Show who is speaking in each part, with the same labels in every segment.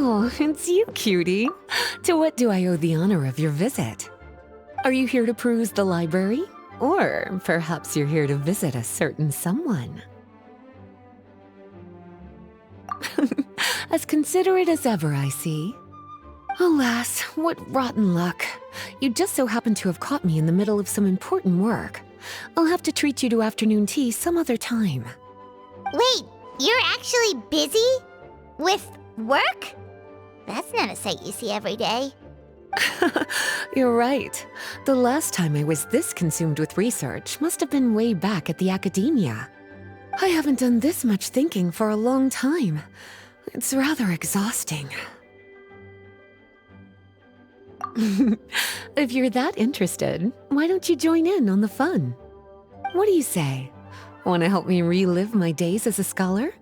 Speaker 1: Oh, it's you, cutie. To what do I owe the honor of your visit? Are you here to peruse the library? Or perhaps you're here to visit a certain someone? As considerate as ever, I see. Alas, what rotten luck. You just so happen to have caught me in the middle of some important work. I'll have to treat you to afternoon tea some other time.
Speaker 2: Wait, you're actually busy? With work? That's not a sight you see every day.
Speaker 1: You're right. The last time I was this consumed with research must have been way back at the academia. I haven't done this much thinking for a long time. It's rather exhausting. If you're that interested, why don't you join in on the fun? What do you say? Want to help me relive my days as a scholar?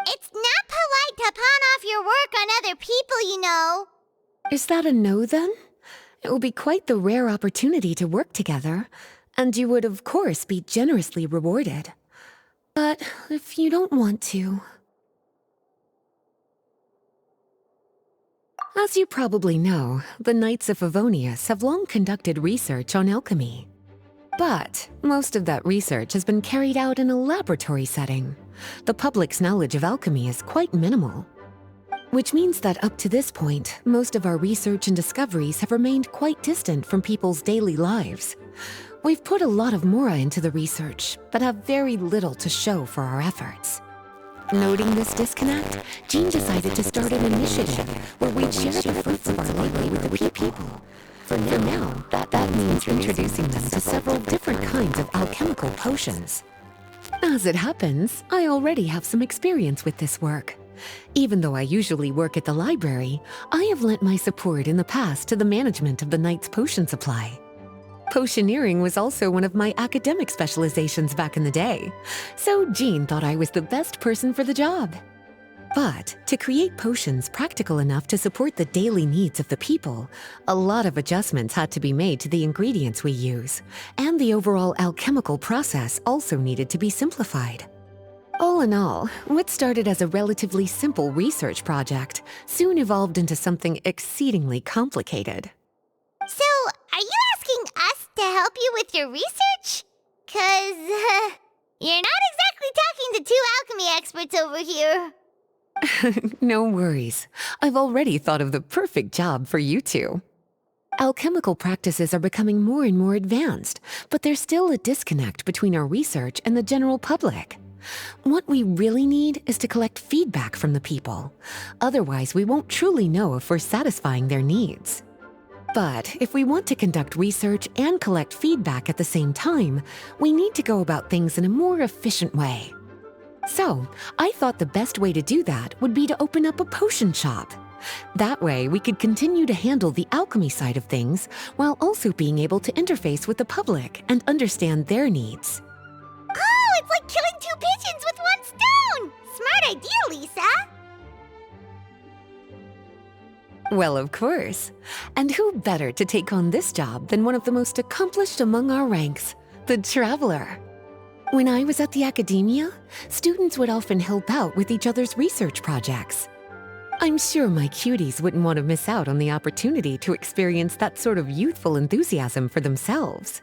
Speaker 2: It's not polite to pawn off your work on other people, you know.
Speaker 1: Is that a no, then? It will be quite the rare opportunity to work together, and you would, of course, be generously rewarded. But if you don't want to... As you probably know, the Knights of Favonius have long conducted research on alchemy. But most of that research has been carried out in a laboratory setting. The public's knowledge of alchemy is quite minimal. Which means that up to this point, most of our research and discoveries have remained quite distant from people's daily lives. We've put a lot of mora into the research, but have very little to show for our efforts. Noting this disconnect, Jean decided to start an initiative where we'd share the fruits of our labor with the people. For now, that means introducing them to several different kinds of alchemical potions. As it happens, I already have some experience with this work. Even though I usually work at the library, I have lent my support in the past to the management of the Knight's potion supply. Potioneering was also one of my academic specializations back in the day, so Jean thought I was the best person for the job. But to create potions practical enough to support the daily needs of the people, a lot of adjustments had to be made to the ingredients we use, and the overall alchemical process also needed to be simplified. All in all, what started as a relatively simple research project soon evolved into something exceedingly complicated.
Speaker 2: So, are you asking us to help you with your research? 'Cause, you're not exactly talking to two alchemy experts over here.
Speaker 1: No worries. I've already thought of the perfect job for you two. Alchemical practices are becoming more and more advanced, but there's still a disconnect between our research and the general public. What we really need is to collect feedback from the people. Otherwise, we won't truly know if we're satisfying their needs. But if we want to conduct research and collect feedback at the same time, we need to go about things in a more efficient way. So, I thought the best way to do that would be to open up a potion shop. That way, we could continue to handle the alchemy side of things while also being able to interface with the public and understand their needs.
Speaker 2: Oh, it's like killing two pigeons with one stone! Smart idea, Lisa!
Speaker 1: Well, of course. And who better to take on this job than one of the most accomplished among our ranks, the Traveler? When I was at the academia, students would often help out with each other's research projects. I'm sure my cuties wouldn't want to miss out on the opportunity to experience that sort of youthful enthusiasm for themselves.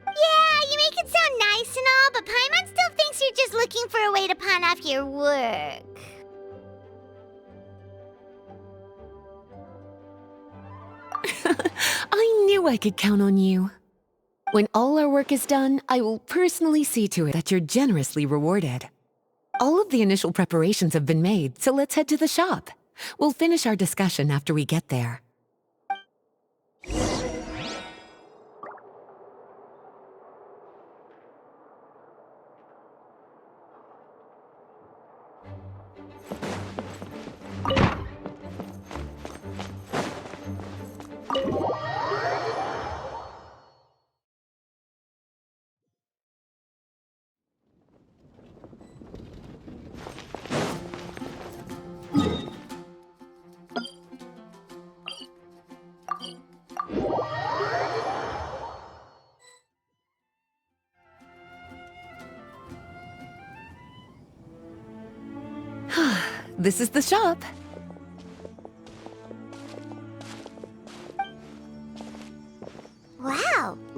Speaker 2: Yeah, you make it sound nice and all, but Paimon still thinks you're just looking for a way to pawn off your work.
Speaker 1: I knew I could count on you. When all our work is done, I will personally see to it that you're generously rewarded. All of the initial preparations have been made, so let's head to the shop. We'll finish our discussion after we get there. This is the shop.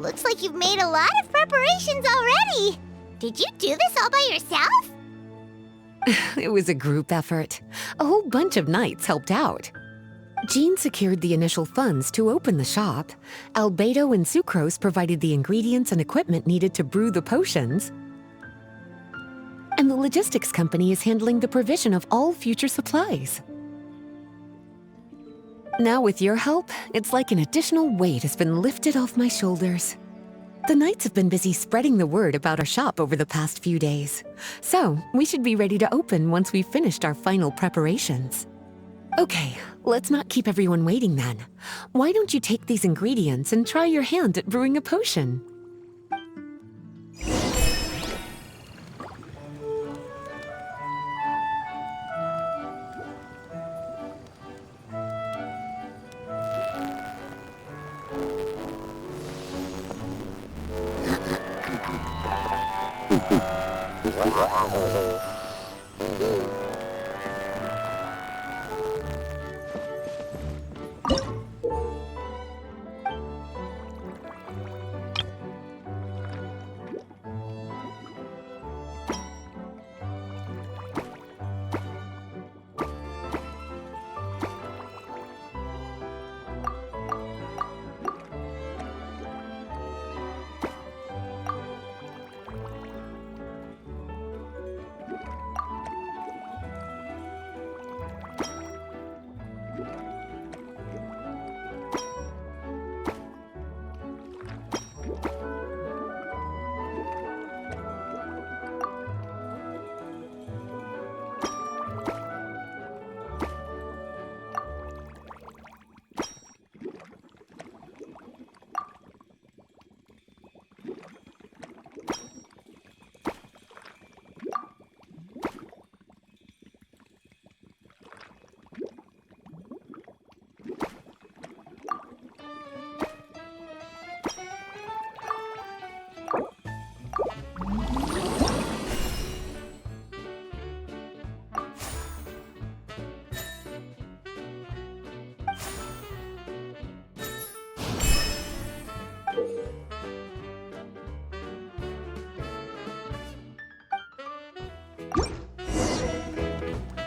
Speaker 2: Looks like you've made a lot of preparations already. Did you do this all by yourself?
Speaker 1: It was a group effort. A whole bunch of knights helped out. Jean secured the initial funds to open the shop. Albedo and Sucrose provided the ingredients and equipment needed to brew the potions. And the logistics company is handling the provision of all future supplies. Now with your help, it's like an additional weight has been lifted off my shoulders. The knights have been busy spreading the word about our shop over the past few days. So, we should be ready to open once we've finished our final preparations. Okay, let's not keep everyone waiting then. Why don't you take these ingredients and try your hand at brewing a potion?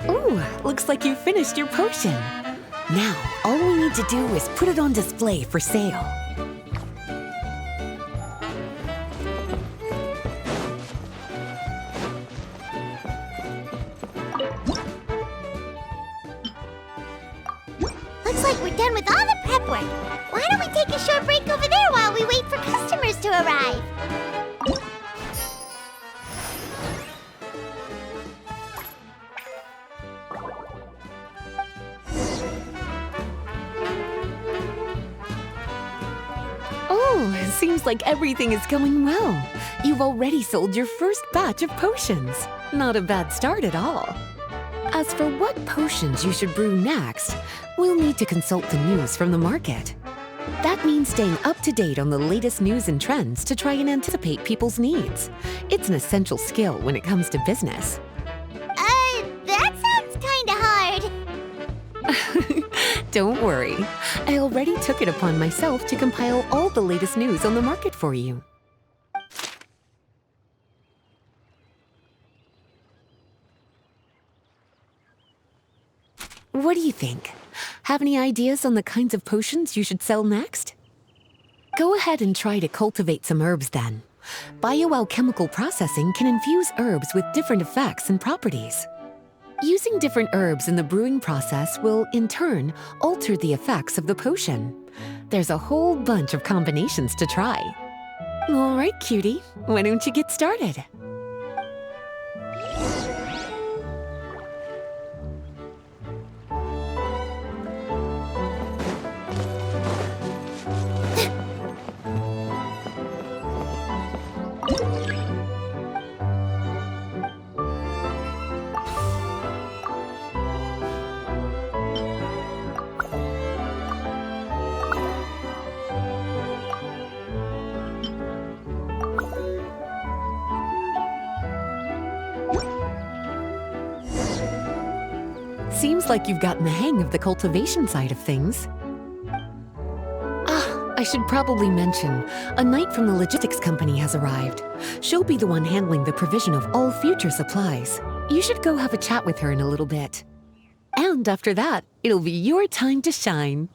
Speaker 1: Ooh, looks like you finished your potion. Now, all we need to do is put it on display for sale.
Speaker 2: Looks like we're done with all the prep work. Why don't we take a short break over there while we wait for customers to arrive?
Speaker 1: Oh, it seems like everything is going well. You've already sold your first batch of potions. Not a bad start at all. As for what potions you should brew next, we'll need to consult the news from the market. That means staying up to date on the latest news and trends to try and anticipate people's needs. It's an essential skill when it comes to business.
Speaker 2: That sounds kinda hard.
Speaker 1: Don't worry. I already took it upon myself to compile all the latest news on the market for you. What do you think? Have any ideas on the kinds of potions you should sell next? Go ahead and try to cultivate some herbs then. Bioalchemical processing can infuse herbs with different effects and properties. Using different herbs in the brewing process will, in turn, alter the effects of the potion. There's a whole bunch of combinations to try. All right, cutie, why don't you get started? Seems like you've gotten the hang of the cultivation side of things. Ah, I I should probably mention, a knight from the logistics company has arrived. She'll be the one handling the provision of all future supplies. You should go have a chat with her in a little bit. And after that, it'll be your time to shine.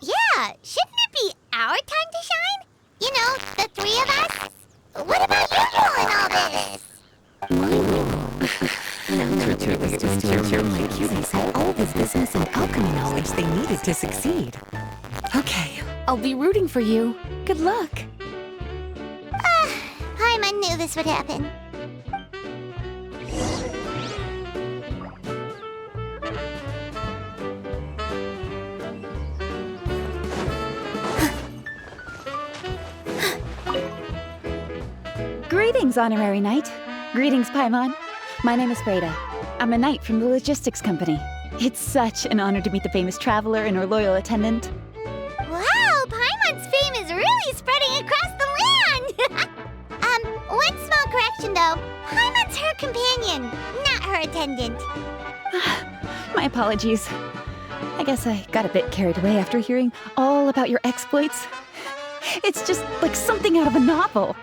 Speaker 2: Yeah, shouldn't it be our time to shine? You know, the three of us? What about you doing all this?
Speaker 1: Naturally, it was to ensure my cuties had all the business and alchemy knowledge they needed to succeed. Okay, I'll be rooting for you. Good luck.
Speaker 2: Paimon knew this would happen.
Speaker 3: Greetings, Honorary Knight. Greetings, Paimon. My name is Freda. I'm a knight from the logistics company. It's such an honor to meet the famous traveler and her loyal attendant.
Speaker 2: Wow, Paimon's fame is really spreading across the land! One small correction though. Paimon's her companion, not her attendant.
Speaker 3: My apologies. I guess I got a bit carried away after hearing all about your exploits. It's just like something out of a novel.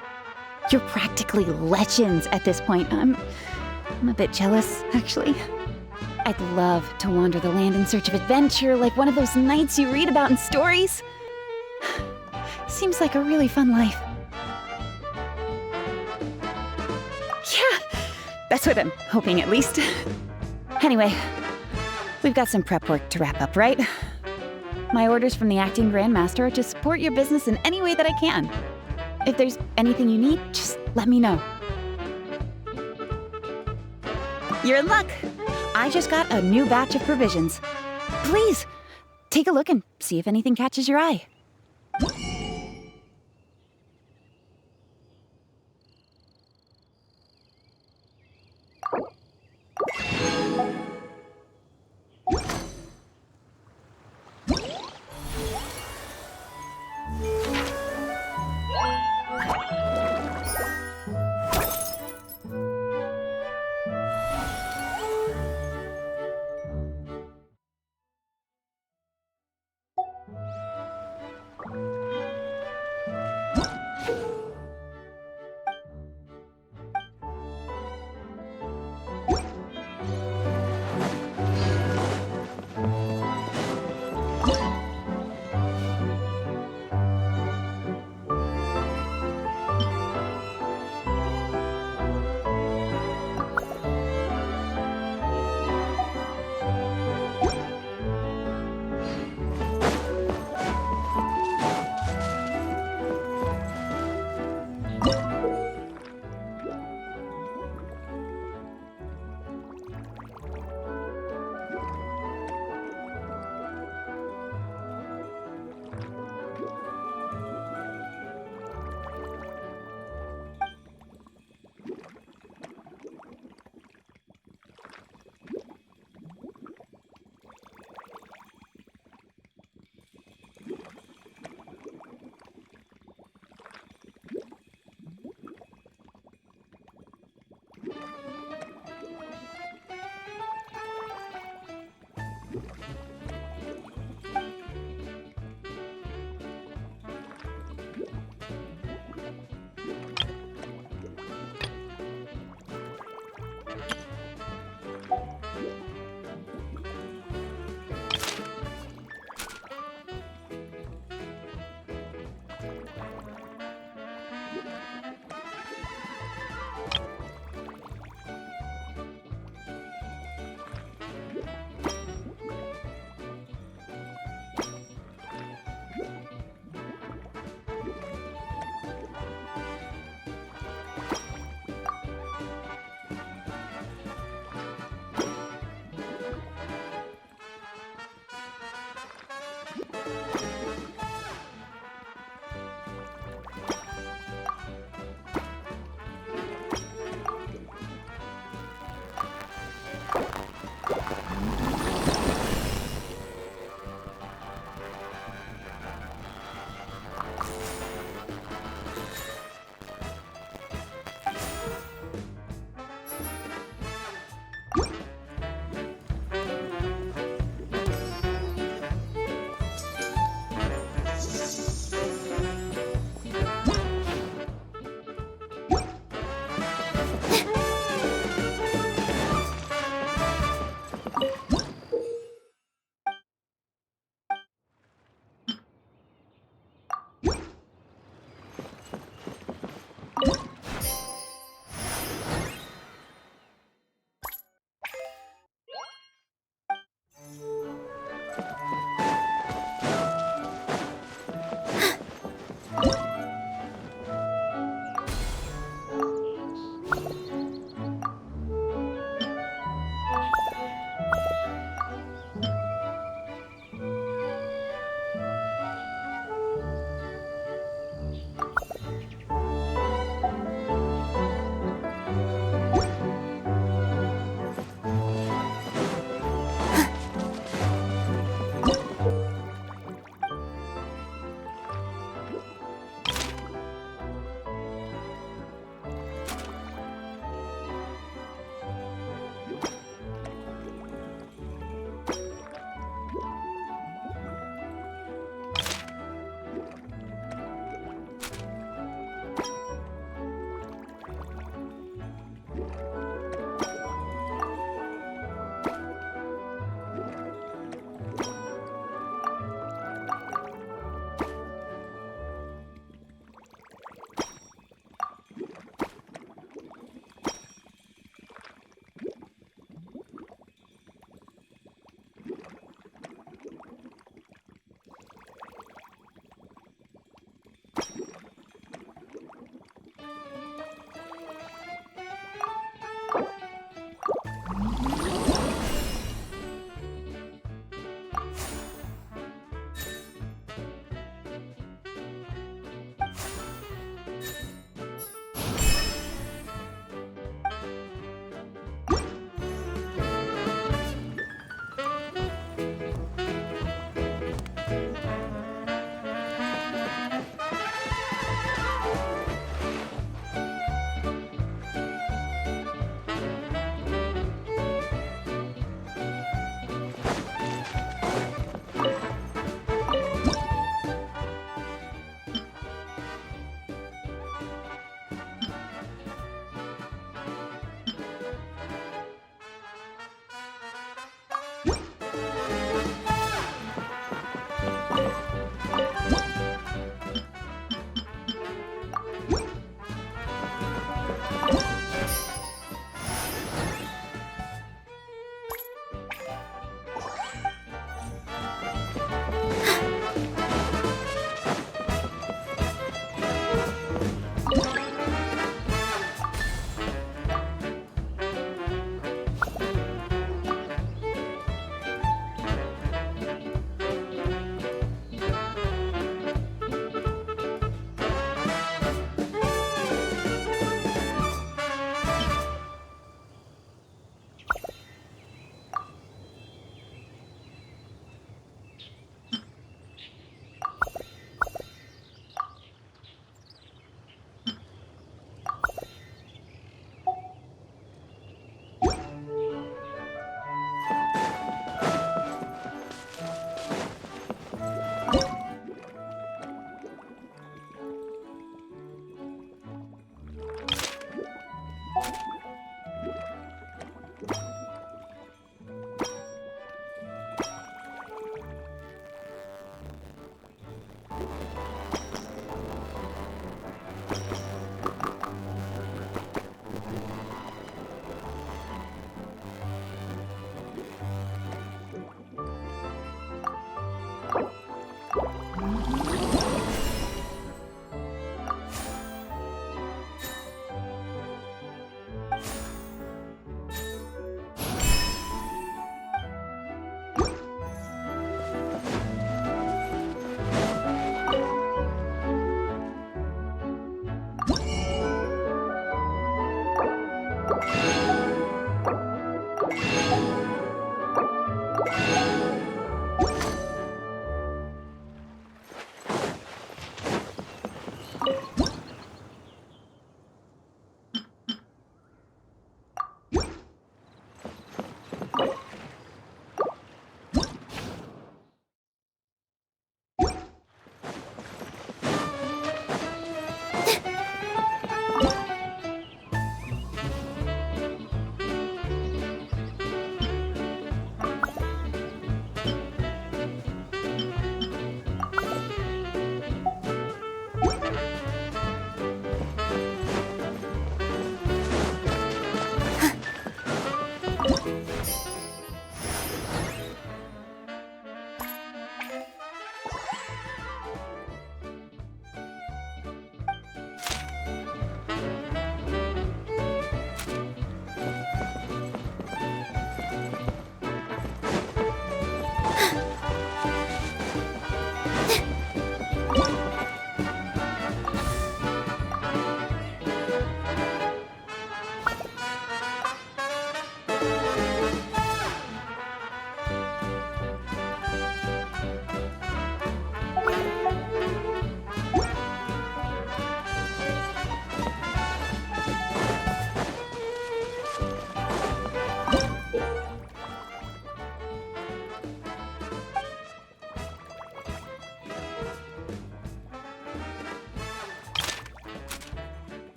Speaker 3: You're practically legends at this point. I'm a bit jealous, actually. I'd love to wander the land in search of adventure like one of those knights you read about in stories. Seems like a really fun life. Yeah, that's what I'm hoping at least. Anyway, we've got some prep work to wrap up, right? My orders from the acting grandmaster are to support your business in any way that I can. If there's anything you need, just let me know. You're in luck. I just got a new batch of provisions. Please, take a look and see if anything catches your eye.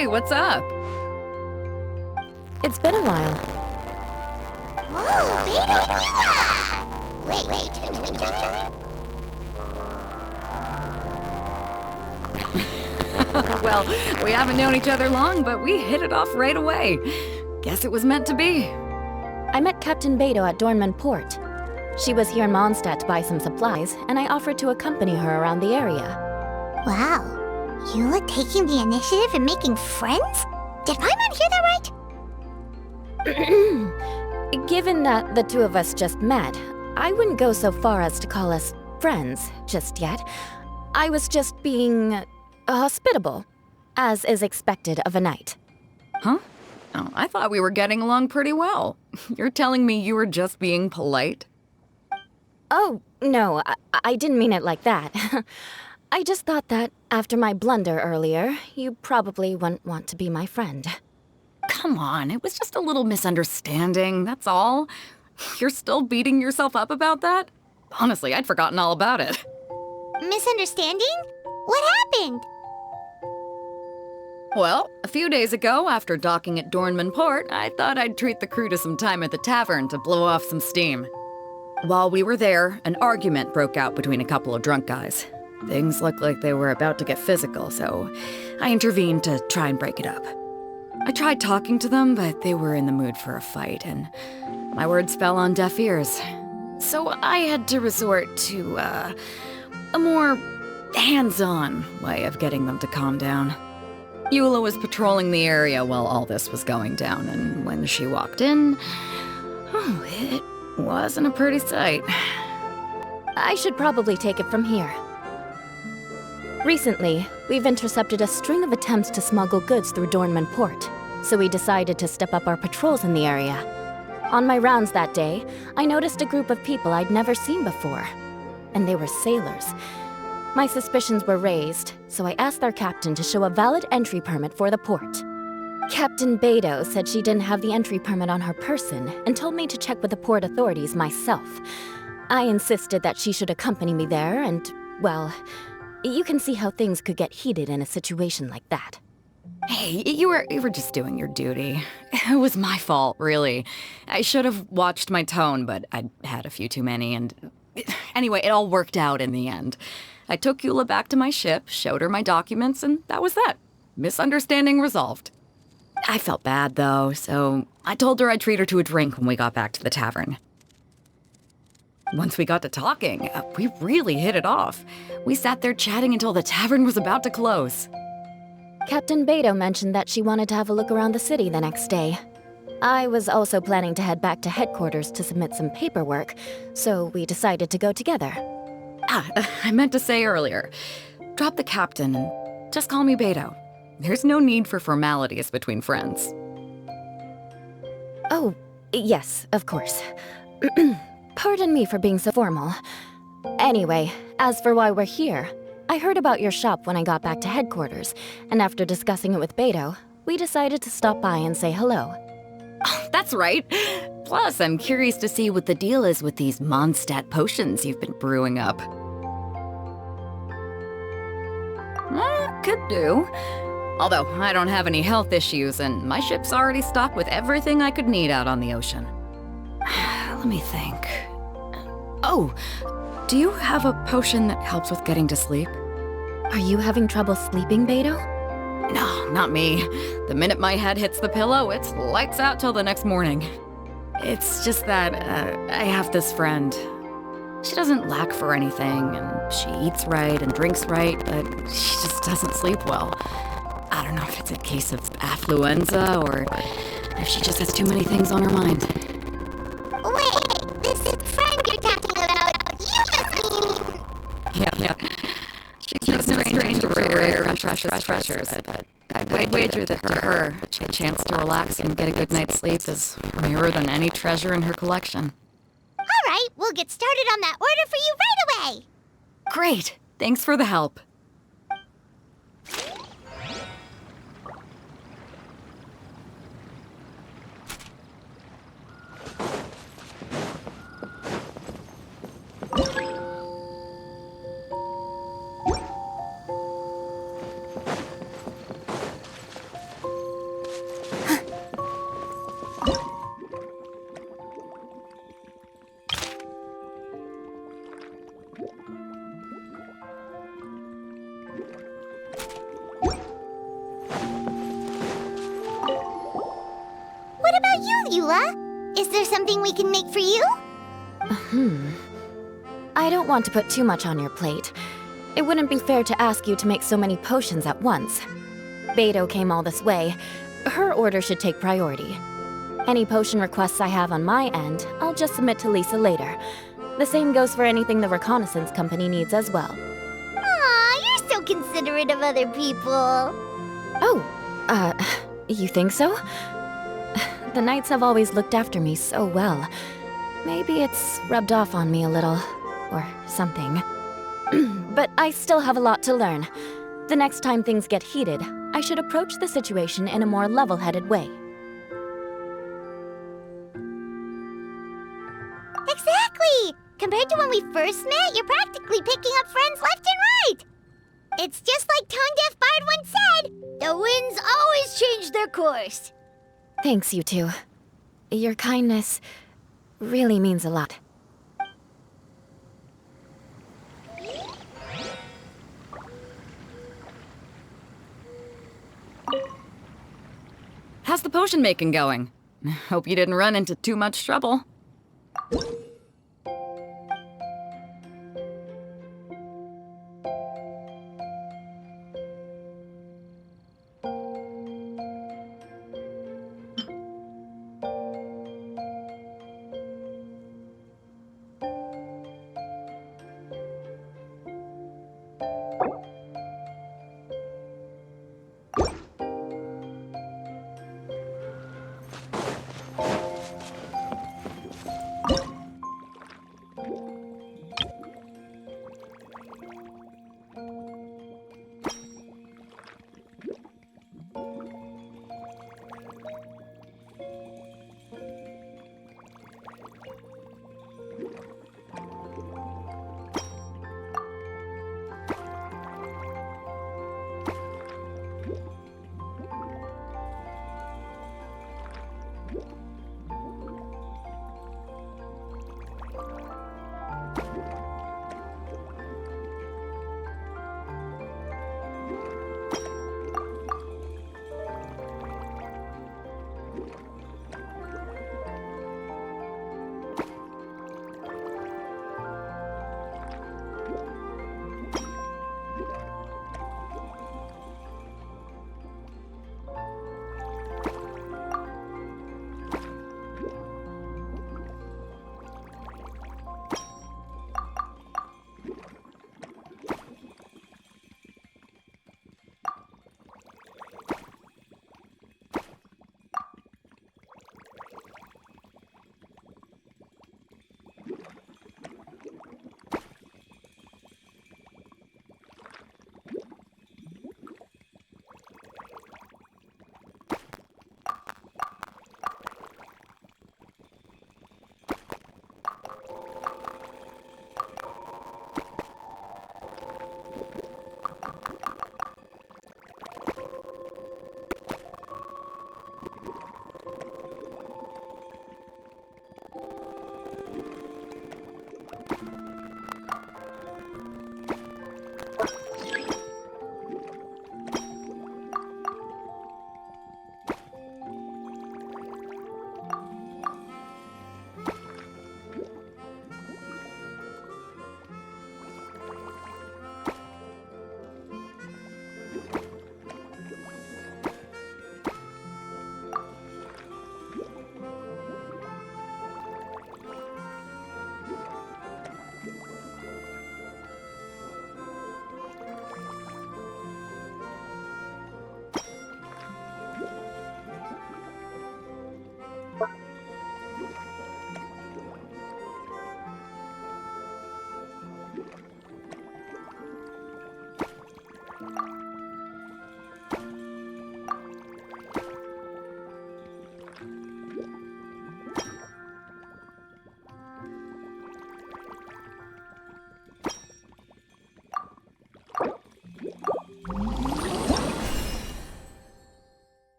Speaker 4: Hey, what's up?
Speaker 3: It's been a while.
Speaker 2: Whoa, Beta! Wait.
Speaker 4: Well, we haven't known each other long, but we hit it off right away. Guess it was meant to be.
Speaker 3: I met Captain Beto at Dornman Port. She was here in Mondstadt to buy some supplies, and I offered to accompany her around the area.
Speaker 2: Wow, Eula taking the initiative and making friends? Did Paimon hear that right?
Speaker 3: Given that the two of us just met, I wouldn't go so far as to call us friends just yet. I was just being hospitable, as is expected of a knight.
Speaker 4: Huh? Oh, I thought we were getting along pretty well. You're telling me you were just being polite?
Speaker 3: Oh, no, I didn't mean it like that. I just thought that after my blunder earlier, you probably wouldn't want to be my friend.
Speaker 4: Come on, it was just a little misunderstanding, that's all. You're still beating yourself up about that? Honestly, I'd forgotten all about it.
Speaker 2: Misunderstanding? What happened?
Speaker 4: Well, a few days ago, after docking at Dornman Port, I thought I'd treat the crew to some time at the tavern to blow off some steam. While we were there, an argument broke out between a couple of drunk guys. Things looked like they were about to get physical, so I intervened to try and break it up. I tried talking to them, but they were in the mood for a fight, and my words fell on deaf ears. So I had to resort to, a more hands-on way of getting them to calm down. Eula was patrolling the area while all this was going down, and when she walked in, it wasn't a pretty sight.
Speaker 3: I should probably take it from here. Recently, we've intercepted a string of attempts to smuggle goods through Dornman Port, so we decided to step up our patrols in the area. On my rounds that day, I noticed a group of people I'd never seen before, and they were sailors. My suspicions were raised, so I asked their captain to show a valid entry permit for the port. Captain Beto said she didn't have the entry permit on her person and told me to check with the port authorities myself. I insisted that she should accompany me there, and, well, you can see how things could get heated in a situation like that.
Speaker 4: Hey, you were just doing your duty. It was my fault, really. I should have watched my tone, but I'd had a few too many, and anyway, it all worked out in the end. I took Eula back to my ship, showed her my documents, and that was that. Misunderstanding resolved. I felt bad, though, so I told her I'd treat her to a drink when we got back to the tavern. Once we got to talking, we really hit it off. We sat there chatting until the tavern was about to close.
Speaker 3: Captain Beto mentioned that she wanted to have a look around the city the next day. I was also planning to head back to headquarters to submit some paperwork, so we decided to go together.
Speaker 4: I meant to say earlier, drop the captain and just call me Beto. There's no need for formalities between friends.
Speaker 3: Oh, yes, of course. Pardon me for being so formal. Anyway, as for why we're here, I heard about your shop when I got back to headquarters, and after discussing it with Beto, we decided to stop by and say hello.
Speaker 4: Oh, that's right. Plus, I'm curious to see what the deal is with these Mondstadt potions you've been brewing up. Could do. Although, I don't have any health issues, and my ship's already stocked with everything I could need out on the ocean. Let me think. Oh, do you have a potion that helps with getting to sleep?
Speaker 3: Are you having trouble sleeping, Beto?
Speaker 4: No, not me. The minute my head hits the pillow, it's lights out till the next morning. It's just that I have this friend. She doesn't lack for anything, and she eats right and drinks right, but she just doesn't sleep well. I don't know if it's a case of affluenza or if she just has too many things on her mind.
Speaker 2: Wait, this is friend you're talking about. You must mean...
Speaker 4: Yeah. She's no stranger to rare pressures, but I'd wager that to her, a chance to relax and get a good night's sleep is rarer than any treasure in her collection.
Speaker 2: All right, we'll get started on that order for you right away.
Speaker 4: Great! Thanks for the help.
Speaker 2: What about you, Eula? Is there something we can make for you?
Speaker 5: I don't want to put too much on your plate. It wouldn't be fair to ask you to make so many potions at once. Beto came all this way. Her order should take priority. Any potion requests I have on my end, I'll just submit to Lisa later. The same goes for anything the reconnaissance company needs as well.
Speaker 2: Aw, you're so considerate of other people.
Speaker 5: Oh, you think so? The Knights have always looked after me so well. Maybe it's rubbed off on me a little, or something. But I still have a lot to learn. The next time things get heated, I should approach the situation in a more level-headed way.
Speaker 2: Exactly! Compared to when we first met, you're practically picking up friends left and right! It's just like Tone Deaf Bard once said, the winds always change their course.
Speaker 5: Thanks, you two. Your kindness really means a lot.
Speaker 4: How's the potion making going? Hope you didn't run into too much trouble.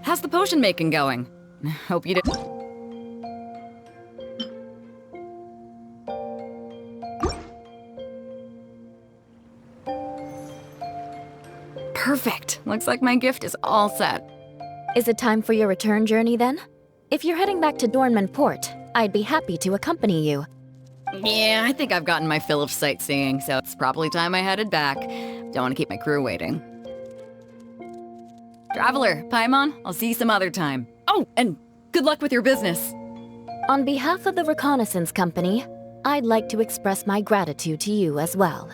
Speaker 4: How's the potion making going? Hope you did. Perfect. Looks like my gift is all set.
Speaker 5: Is it time for your return journey then? If you're heading back to Dornman Port, I'd be happy to accompany you.
Speaker 4: Yeah, I think I've gotten my fill of sightseeing, so it's probably time I headed back. Don't want to keep my crew waiting. Traveler, Paimon, I'll see you some other time. Oh, and good luck with your business.
Speaker 5: On behalf of the Reconnaissance Company, I'd like to express my gratitude to you as well.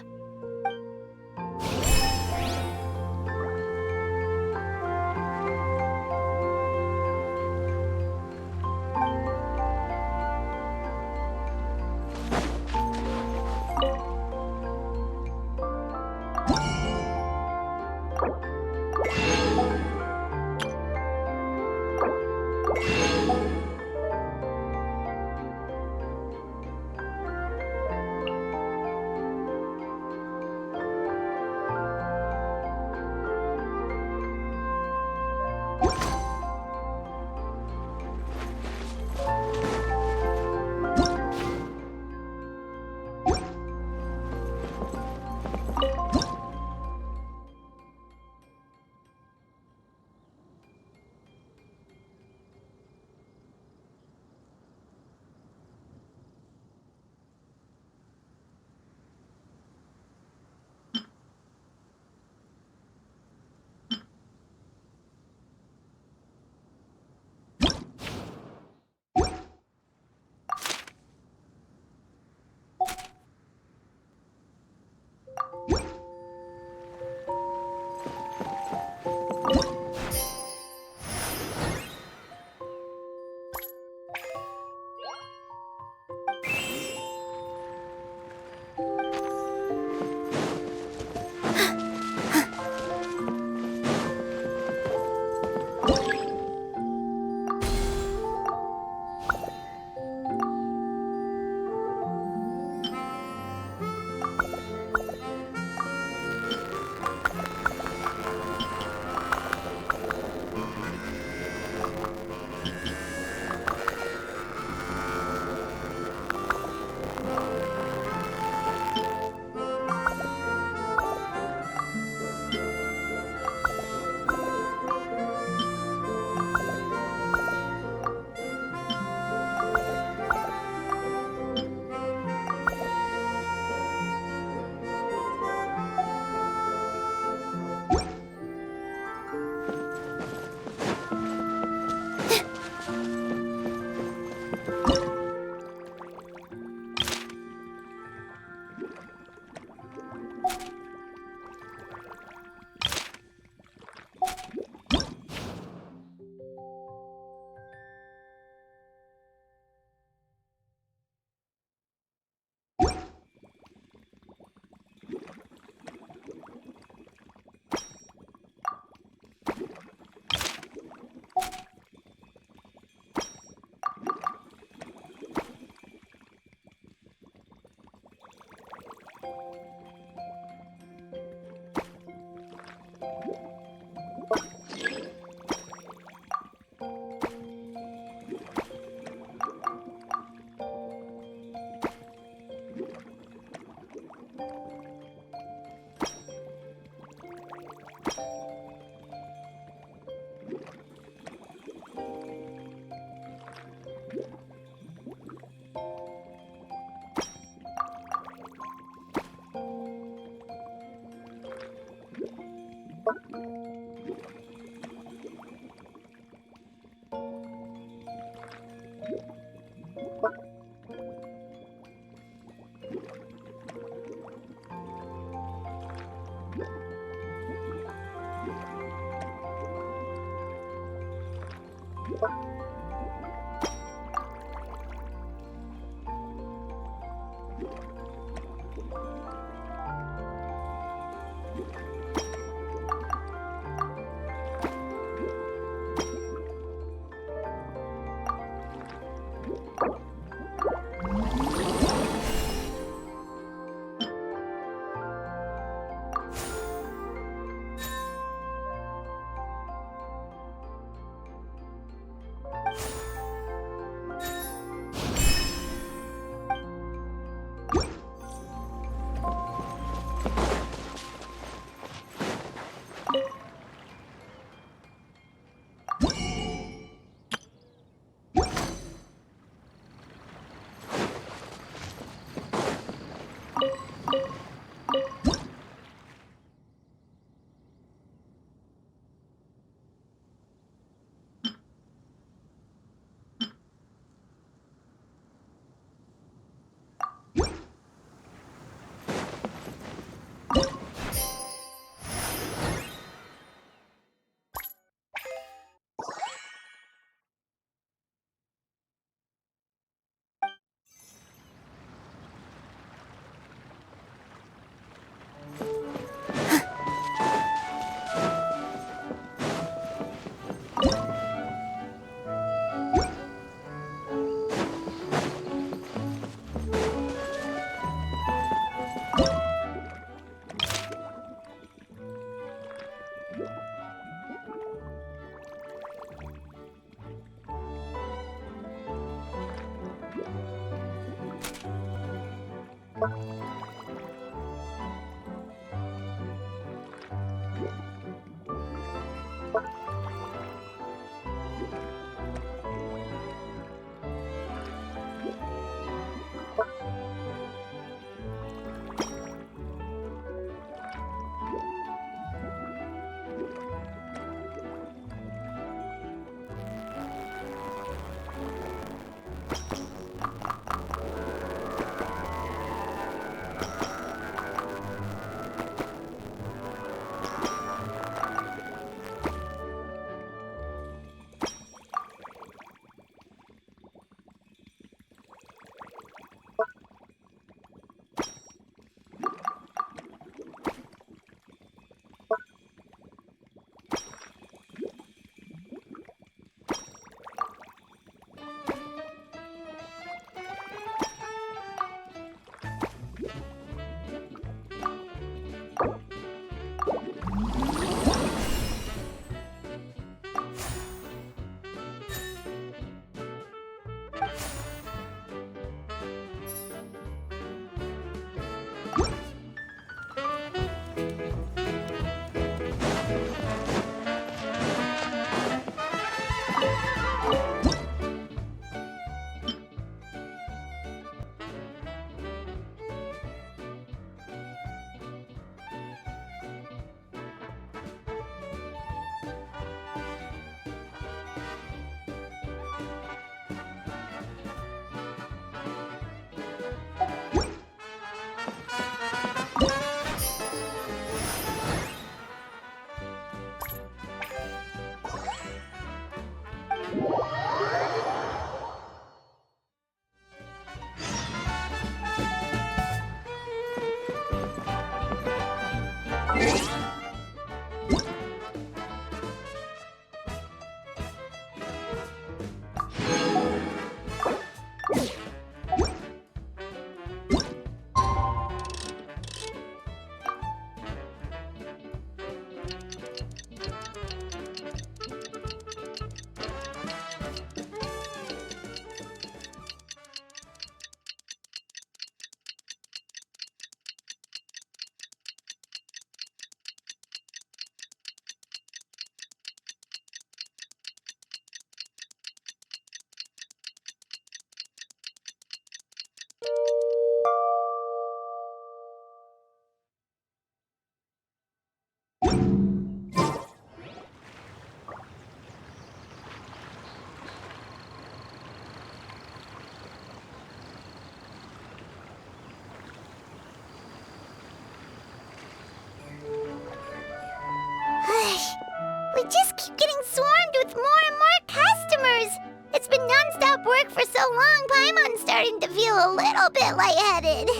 Speaker 2: We just keep getting swarmed with more and more customers. It's been non-stop work for so long, Paimon's starting to feel a little bit lightheaded.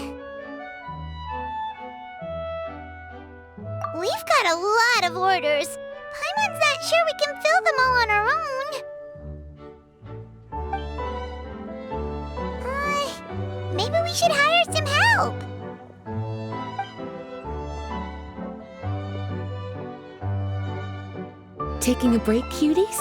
Speaker 2: We've got a lot of orders. Paimon's not sure we can fill them all on our own. Maybe we should hire some help.
Speaker 1: Taking a break, cuties?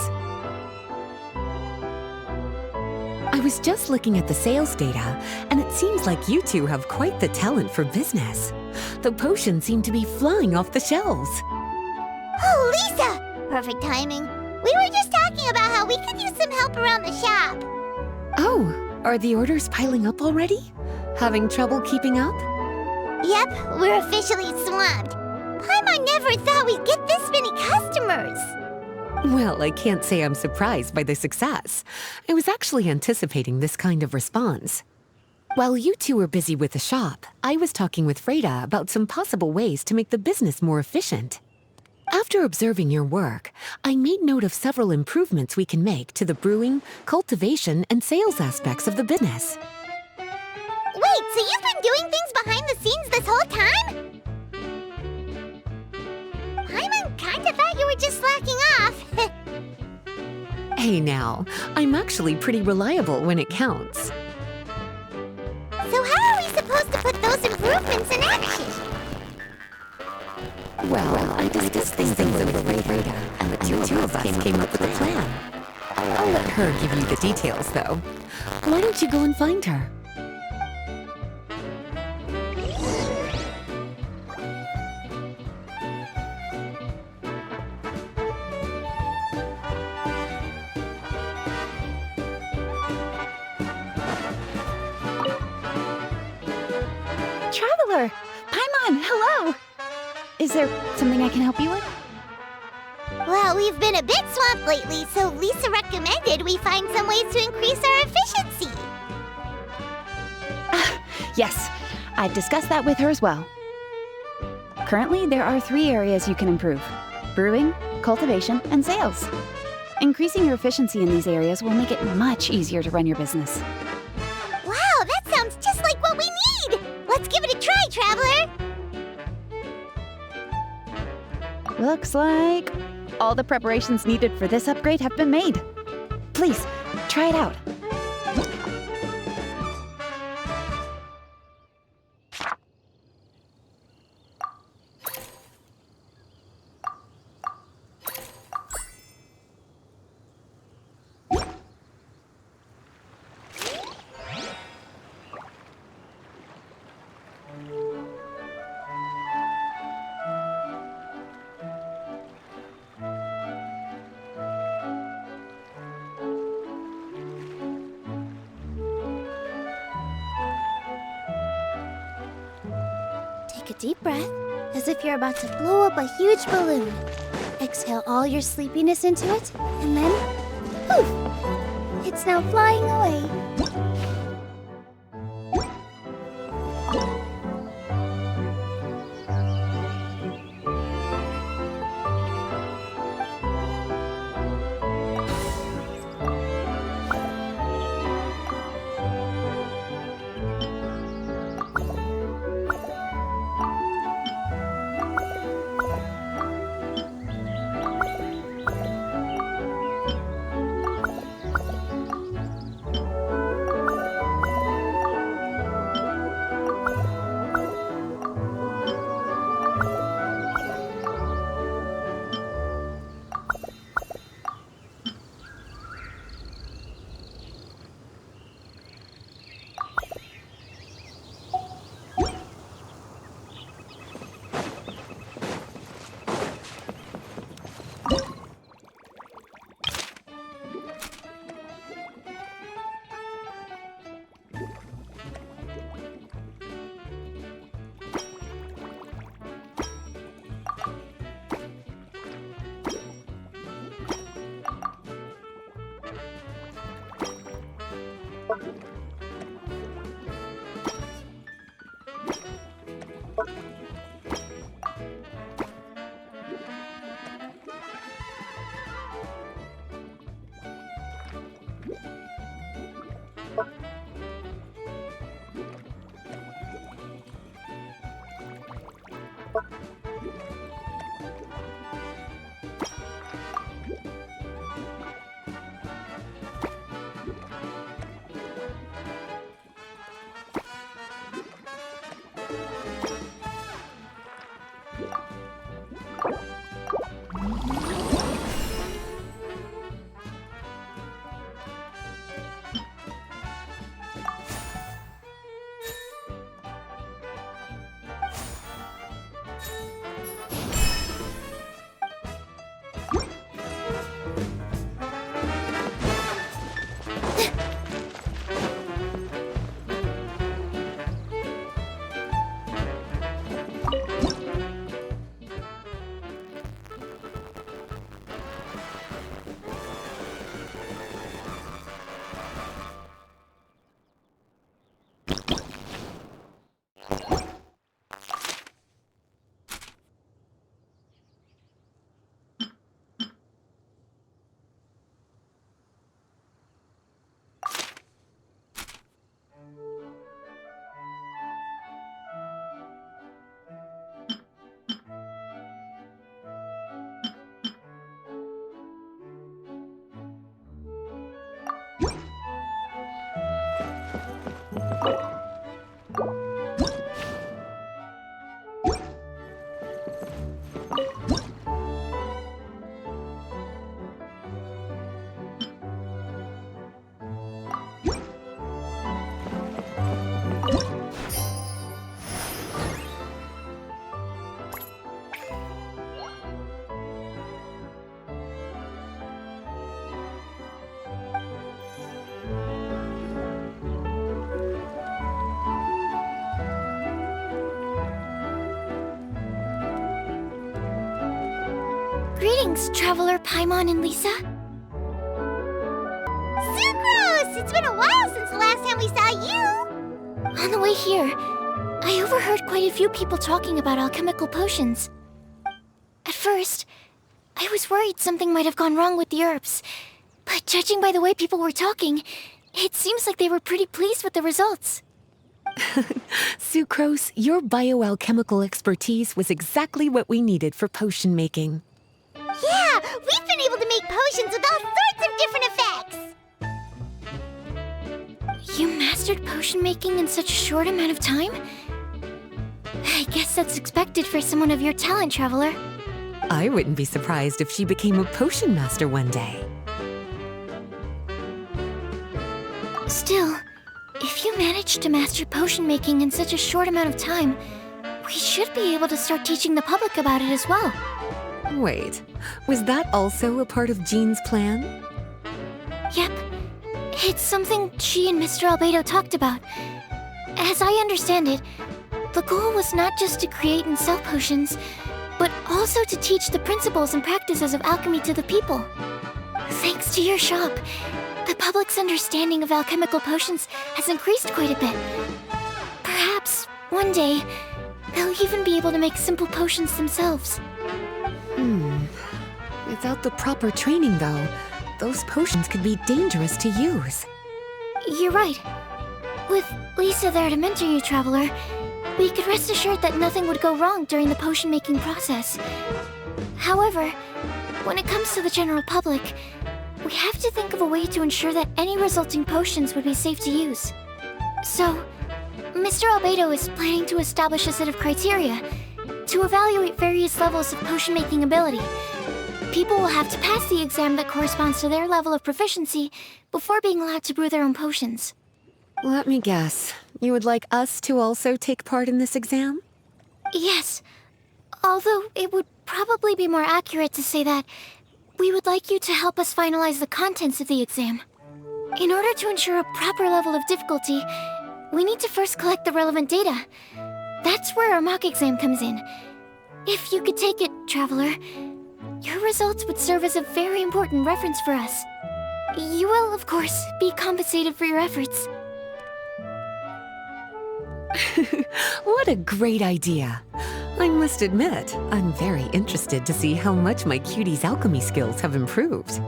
Speaker 1: I was just looking at the sales data, and it seems like you two have quite the talent for business. The potions seem to be flying off the shelves.
Speaker 2: Oh, Lisa! Perfect timing. We were just talking about how we could use some help around the shop.
Speaker 1: Oh, are the orders piling up already? Having trouble keeping up?
Speaker 2: Yep, we're officially swamped. Paimon never thought we'd get this many customers.
Speaker 1: Well, I can't say I'm surprised by the success. I was actually anticipating this kind of response. While you two were busy with the shop, I was talking with Freda about some possible ways to make the business more efficient. After observing your work, I made note of several improvements we can make to the brewing, cultivation, and sales aspects of the business.
Speaker 2: Wait, so you've been doing things behind the scenes this whole time? Paimon kinda thought you were just slacking off.
Speaker 1: Hey now, I'm actually pretty reliable when it counts.
Speaker 2: So how are we supposed to put those improvements in action?
Speaker 1: Well, I discussed things over with Freda, and the two of us came up with a plan. I'll let her give you the details, though. Why don't you go and find her?
Speaker 3: Traveler! Paimon, hello! Is there something I can help you with?
Speaker 2: Well, we've been a bit swamped lately, so Lisa recommended we find some ways to increase our efficiency.
Speaker 3: Yes, I've discussed that with her as well. Currently, there are 3 areas you can improve: brewing, cultivation, and sales. Increasing your efficiency in these areas will make it much easier to run your business.
Speaker 2: Wow, that sounds just like what we need! Let's give it a try, Traveler!
Speaker 3: Looks like all the preparations needed for this upgrade have been made. Please, try it out.
Speaker 2: Take a deep breath, as if you're about to blow up a huge balloon. Exhale all your sleepiness into it, and then, poof! It's now flying away. Greetings, Traveler Paimon and Lisa. Sucrose! It's been a while since the last time we saw you! On the way here, I overheard quite a few people talking about alchemical potions. At first, I was worried something might have gone wrong with the herbs, but judging by the way people were talking, it seems like they were pretty pleased with the results.
Speaker 1: Sucrose, your bioalchemical expertise was exactly what we needed for potion making.
Speaker 2: Yeah, we've been able to make potions with all sorts of different effects! You mastered potion making in such a short amount of time? I guess that's expected for someone of your talent, Traveler.
Speaker 1: I wouldn't be surprised if she became a potion master one day.
Speaker 2: Still, if you managed to master potion making in such a short amount of time, we should be able to start teaching the public about it as well.
Speaker 1: Wait, was that also a part of Jean's plan?
Speaker 2: Yep. It's something she and Mr. Albedo talked about. As I understand it, the goal was not just to create and sell potions, but also to teach the principles and practices of alchemy to the people. Thanks to your shop, the public's understanding of alchemical potions has increased quite a bit. Perhaps, one day, they'll even be able to make simple potions themselves.
Speaker 1: Without the proper training, though, those potions could be dangerous to use.
Speaker 2: You're right. With Lisa there to mentor you, Traveler, we could rest assured that nothing would go wrong during the potion-making process. However, when it comes to the general public, we have to think of a way to ensure that any resulting potions would be safe to use. So, Mr. Albedo is planning to establish a set of criteria to evaluate various levels of potion-making ability. People will have to pass the exam that corresponds to their level of proficiency before being allowed to brew their own potions.
Speaker 1: Let me guess. You would like us to also take part in this exam?
Speaker 2: Yes. Although it would probably be more accurate to say that we would like you to help us finalize the contents of the exam. In order to ensure a proper level of difficulty, we need to first collect the relevant data. That's where our mock exam comes in. If you could take it, Traveler, your results would serve as a very important reference for us. You will, of course, be compensated for your efforts.
Speaker 1: What a great idea! I must admit, I'm very interested to see how much my cutie's alchemy skills have improved.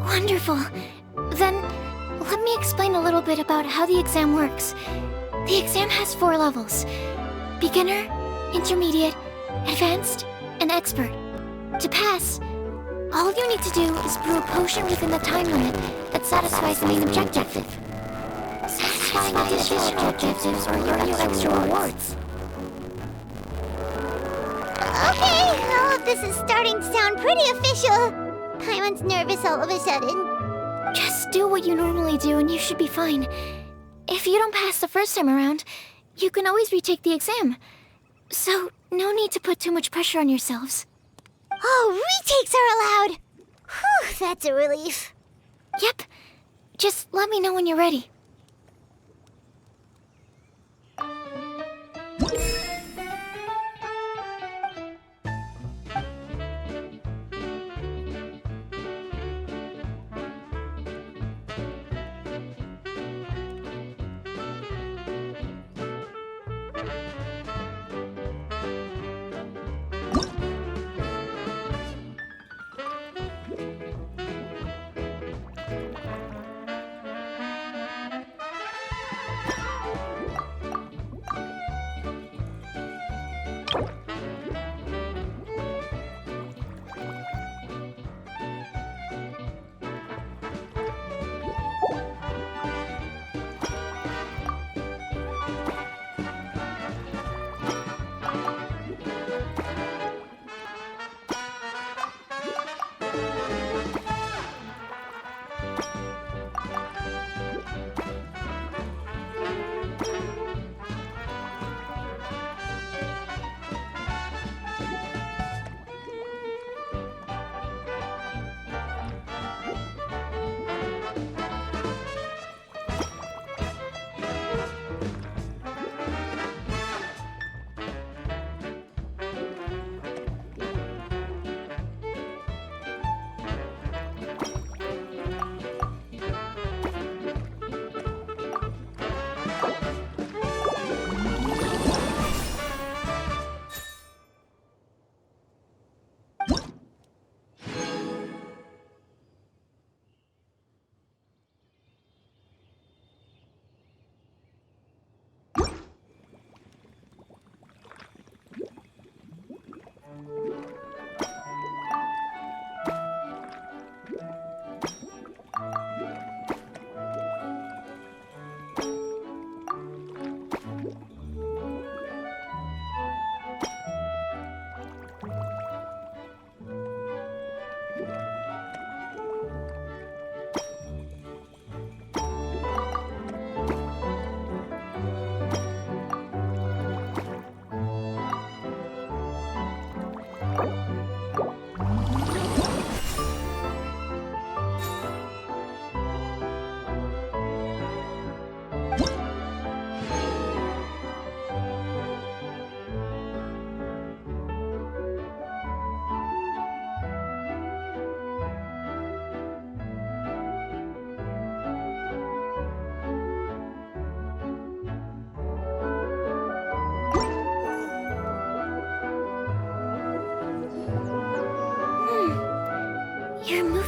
Speaker 2: Wonderful. Then, let me explain a little bit about how the exam works. The exam has 4 levels: beginner, intermediate, advanced, and expert. To pass, all you need to do is brew a potion within the time limit that satisfies the main objective. Satisfying additional objectives or earn you extra rewards. Okay, all of this is starting to sound pretty official. Paimon's nervous all of a sudden. Just do what you normally do and you should be fine. If you don't pass the first time around, you can always retake the exam. So, no need to put too much pressure on yourselves. Oh, retakes are allowed! Whew, that's a relief. Yep. Just let me know when you're ready.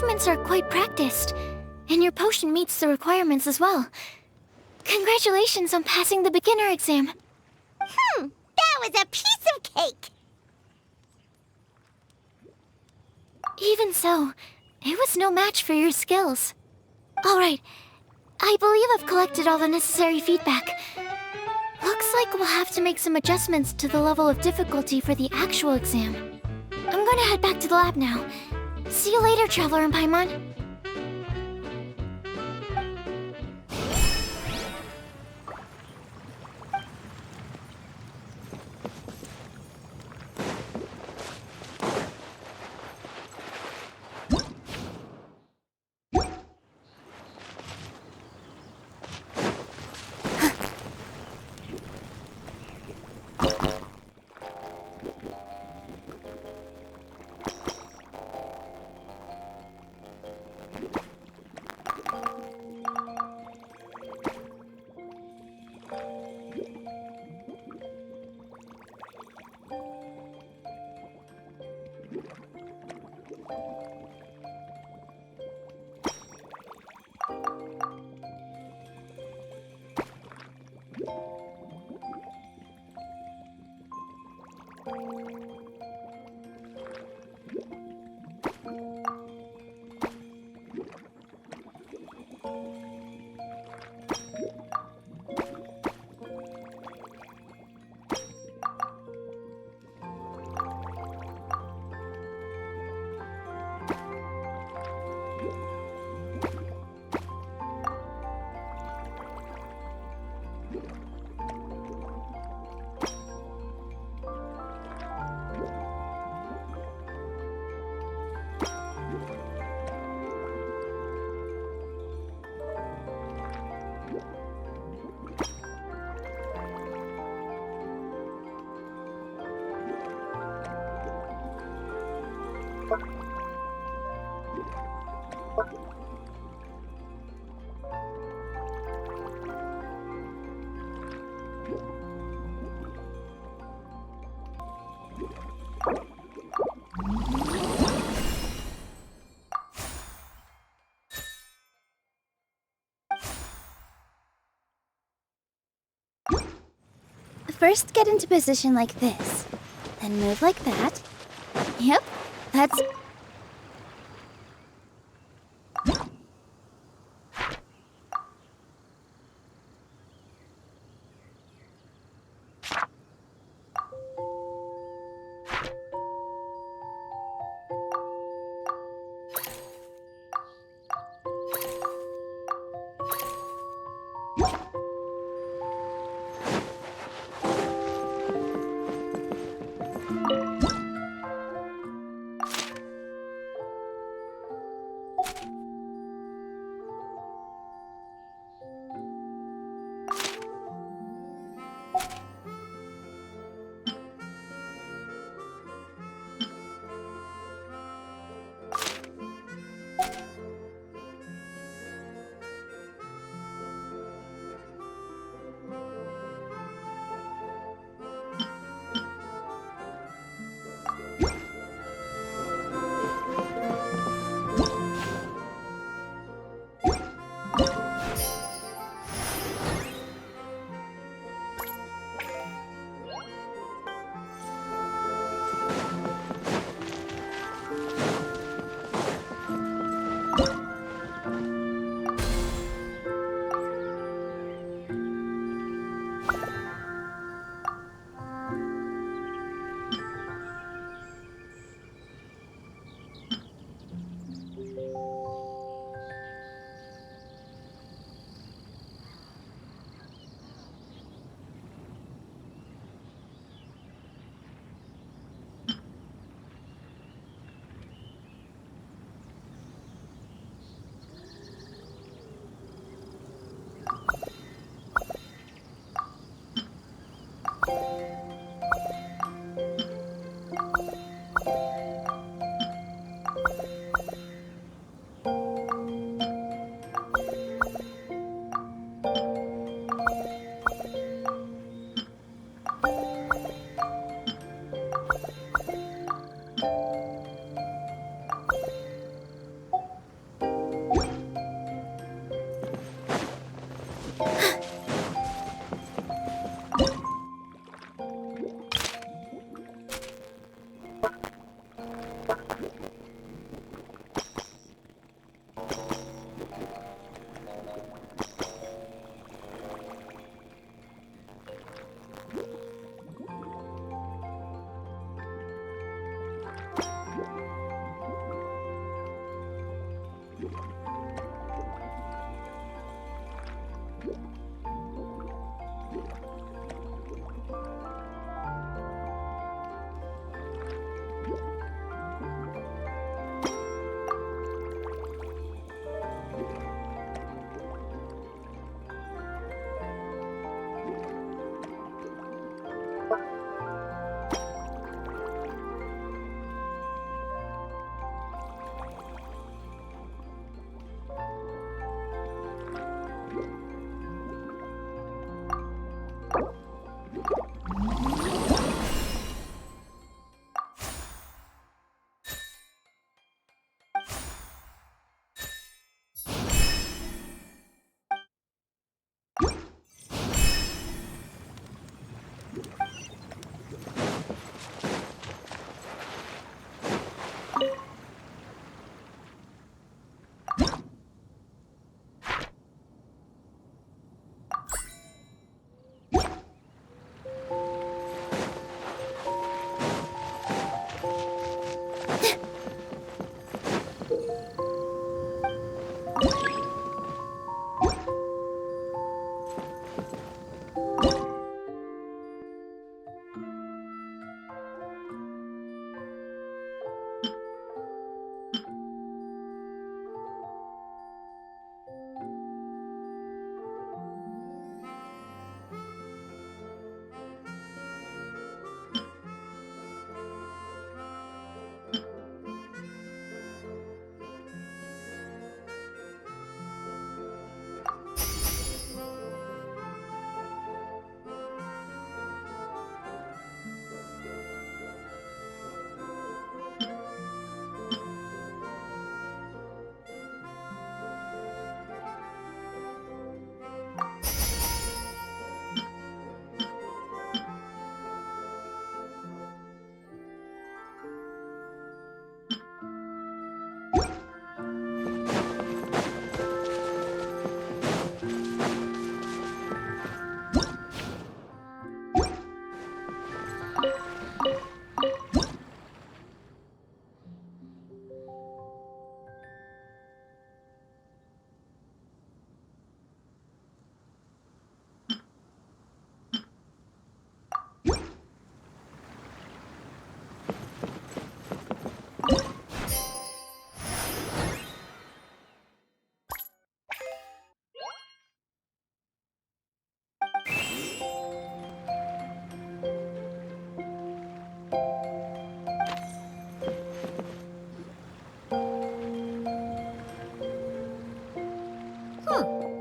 Speaker 2: movements are quite practiced, and your potion meets the requirements as well. Congratulations on passing the beginner exam.
Speaker 6: That was a piece of cake!
Speaker 2: Even so, it was no match for your skills. Alright, I believe I've collected all the necessary feedback. Looks like we'll have to make some adjustments to the level of difficulty for the actual exam. I'm gonna head back to the lab now. See you later, Traveler and Paimon.
Speaker 6: First get into position like this, then move like that. Yep, that's...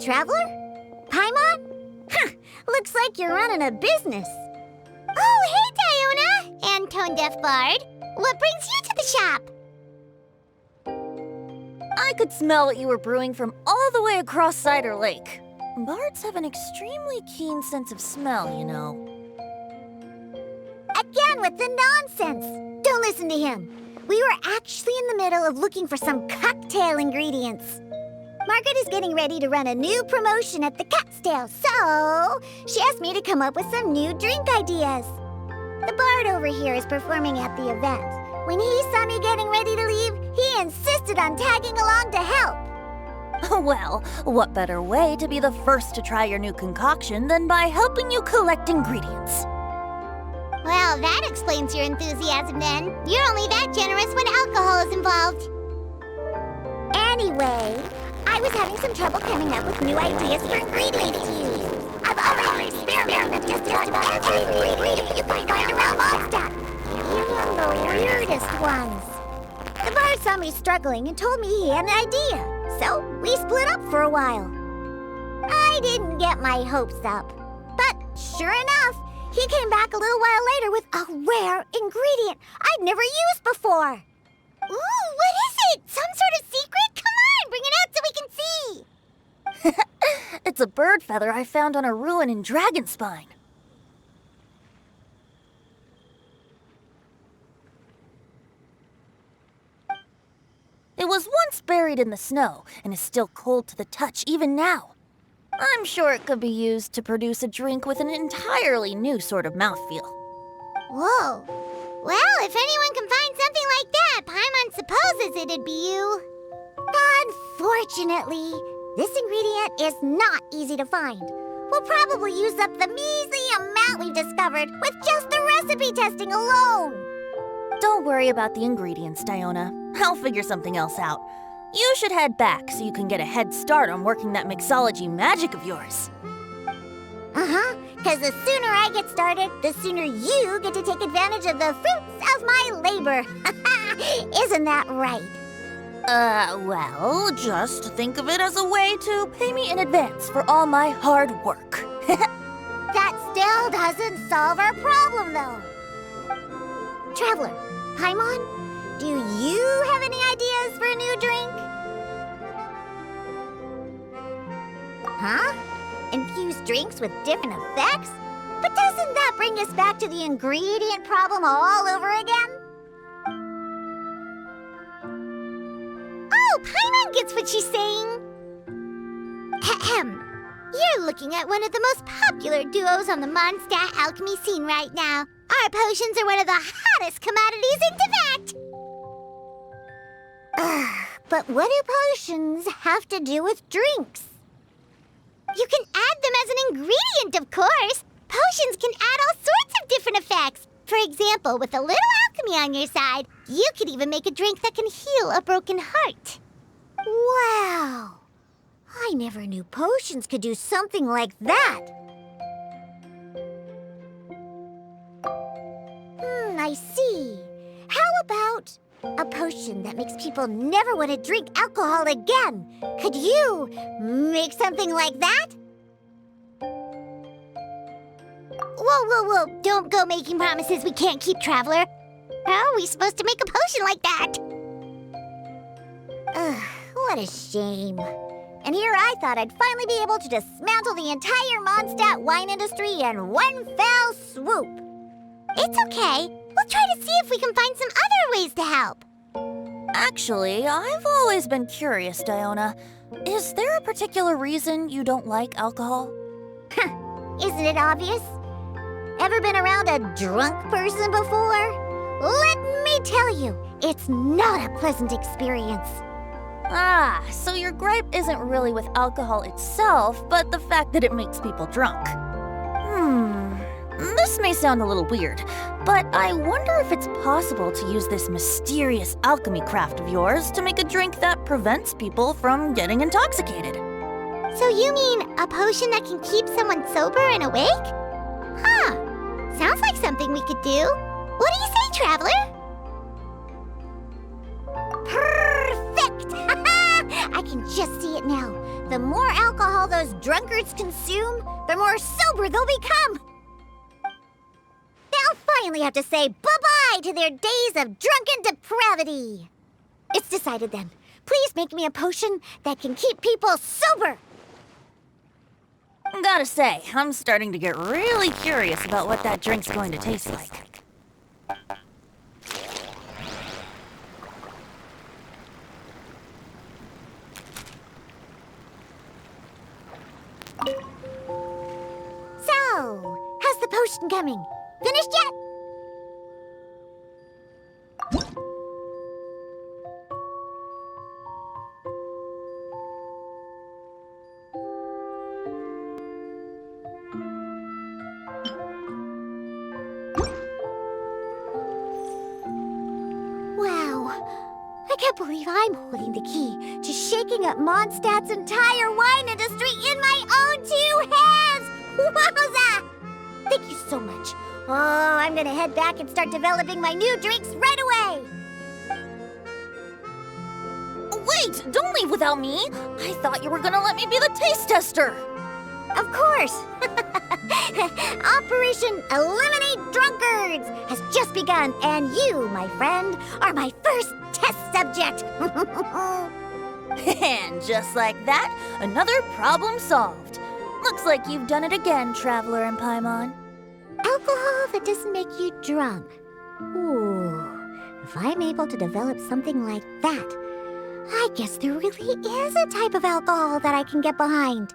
Speaker 7: Traveler? Paimon? Huh, looks like you're running a business. Oh, hey, Diona! And Tone Deaf Bard. What brings you to the shop?
Speaker 8: I could smell what you were brewing from all the way across Cider Lake. Bards have an extremely keen sense of smell, you know.
Speaker 7: Again with the nonsense! Don't listen to him. We were actually in the middle of looking for some cocktail ingredients. Margaret is getting ready to run a new promotion at the Catstail, so she asked me to come up with some new drink ideas. The bard over here is performing at the event. When he saw me getting ready to leave, he insisted on tagging along to help.
Speaker 8: Well, what better way to be the first to try your new concoction than by helping you collect ingredients?
Speaker 7: Well, that explains your enthusiasm then. You're only that generous when alcohol is involved. Anyway, I was having some trouble coming up with new ideas for ingredients to use. I've already experimented with just about every ingredient you can find around Mondstadt. Even the weirdest ones. The bard saw me struggling and told me he had an idea, so we split up for a while. I didn't get my hopes up, but sure enough, he came back a little while later with a rare ingredient I'd never used before. Ooh, what is it? Some sort of secret? Come on, bring it out so we can see.
Speaker 8: It's a bird feather I found on a ruin in Dragonspine. It was once buried in the snow and is still cold to the touch even now. I'm sure it could be used to produce a drink with an entirely new sort of mouthfeel.
Speaker 7: Whoa. Well, if anyone can find something like that, Paimon supposes it'd be you. Unfortunately, this ingredient is not easy to find. We'll probably use up the measly amount we've discovered with just the recipe testing alone.
Speaker 8: Don't worry about the ingredients, Diona. I'll figure something else out. You should head back so you can get a head start on working that mixology magic of yours.
Speaker 7: Uh-huh, because the sooner I get started, the sooner you get to take advantage of the fruits of my labor. Isn't that right?
Speaker 8: Well, just think of it as a way to pay me in advance for all my hard work.
Speaker 7: That still doesn't solve our problem, though. Traveler, Paimon, do you have any ideas for a new drink? Huh? Infused drinks with different effects? But doesn't that bring us back to the ingredient problem all over again? Oh, Paimon gets what she's saying. Ahem. You're looking at one of the most popular duos on the Mondstadt alchemy scene right now. Our potions are one of the hottest commodities in Tibet. But what do potions have to do with drinks? You can add them as an ingredient, of course. Potions can add all sorts of different effects. For example, with a little alchemy on your side, you could even make a drink that can heal a broken heart. Wow! I never knew potions could do something like that. I see. How about a potion that makes people never want to drink alcohol again? Could you make something like that? Whoa. Don't go making promises we can't keep, Traveler. How are we supposed to make a potion like that? What a shame. And here I thought I'd finally be able to dismantle the entire Mondstadt wine industry in one fell swoop. It's okay. We'll try to see if we can find some other ways to help.
Speaker 8: Actually, I've always been curious, Diona. Is there a particular reason you don't like alcohol?
Speaker 7: Isn't it obvious? Ever been around a drunk person before? Let me tell you, it's not a pleasant experience.
Speaker 8: So your gripe isn't really with alcohol itself, but the fact that it makes people drunk. This may sound a little weird, but I wonder if it's possible to use this mysterious alchemy craft of yours to make a drink that prevents people from getting intoxicated.
Speaker 7: So you mean a potion that can keep someone sober and awake? Huh. Sounds like something we could do. What do you say, Traveler? Perfect! I can just see it now. The more alcohol those drunkards consume, the more sober they'll become. They'll finally have to say bye-bye to their days of drunken depravity. It's decided then. Please make me a potion that can keep people sober.
Speaker 8: Gotta say, I'm starting to get really curious about what that drink's going to taste like.
Speaker 7: So, how's the potion coming? Finished yet? Wow, I can't believe I'm holding the key to shaking up Mondstadt's entire wine industry in my own 2 hands! Wowza! Thank you so much. Oh, I'm gonna head back and start developing my new drinks right away!
Speaker 8: Wait, don't leave without me! I thought you were gonna let me be the taste tester!
Speaker 7: Of course! Operation Eliminate Drunkards has just begun, and you, my friend, are my first test subject!
Speaker 8: And just like that, another problem solved. Looks like you've done it again, Traveler and Paimon.
Speaker 7: Alcohol that doesn't make you drunk. Ooh, if I'm able to develop something like that, I guess there really is a type of alcohol that I can get behind.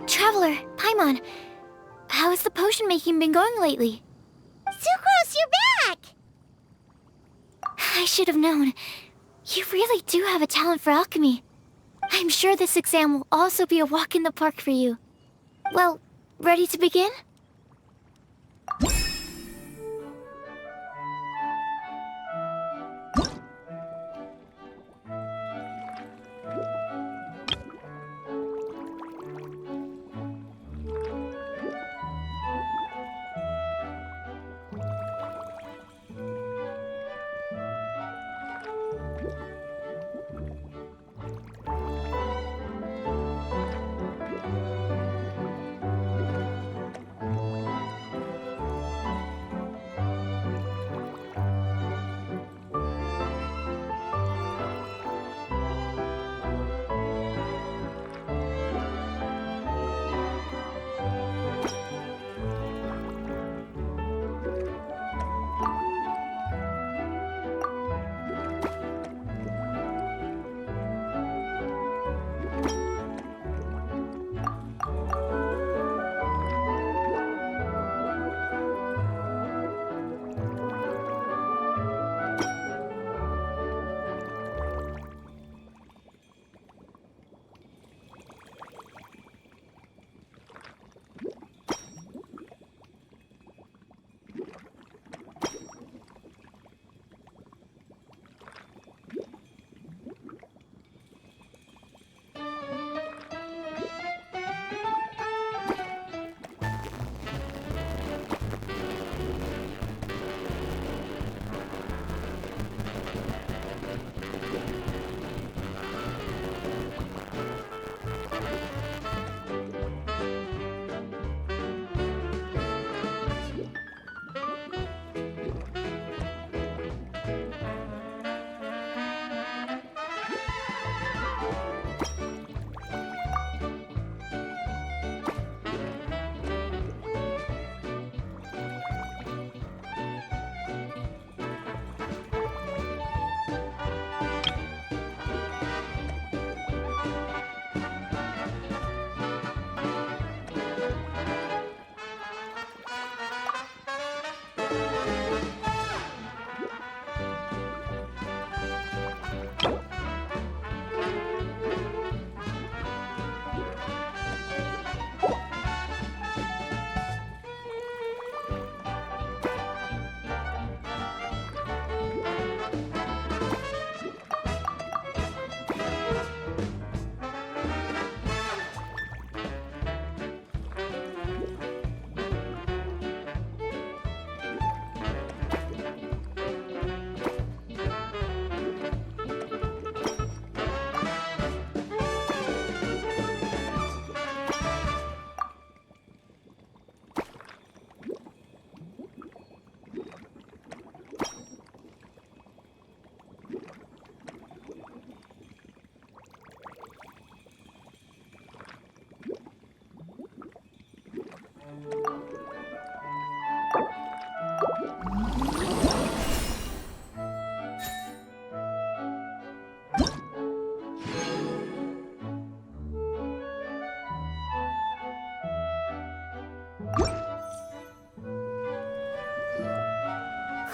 Speaker 2: Traveler, Paimon, how has the potion making been going lately?
Speaker 7: Sucrose, you're back!
Speaker 2: I should have known. You really do have a talent for alchemy. I'm sure this exam will also be a walk in the park for you. Well, ready to begin?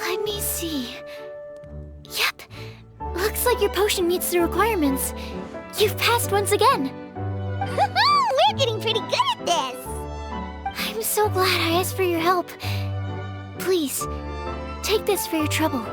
Speaker 2: Let me see. Yep. Looks like your potion meets the requirements. You've passed once again.
Speaker 7: We're getting pretty good at this!
Speaker 2: I'm so glad I asked for your help. Please, take this for your trouble.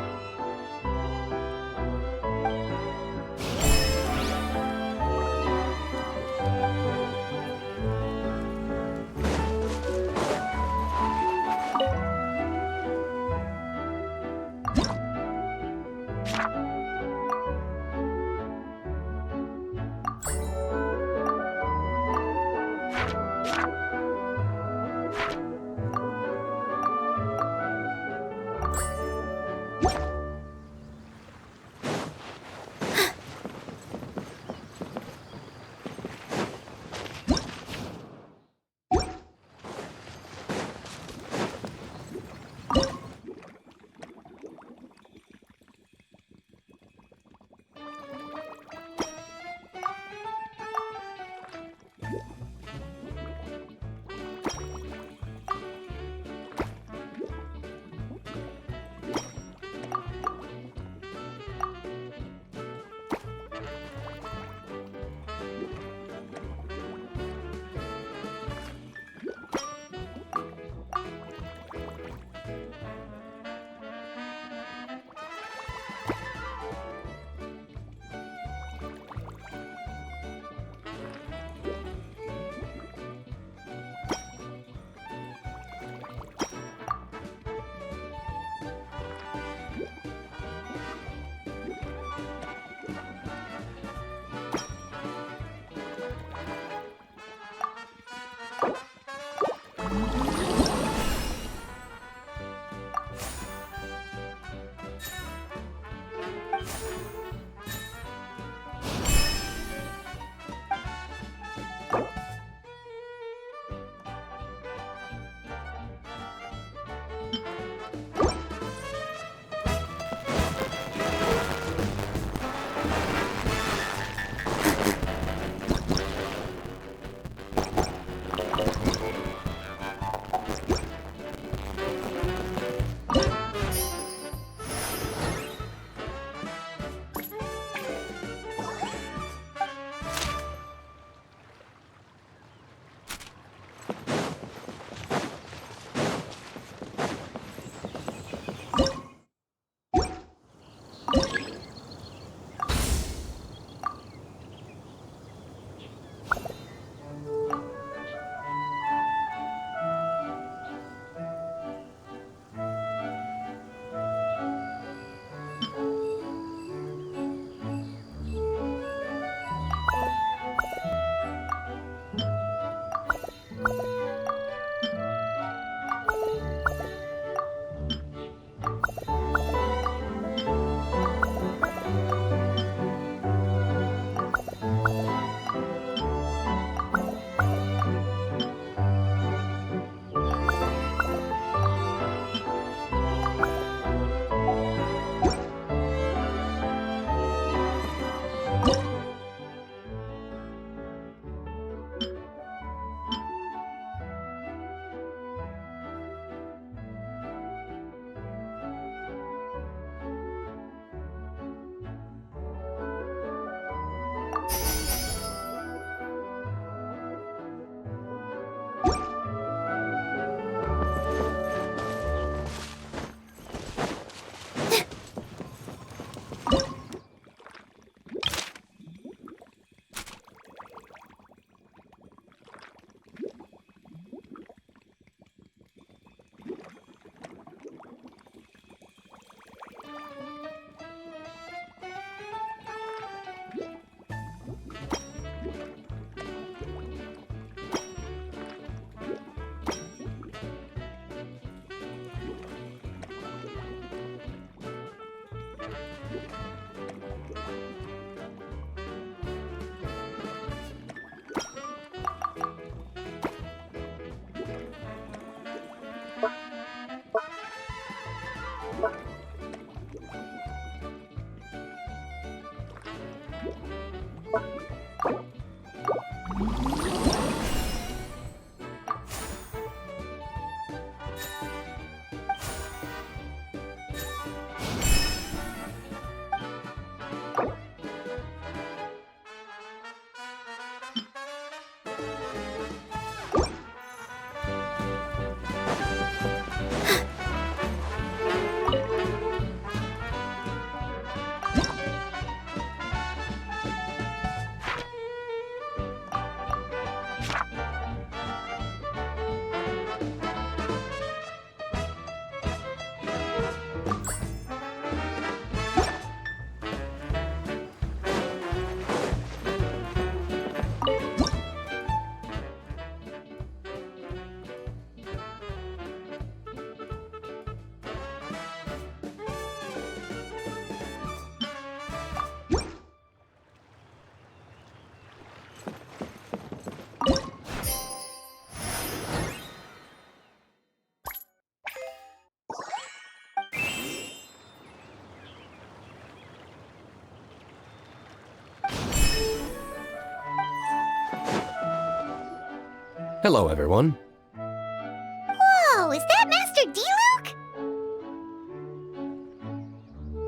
Speaker 9: Hello, everyone.
Speaker 7: Whoa, is that Master D-Luke?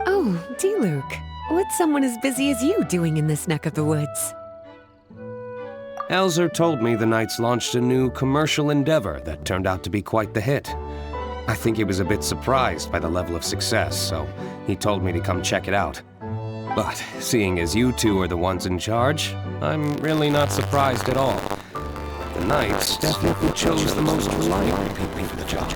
Speaker 1: Oh, D-Luke. What's someone as busy as you doing in this neck of the woods?
Speaker 9: Elzer told me the Knights launched a new commercial endeavor that turned out to be quite the hit. I think he was a bit surprised by the level of success, so he told me to come check it out. But seeing as you two are the ones in charge, I'm really not surprised at all. The Knights definitely chose the most reliable people for the job.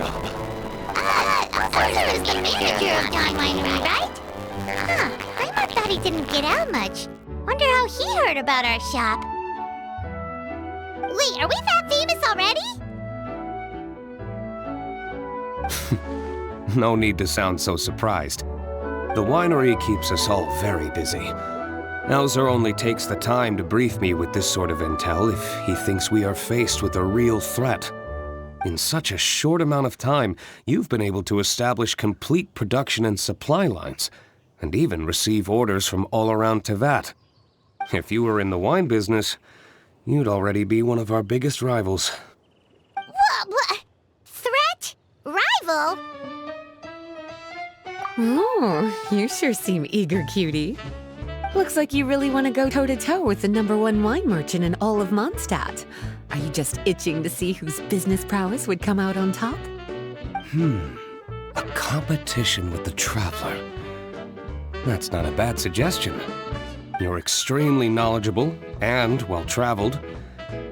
Speaker 7: Elzer is the manager of Dawn Winery, right? Huh, I thought he didn't get out much. Wonder how he heard about our shop. Wait, are we that famous already?
Speaker 9: No need to sound so surprised. The winery keeps us all very busy. Elzer only takes the time to brief me with this sort of intel if he thinks we are faced with a real threat. In such a short amount of time, you've been able to establish complete production and supply lines, and even receive orders from all around Tevat. If you were in the wine business, you'd already be one of our biggest rivals.
Speaker 7: What? Threat? Rival?
Speaker 1: Oh, you sure seem eager, cutie. Looks like you really want to go toe-to-toe with the #1 wine merchant in all of Mondstadt. Are you just itching to see whose business prowess would come out on top?
Speaker 9: A competition with the Traveler. That's not a bad suggestion. You're extremely knowledgeable and well-traveled.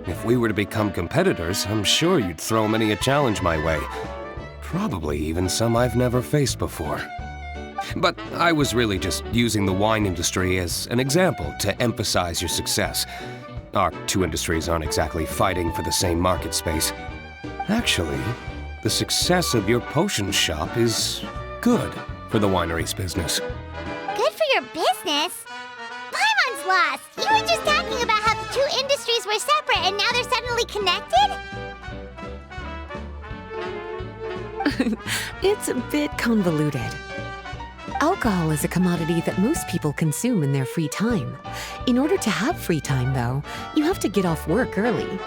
Speaker 9: If we were to become competitors, I'm sure you'd throw many a challenge my way. Probably even some I've never faced before. But I was really just using the wine industry as an example to emphasize your success. Our two industries aren't exactly fighting for the same market space. Actually, the success of your potion shop is good for the winery's business.
Speaker 7: Good for your business? Paimon's lost! You were just talking about how the two industries were separate and now they're suddenly connected?
Speaker 1: It's a bit convoluted. Alcohol is a commodity that most people consume in their free time. In order to have free time, though, you have to get off work early.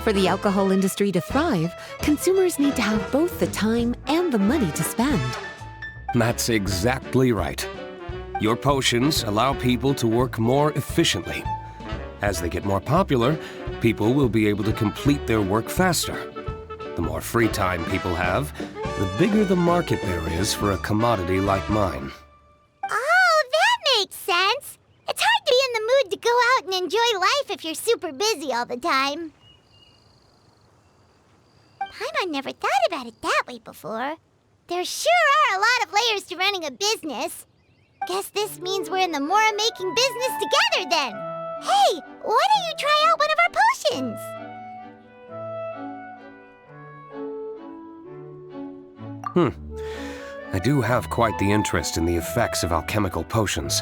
Speaker 1: For the alcohol industry to thrive, consumers need to have both the time and the money to spend.
Speaker 9: That's exactly right. Your potions allow people to work more efficiently. As they get more popular, people will be able to complete their work faster. The more free time people have, the bigger the market there is for a commodity like mine.
Speaker 7: Oh, that makes sense! It's hard to be in the mood to go out and enjoy life if you're super busy all the time. Paimon never thought about it that way before. There sure are a lot of layers to running a business. Guess this means we're in the Mora-making business together then. Hey, why don't you try out one of our potions?
Speaker 9: I do have quite the interest in the effects of alchemical potions.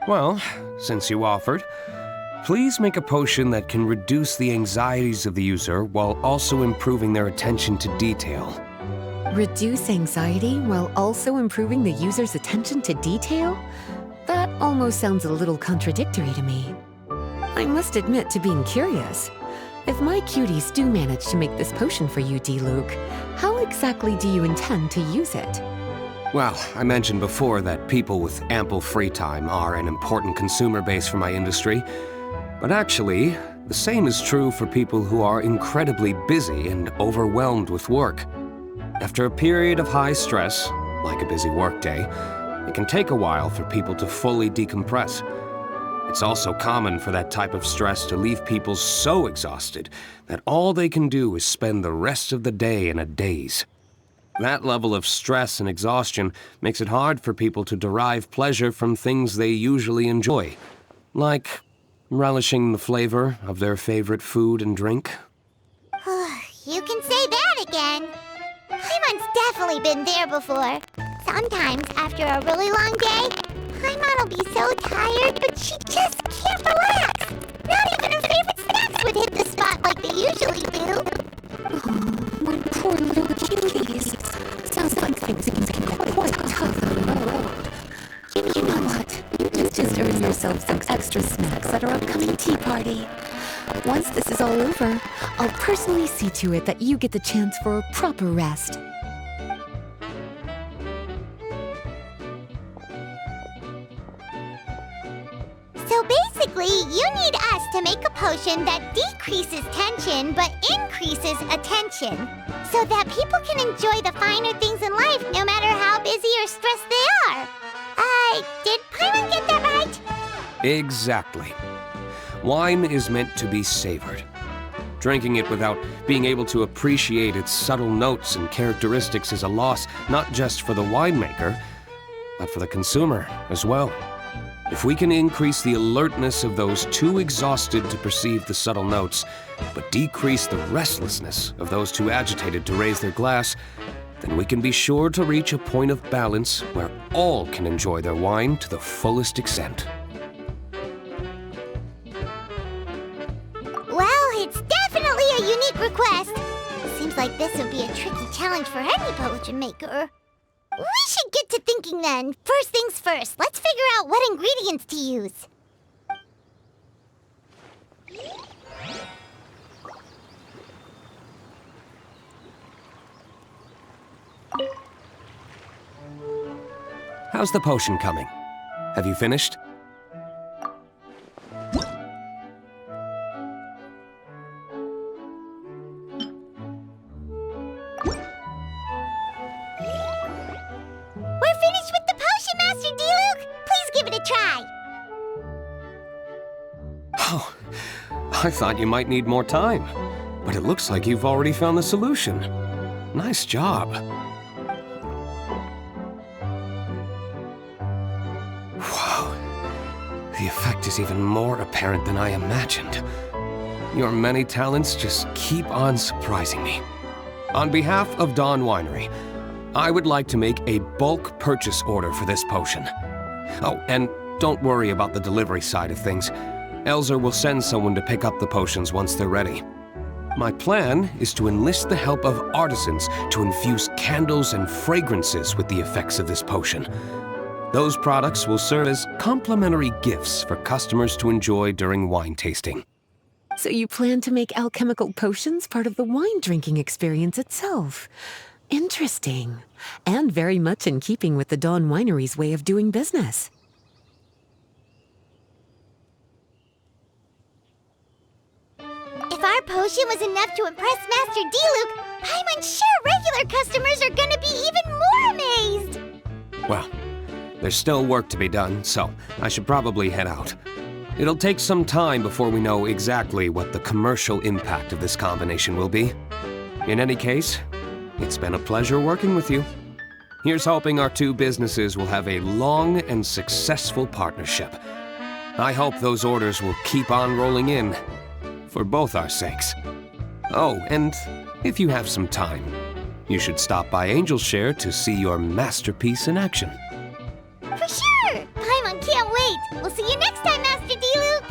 Speaker 9: Well, since you offered, please make a potion that can reduce the anxieties of the user while also improving their attention to detail.
Speaker 1: Reduce anxiety while also improving the user's attention to detail? That almost sounds a little contradictory to me. I must admit to being curious. If my cuties do manage to make this potion for you, D-Luke, how exactly do you intend to use it?
Speaker 9: Well, I mentioned before that people with ample free time are an important consumer base for my industry. But actually, The same is true for people who are incredibly busy and overwhelmed with work. After a period of high stress, like a busy workday, it can take a while for people to fully decompress. It's also common for that type of stress to leave people so exhausted that all they can do is spend the rest of the day in a daze. That level of stress and exhaustion makes it hard for people to derive pleasure from things they usually enjoy, like relishing the flavor of their favorite food and drink.
Speaker 7: You can say that again. Paimon's definitely been there before. Sometimes, after a really long day, Paimon will be so tired, but she just can't relax. Not even her favorite snacks would hit the spot like they usually do.
Speaker 1: Oh, my poor little cuties. Sounds like things can get quite tough on the road. You know what? You just earn yourself some extra snacks at our upcoming tea party. Once this is all over, I'll personally see to it that you get the chance for a proper rest.
Speaker 7: So basically, you need us to make a potion that decreases tension but increases attention, so that people can enjoy the finer things in life no matter how busy or stressed they are. Did Paimon get that right?
Speaker 9: Exactly. Wine is meant to be savored. Drinking it without being able to appreciate its subtle notes and characteristics is a loss not just for the winemaker, but for the consumer as well. If we can increase the alertness of those too exhausted to perceive the subtle notes, but decrease the restlessness of those too agitated to raise their glass, then we can be sure to reach a point of balance where all can enjoy their wine to the fullest extent.
Speaker 7: Well, it's definitely a unique request. Seems like this would be a tricky challenge for any potion maker. We should get to thinking then. First things first, let's figure out what ingredients to use.
Speaker 9: How's the potion coming? Have you finished?
Speaker 7: We're finished with the potion, Master D-Luke! Please give it a try!
Speaker 9: Oh, I thought you might need more time, but it looks like you've already found the solution. Nice job. Wow, the effect is even more apparent than I imagined. Your many talents just keep on surprising me. On behalf of Dawn Winery, I would like to make a bulk purchase order for this potion. Oh, and don't worry about the delivery side of things. Elzer will send someone to pick up the potions once they're ready. My plan is to enlist the help of artisans to infuse candles and fragrances with the effects of this potion. Those products will serve as complimentary gifts for customers to enjoy during wine tasting.
Speaker 1: So you plan to make alchemical potions part of the wine drinking experience itself. Interesting. And very much in keeping with the Dawn Winery's way of doing business.
Speaker 7: If our potion was enough to impress Master D-Luke, I'm sure regular customers are gonna be even more amazed!
Speaker 9: Well, there's still work to be done, so I should probably head out. It'll take some time before we know exactly what the commercial impact of this combination will be. In any case, it's been a pleasure working with you. Here's hoping our two businesses will have a long and successful partnership. I hope those orders will keep on rolling in, for both our sakes. Oh, and if you have some time, you should stop by Angel's Share to see your masterpiece in action.
Speaker 7: For sure! Paimon can't wait! We'll see you next time, Master D-Luke!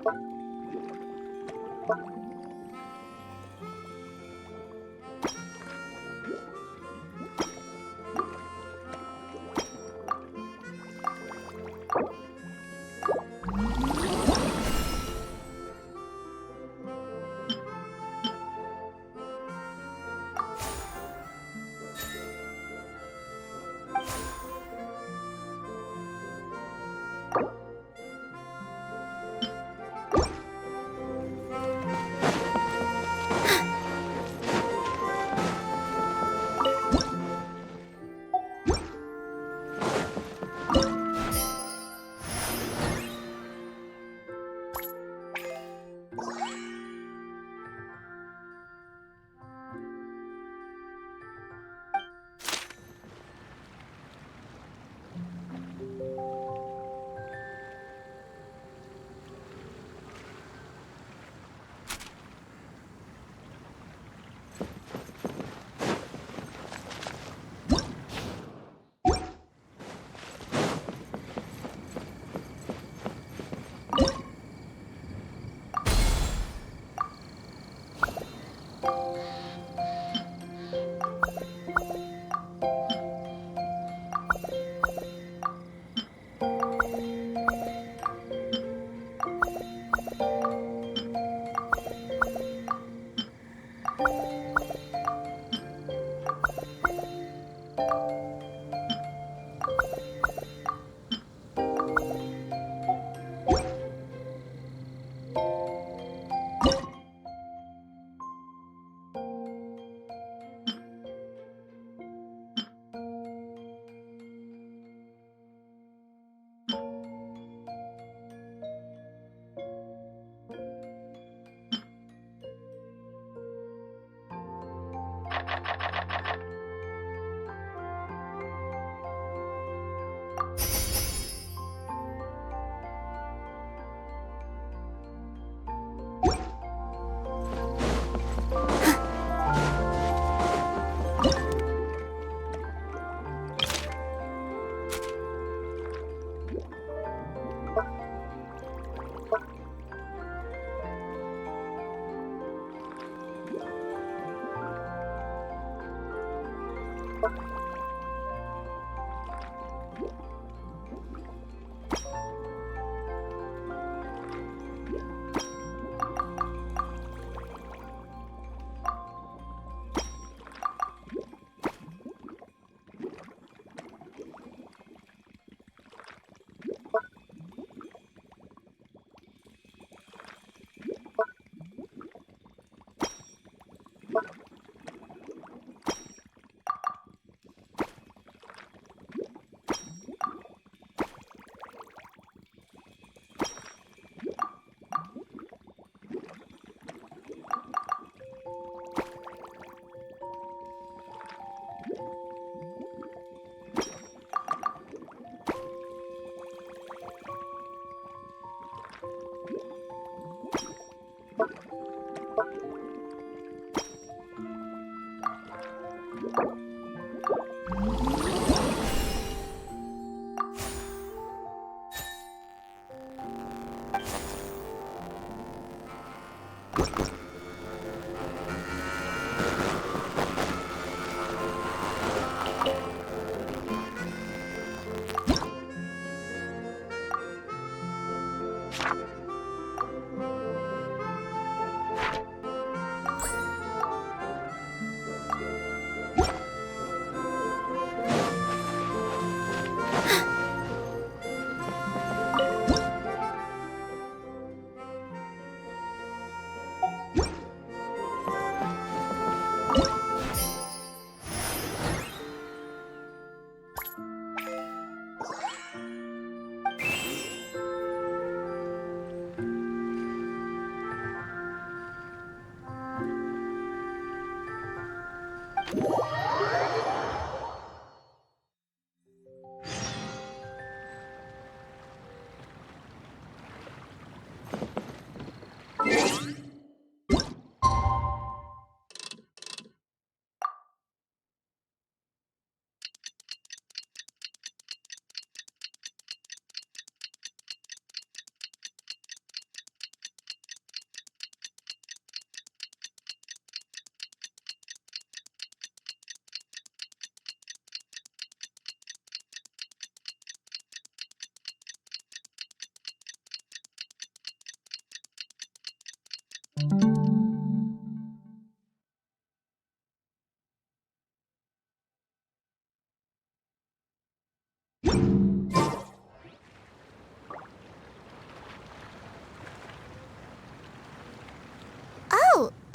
Speaker 6: Huh?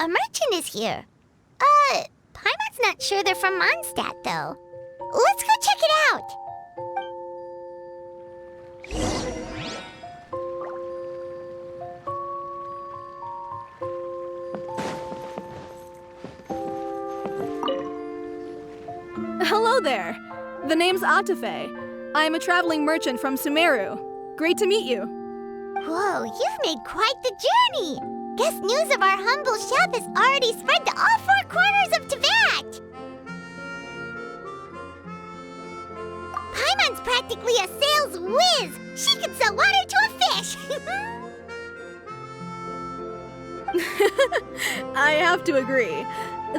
Speaker 7: a merchant is here. Paimon's not sure they're from Mondstadt, though. Let's go check it out.
Speaker 10: Hello there. The name's Atafe. I am a traveling merchant from Sumeru. Great to meet you.
Speaker 7: Whoa, you've made quite the journey. Guess news of our humble shop has already spread to all four corners of Teyvat. Paimon's practically a sales whiz. She can sell water to a fish.
Speaker 10: I have to agree.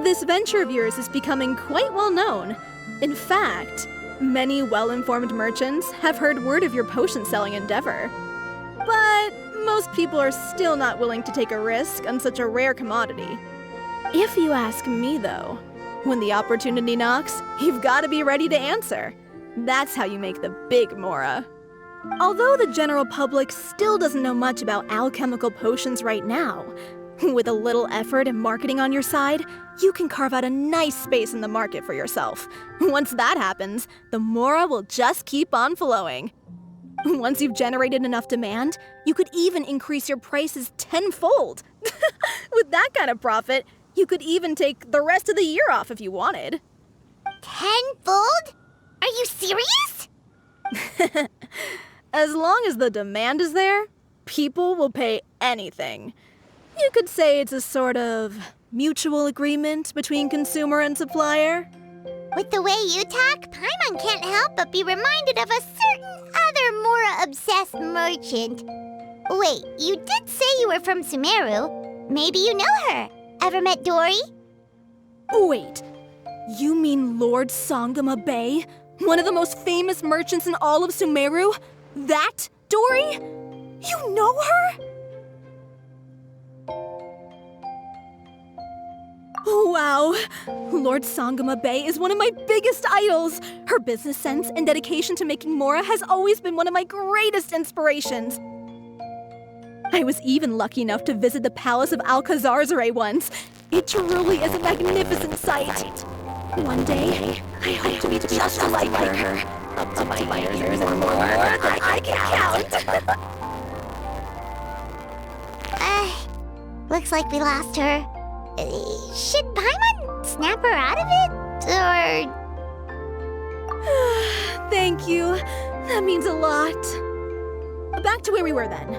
Speaker 10: This venture of yours is becoming quite well known. In fact, many well-informed merchants have heard word of your potion-selling endeavor. But most people are still not willing to take a risk on such a rare commodity. If you ask me, though, when the opportunity knocks, you've got to be ready to answer. That's how you make the big Mora. Although the general public still doesn't know much about alchemical potions right now, with a little effort and marketing on your side, you can carve out a nice space in the market for yourself. Once that happens, the Mora will just keep on flowing. Once you've generated enough demand, you could even increase your prices tenfold. With that kind of profit, you could even take the rest of the year off if you wanted.
Speaker 7: Tenfold? Are you serious?
Speaker 10: As long as the demand is there, people will pay anything. You could say it's a sort of mutual agreement between consumer and supplier.
Speaker 7: With the way you talk, Paimon can't help but be reminded of a certain other Mora-obsessed merchant. Wait, you did say you were from Sumeru. Maybe you know her. Ever met Dory?
Speaker 10: Wait, you mean Lord Sangama Bay? One of the most famous merchants in all of Sumeru? That Dory? You know her? Wow, Lord Sangama Bay is one of my biggest idols. Her business sense and dedication to making Mora has always been one of my greatest inspirations. I was even lucky enough to visit the palace of Alcazarzare once. It truly is a magnificent sight. One day, I hope to be just like her. Up to my ears and more than I can count.
Speaker 7: Looks like we lost her. Should Paimon snap her out of it? Or...
Speaker 10: Thank you. That means a lot. Back to where we were then.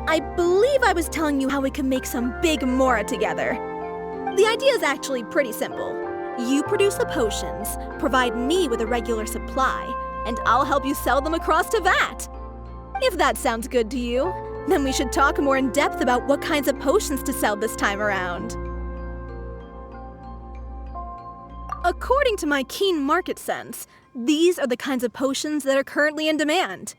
Speaker 10: I believe I was telling you how we could make some big Mora together. The idea is actually pretty simple. You produce the potions, provide me with a regular supply, and I'll help you sell them across Teyvat. If that sounds good to you, then we should talk more in depth about what kinds of potions to sell this time around. According to my keen market sense, these are the kinds of potions that are currently in demand.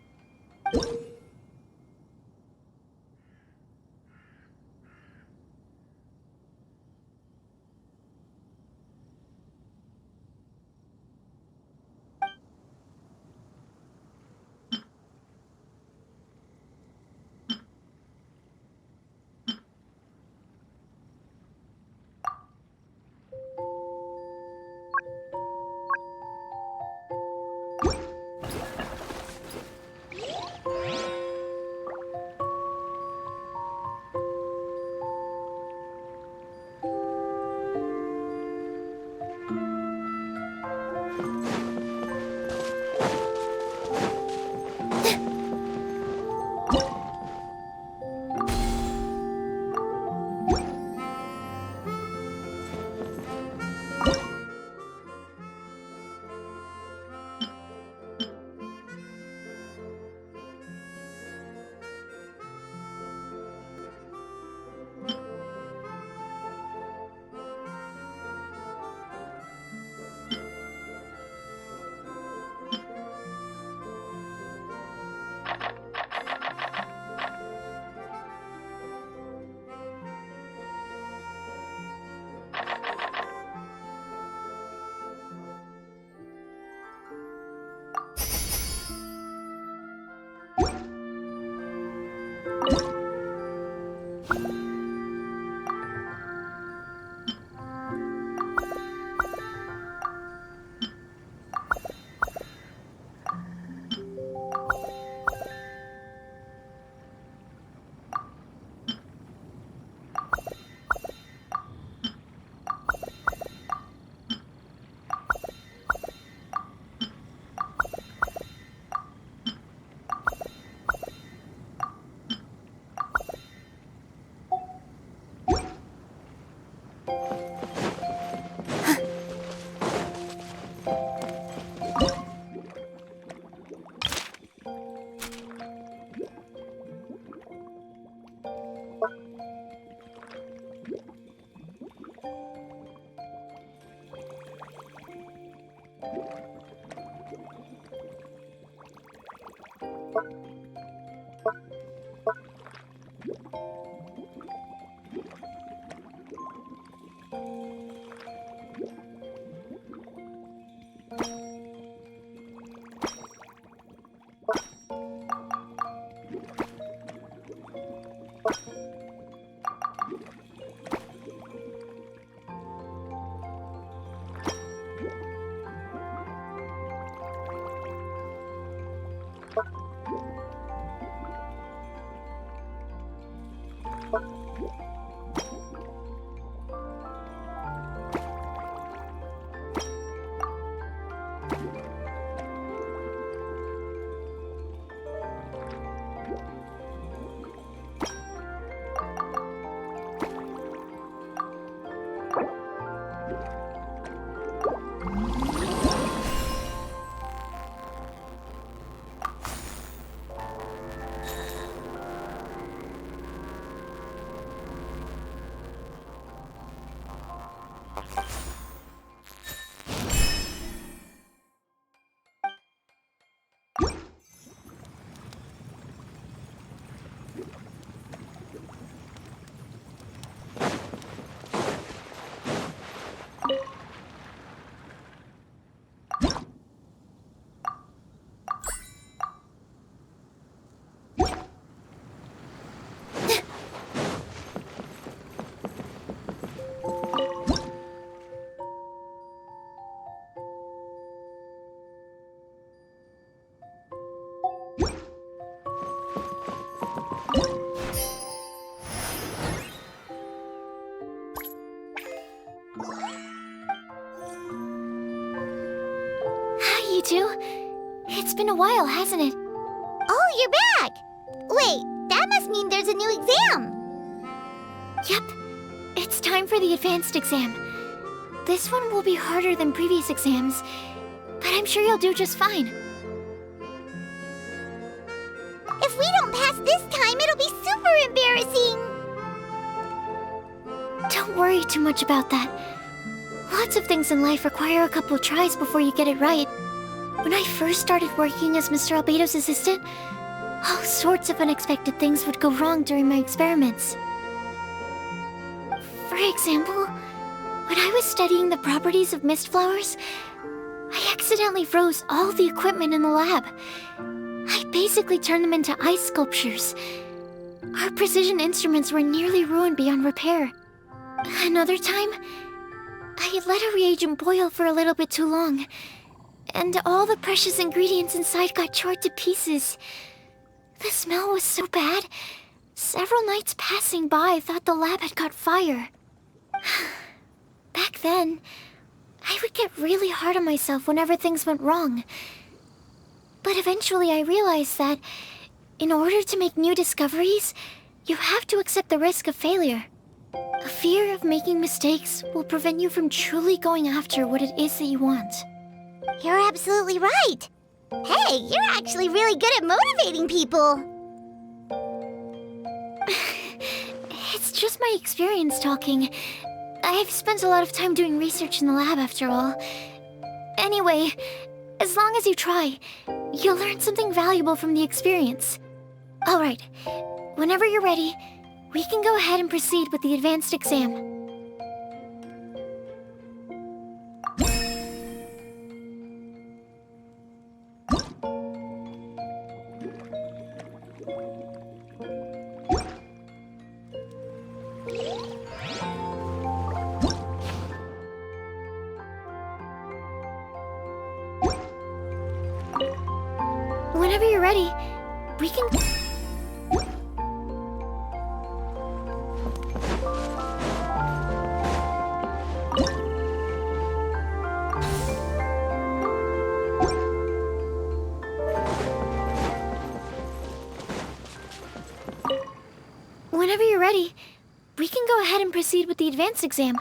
Speaker 2: Hi, you two. It's been a while, hasn't it?
Speaker 7: Oh, you're back! Wait, that must mean there's a new exam!
Speaker 2: Yep. It's time for the advanced exam. This one will be harder than previous exams, but I'm sure you'll do just fine.
Speaker 7: If we don't pass this time, it'll be super embarrassing!
Speaker 2: Don't worry too much about that. Lots of things in life require a couple of tries before you get it right. When I first started working as Mr. Albedo's assistant, all sorts of unexpected things would go wrong during my experiments. For example, when I was studying the properties of mist flowers, I accidentally froze all the equipment in the lab. I basically turned them into ice sculptures. Our precision instruments were nearly ruined beyond repair. Another time, I let a reagent boil for a little bit too long, and all the precious ingredients inside got charred to pieces. The smell was so bad, several nights passing by thought the lab had caught fire. Back then, I would get really hard on myself whenever things went wrong. But eventually I realized that, in order to make new discoveries, you have to accept the risk of failure. A fear of making mistakes will prevent you from truly going after what it is that you want.
Speaker 7: You're absolutely right! Hey, you're actually really good at motivating people!
Speaker 2: It's just my experience talking. I've spent a lot of time doing research in the lab after all. Anyway, as long as you try, you'll learn something valuable from the experience. Alright, whenever you're ready, we can go ahead and proceed with the advanced exam. Whenever you're ready, we can... Whenever you're ready, we can go ahead and proceed with the advanced exam.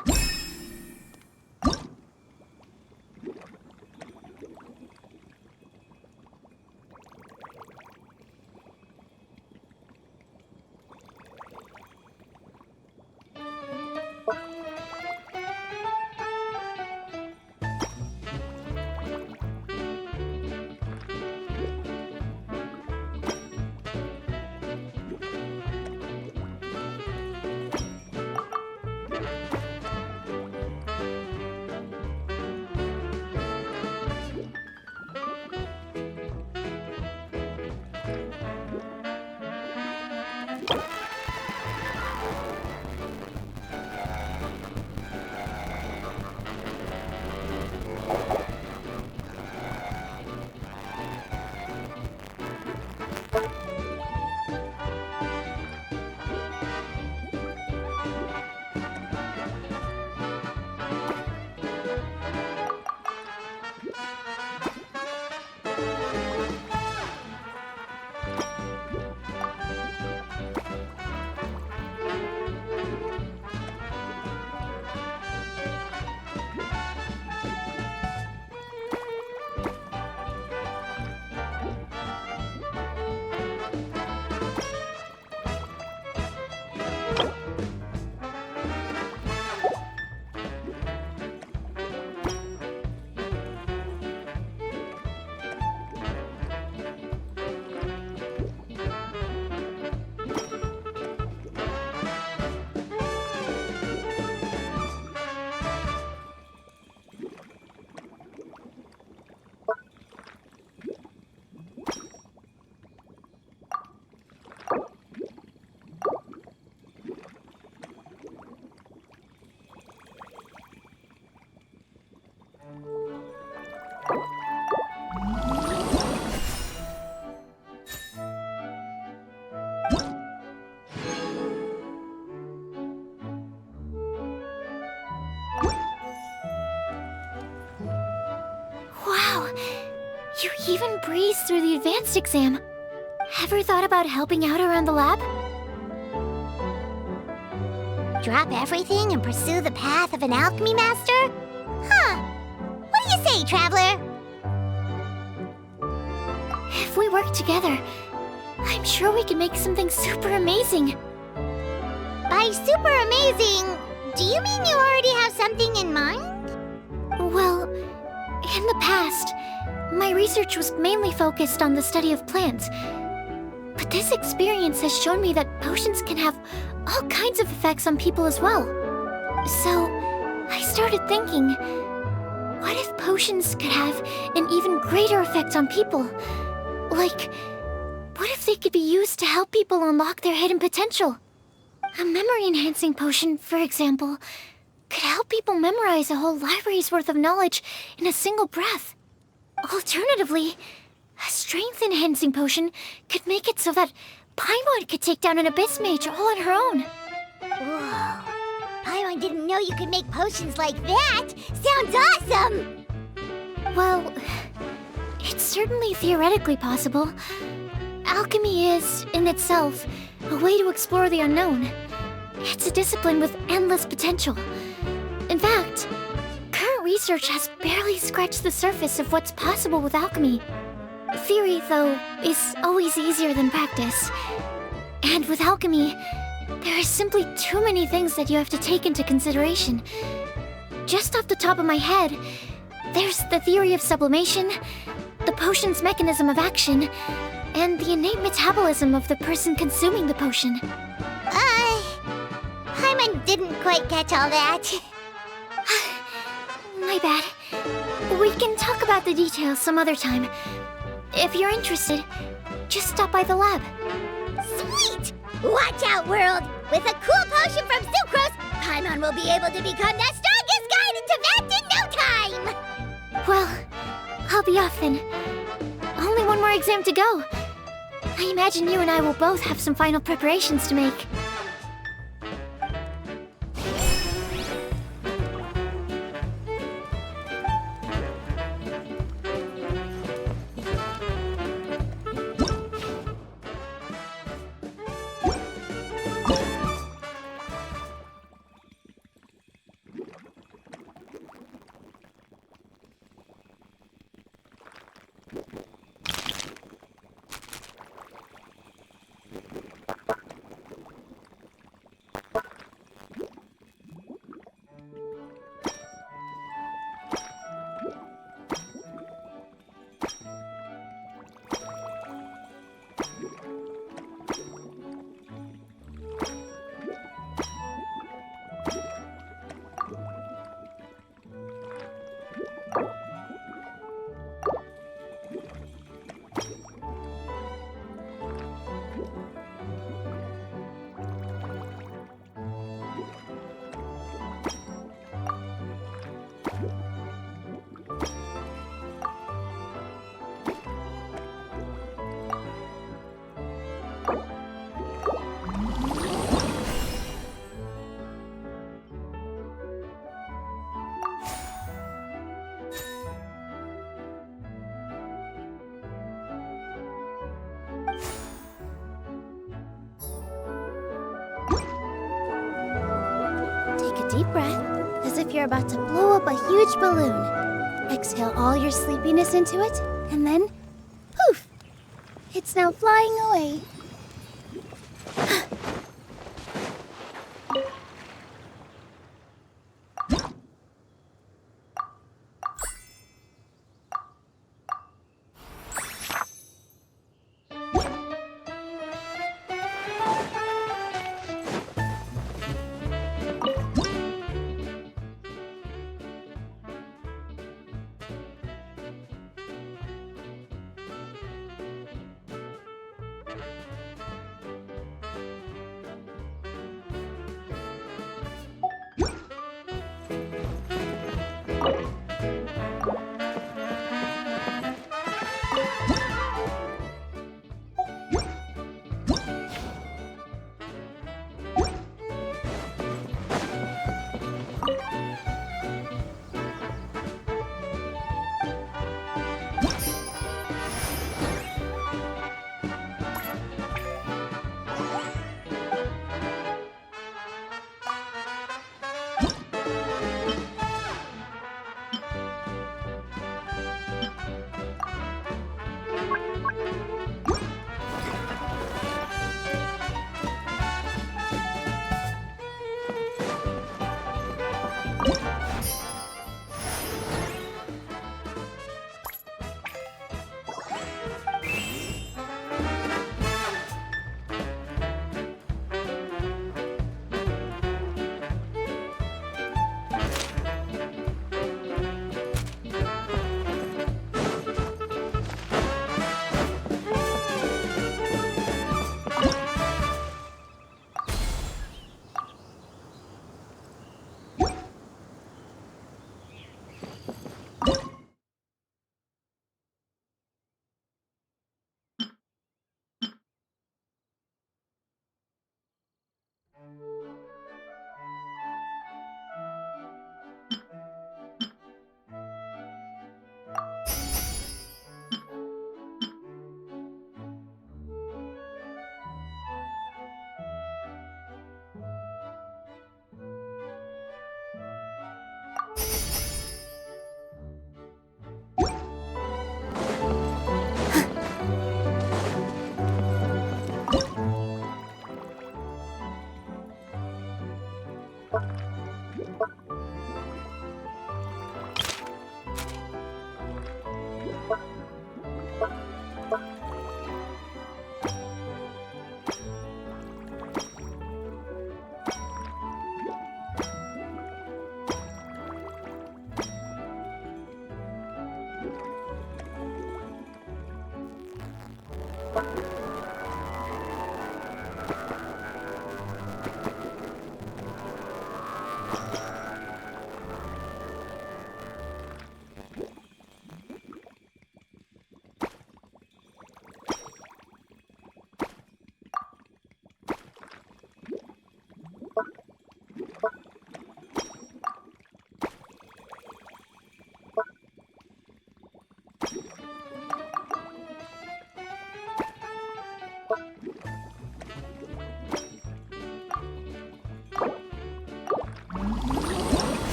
Speaker 2: Wow, you even breezed through the advanced exam. Ever thought about helping out around the lab?
Speaker 7: Drop everything and pursue the path of an alchemy master? Huh. What do you say, traveler?
Speaker 2: If we work together, I'm sure we can make something super amazing.
Speaker 7: By super amazing, do you mean you already have something in mind?
Speaker 2: Well, in the past, my research was mainly focused on the study of plants. But this experience has shown me that potions can have all kinds of effects on people as well. So, I started thinking, what if potions could have an even greater effect on people? Like, what if they could be used to help people unlock their hidden potential? A memory-enhancing potion, for example, could help people memorize a whole library's worth of knowledge in a single breath. Alternatively, a strength-enhancing potion could make it so that Paimon could take down an Abyss Mage all on her own.
Speaker 7: Whoa. Paimon didn't know you could make potions like that! Sounds awesome!
Speaker 2: Well, it's certainly theoretically possible. Alchemy is, in itself, a way to explore the unknown. It's a discipline with endless potential. In fact, current research has barely scratched the surface of what's possible with alchemy. Theory, though, is always easier than practice. And with alchemy, there are simply too many things that you have to take into consideration. Just off the top of my head, there's the theory of sublimation, the potion's mechanism of action, and the innate metabolism of the person consuming the potion.
Speaker 7: Paimon didn't quite catch all that.
Speaker 2: My bad. We can talk about the details some other time. If you're interested, just stop by the lab.
Speaker 7: Sweet! Watch out, world! With a cool potion from Sucrose, Paimon will be able to become the strongest guide in Tibet in no time!
Speaker 2: Well, I'll be off then. Only one more exam to go. I imagine you and I will both have some final preparations to make.
Speaker 6: Deep breath, as if you're about to blow up a huge balloon. Exhale all your sleepiness into it, and then, poof! It's now flying away.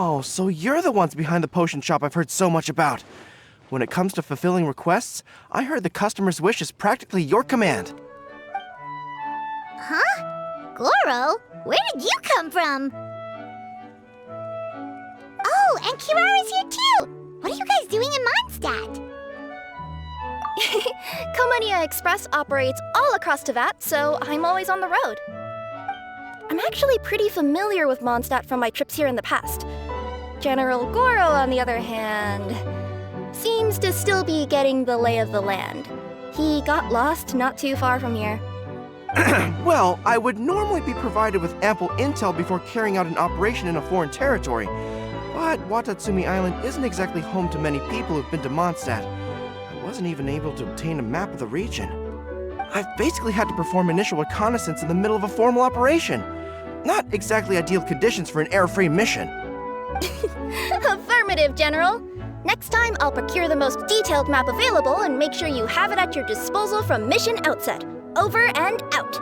Speaker 11: Oh, so you're the ones behind the potion shop I've heard so much about. When it comes to fulfilling requests, I heard the customer's wish is practically your command.
Speaker 7: Huh? Goro? Where did you come from? Oh, and Kirara's here too! What are you guys doing in Mondstadt?
Speaker 12: Komonia Express operates all across Teyvat, so I'm always on the road. I'm actually pretty familiar with Mondstadt from my trips here in the past. General Goro, on the other hand, seems to still be getting the lay of the land. He got lost not too far from here.
Speaker 11: Well, I would normally be provided with ample intel before carrying out an operation in a foreign territory, but Watatsumi Island isn't exactly home to many people who've been to Mondstadt. I wasn't even able to obtain a map of the region. I've basically had to perform initial reconnaissance in the middle of a formal operation. Not exactly ideal conditions for an error-free mission.
Speaker 12: Affirmative, General. Next time, I'll procure the most detailed map available and make sure you have it at your disposal from mission outset. Over and out.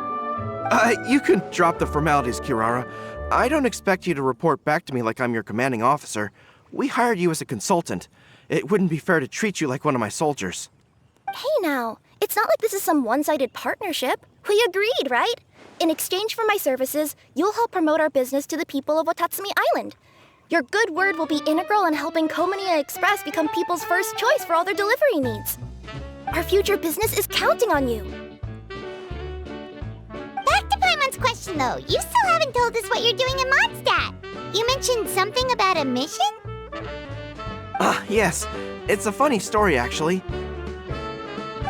Speaker 11: You can drop the formalities, Kirara. I don't expect you to report back to me like I'm your commanding officer. We hired you as a consultant. It wouldn't be fair to treat you like one of my soldiers.
Speaker 12: Hey now, it's not like this is some one-sided partnership. We agreed, right? In exchange for my services, you'll help promote our business to the people of Watatsumi Island. Your good word will be integral in helping Komonia Express become people's first choice for all their delivery needs. Our future business is counting on you.
Speaker 7: Back to Paimon's question though, you still haven't told us what you're doing in Mondstadt. You mentioned something about a mission?
Speaker 11: Yes. It's a funny story, actually.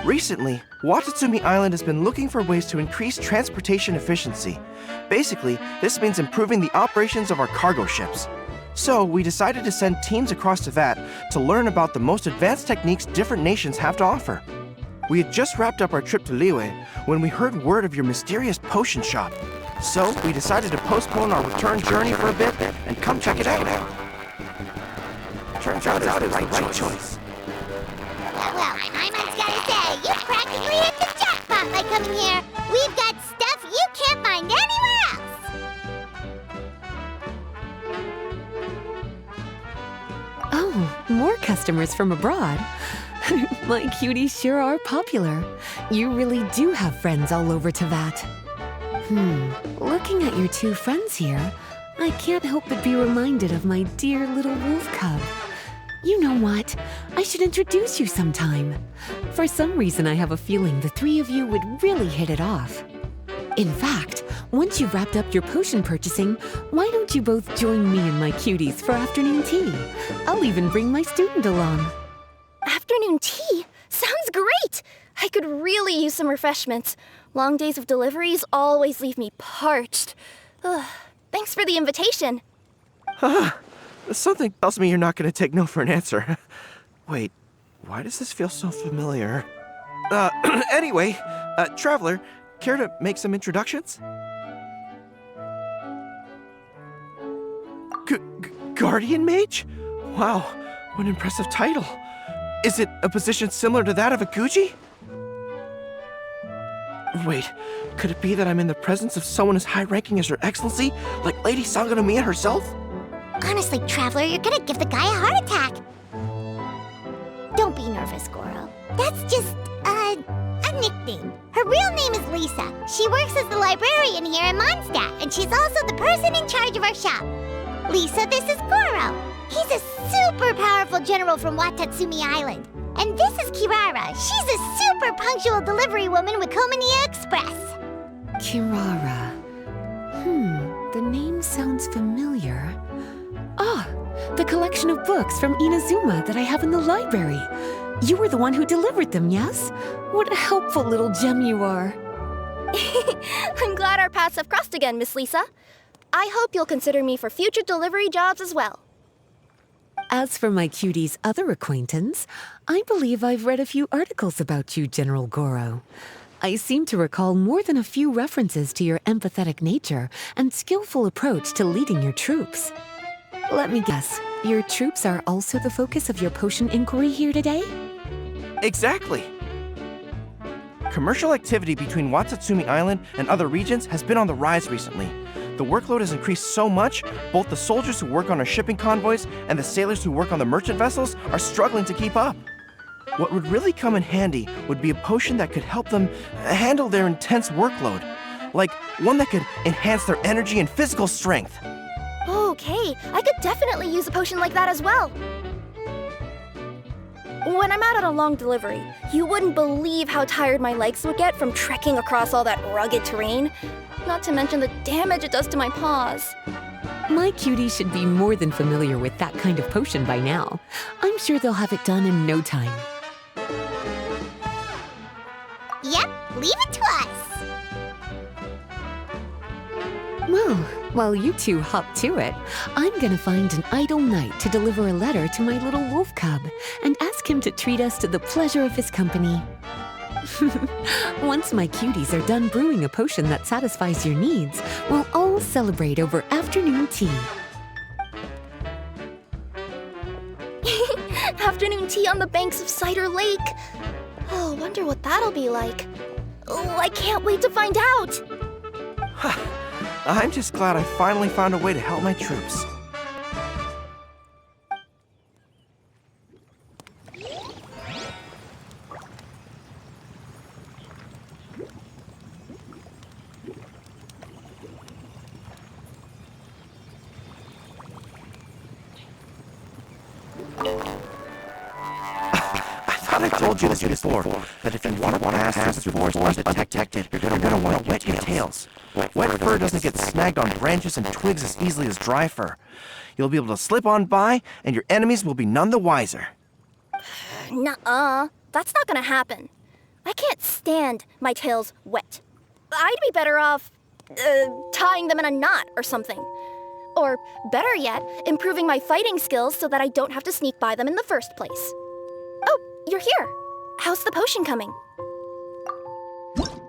Speaker 11: Recently, Watatsumi Island has been looking for ways to increase transportation efficiency. Basically, this means improving the operations of our cargo ships. So, we decided to send teams across Teyvat to learn about the most advanced techniques different nations have to offer. We had just wrapped up our trip to Liyue when we heard word of your mysterious potion shop. So, we decided to postpone our return journey for a bit and come check it out. Turns out it's the right choice.
Speaker 7: Well, Paimon's gotta say, you practically hit the jackpot by coming here. We've got stuff you can't find anywhere else.
Speaker 1: more customers from abroad. My cuties sure are popular. You really do have friends all over Teyvat. Looking at your two friends here, I can't help but be reminded of my dear little wolf cub. You know what? I should introduce you sometime. For some reason, I have a feeling the three of you would really hit it off. In fact, once you've wrapped up your potion purchasing, why don't you both join me and my cuties for afternoon tea? I'll even bring my student along.
Speaker 12: Afternoon tea? Sounds great! I could really use some refreshments. Long days of deliveries always leave me parched. Ugh, thanks for the invitation.
Speaker 11: Something tells me you're not going to take no for an answer. Wait, why does this feel so familiar? Anyway, Traveler, care to make some introductions? Guardian Mage? Wow, what an impressive title. Is it a position similar to that of a Guji? Wait, could it be that I'm in the presence of someone as high-ranking as Her Excellency, like Lady Sangonomiya herself?
Speaker 7: Honestly, Traveler, you're gonna give the guy a heart attack. Don't be nervous, Goro. That's just, a nickname. Her real name is Lisa. She works as the librarian here in Mondstadt, and she's also the person in charge of our shop. Lisa, this is Goro. He's a super powerful general from Watatsumi Island. And this is Kirara. She's a super punctual delivery woman with Komania Express.
Speaker 1: Kirara. The name sounds familiar. Ah, the collection of books from Inazuma that I have in the library. You were the one who delivered them, yes? What a helpful little gem you are.
Speaker 12: I'm glad our paths have crossed again, Miss Lisa. I hope you'll consider me for future delivery jobs as well.
Speaker 1: As for my cutie's other acquaintance, I believe I've read a few articles about you, General Goro. I seem to recall more than a few references to your empathetic nature and skillful approach to leading your troops. Let me guess, your troops are also the focus of your potion inquiry here today?
Speaker 11: Exactly. Commercial activity between Watatsumi Island and other regions has been on the rise recently. The workload has increased so much, both the soldiers who work on our shipping convoys and the sailors who work on the merchant vessels are struggling to keep up. What would really come in handy would be a potion that could help them handle their intense workload, like one that could enhance their energy and physical strength.
Speaker 12: Okay, I could definitely use a potion like that as well. When I'm out on a long delivery, you wouldn't believe how tired my legs would get from trekking across all that rugged terrain. Not to mention the damage it does to my paws.
Speaker 1: My cutie should be more than familiar with that kind of potion by now. I'm sure they'll have it done in no time.
Speaker 7: Yep, leave it to us.
Speaker 1: Well, while you two hop to it, I'm gonna find an idle knight to deliver a letter to my little wolf cub and ask him to treat us to the pleasure of his company. Once my cuties are done brewing a potion that satisfies your needs, we'll all celebrate over afternoon tea.
Speaker 12: Afternoon tea on the banks of Cider Lake. Oh, wonder what that'll be like. Oh, I can't wait to find out.
Speaker 11: I'm just glad I finally found a way to help my troops. I told you this before, that if you want to pass through the forest undetected, you're gonna want to wet your tails. Wet fur doesn't get snagged on branches and twigs as easily as dry fur. You'll be able to slip on by, and your enemies will be none the wiser.
Speaker 12: Nuh-uh, that's not gonna happen. I can't stand my tails wet. I'd be better off, tying them in a knot or something. Or, better yet, improving my fighting skills so that I don't have to sneak by them in the first place. Oh, you're here. How's the potion coming?
Speaker 7: Goro,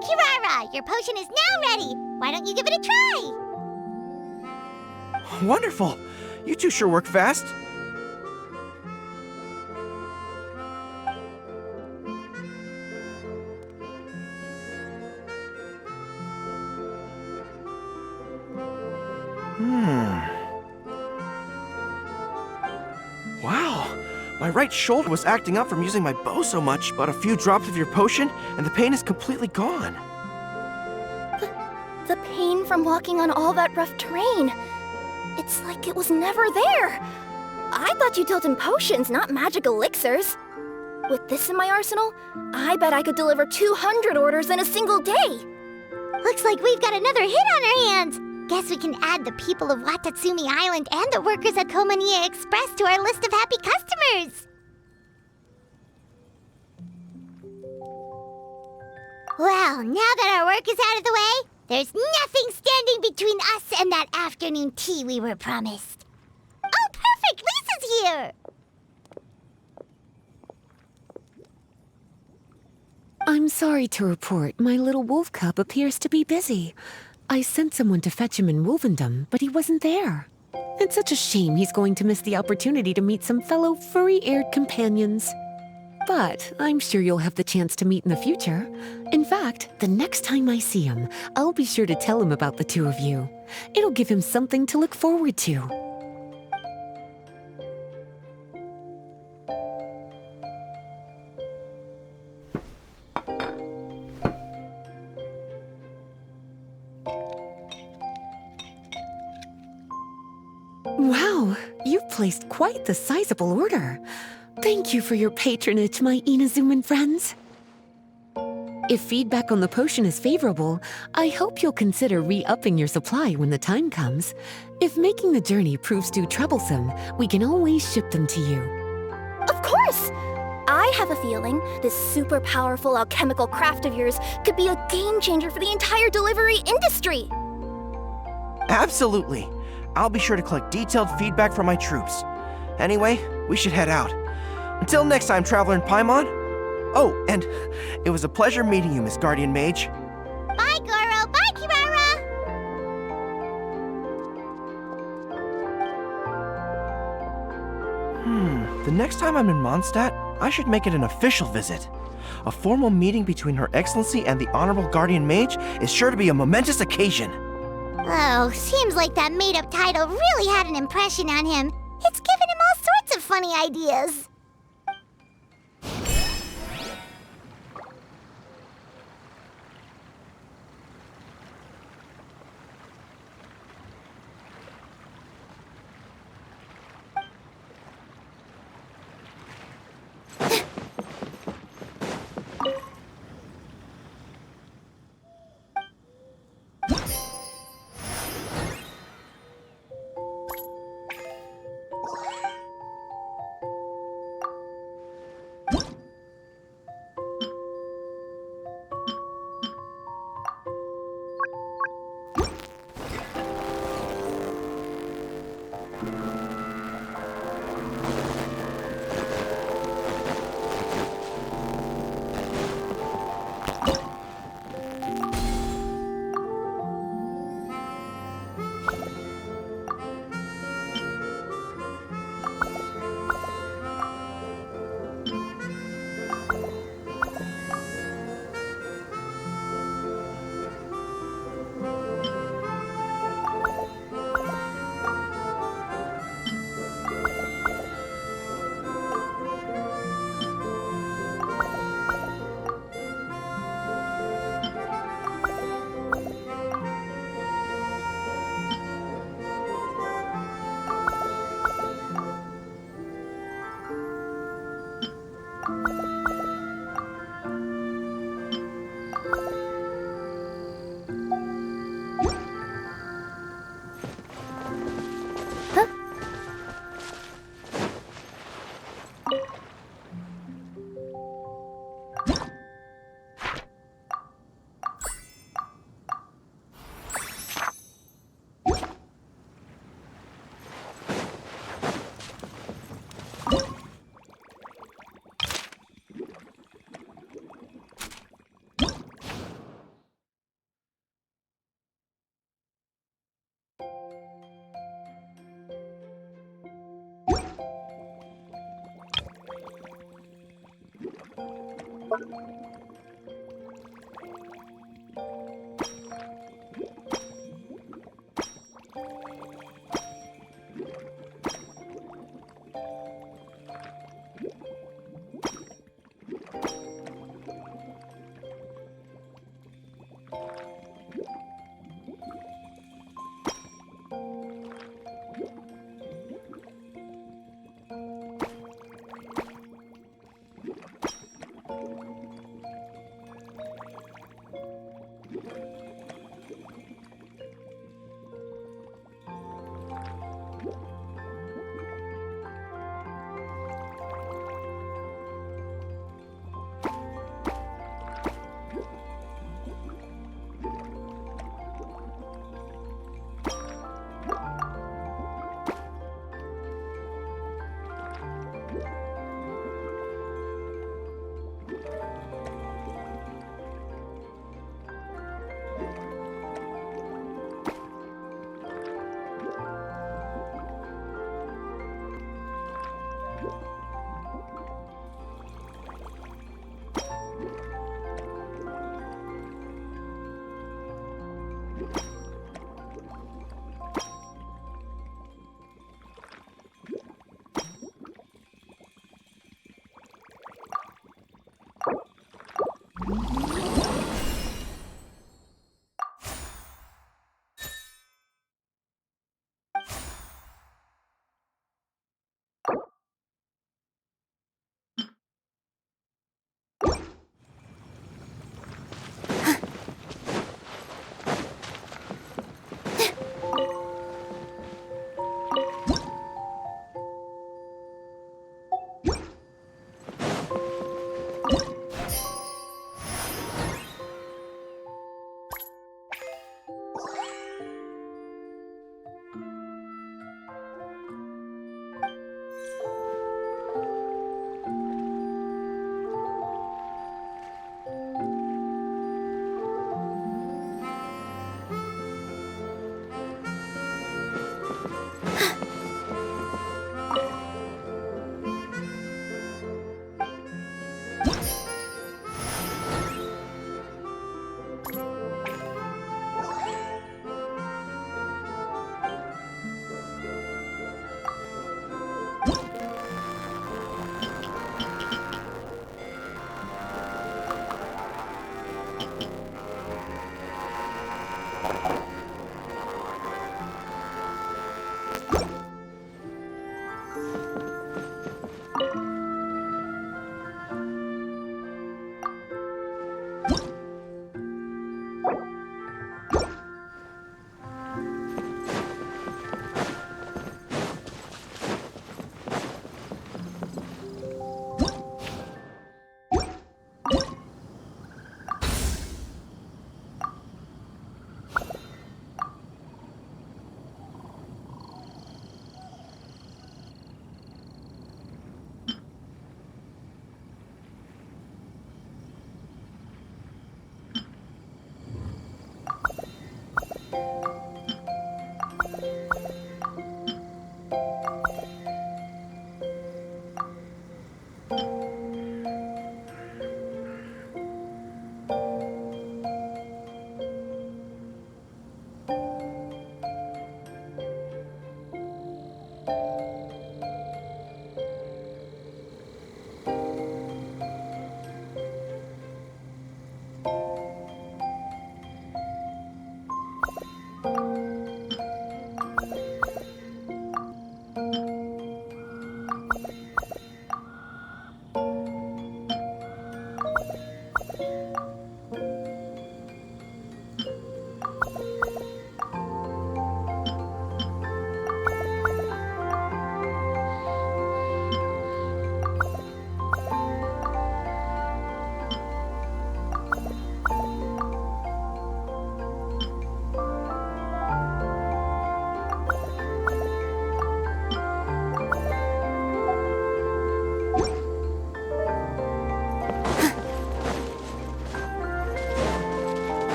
Speaker 7: Kirara, your potion is now ready. Why don't you give it a try?
Speaker 11: Wonderful! You two sure work fast. My right shoulder was acting up from using my bow so much, but a few drops of your potion, and the pain is completely gone.
Speaker 12: The pain from walking on all that rough terrain. It's like it was never there. I thought you dealt in potions, not magic elixirs. With this in my arsenal, I bet I could deliver 200 orders in a single day.
Speaker 7: Looks like we've got another hit on our hands. Guess we can add the people of Watatsumi Island and the workers at Komaniya Express to our list of happy customers. Well, now that our work is out of the way, there's nothing standing between us and that afternoon tea we were promised. Oh, perfect! Lisa's here!
Speaker 1: I'm sorry to report my little wolf cub appears to be busy. I sent someone to fetch him in Wolvendom, but he wasn't there. It's such a shame he's going to miss the opportunity to meet some fellow furry-eared companions. But I'm sure you'll have the chance to meet in the future. In fact, the next time I see him, I'll be sure to tell him about the two of you. It'll give him something to look forward to. Wow, you've placed quite the sizable order. Thank you for your patronage, my Inazuman friends. If feedback on the potion is favorable, I hope you'll consider re-upping your supply when the time comes. If making the journey proves too troublesome, we can always ship them to you.
Speaker 12: Of course! I have a feeling this super powerful alchemical craft of yours could be a game changer for the entire delivery industry.
Speaker 11: Absolutely. I'll be sure to collect detailed feedback from my troops. Anyway, we should head out. Until next time, Traveler in Paimon. Oh, and it was a pleasure meeting you, Miss Guardian Mage.
Speaker 7: Bye, Goro! Bye, Kirara!
Speaker 11: The next time I'm in Mondstadt, I should make it an official visit. A formal meeting between Her Excellency and the Honorable Guardian Mage is sure to be a momentous occasion.
Speaker 7: Oh, seems like that made-up title really had an impression on him. It's given him all sorts of funny ideas.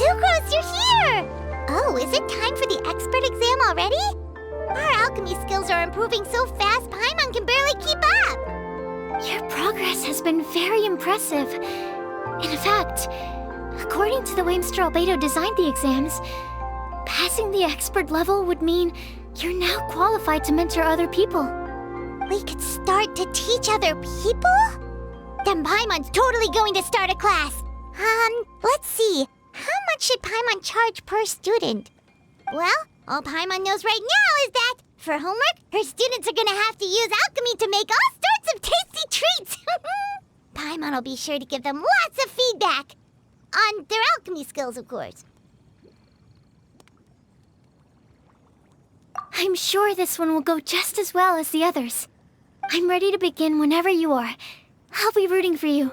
Speaker 7: Sucrose, you're here! Oh, is it time for the expert exam already? Our alchemy skills are improving so fast, Paimon can barely keep up!
Speaker 2: Your progress has been very impressive. In fact, according to the way Mr. Albedo designed the exams, passing the expert level would mean you're now qualified to mentor other people.
Speaker 7: We could start to teach other people? Then Paimon's totally going to start a class. Let's see. How much should Paimon charge per student? Well, all Paimon knows right now is that, for homework, her students are gonna have to use alchemy to make all sorts of tasty treats! Paimon will be sure to give them lots of feedback. On their alchemy skills, of course.
Speaker 2: I'm sure this one will go just as well as the others. I'm ready to begin whenever you are. I'll be rooting for you.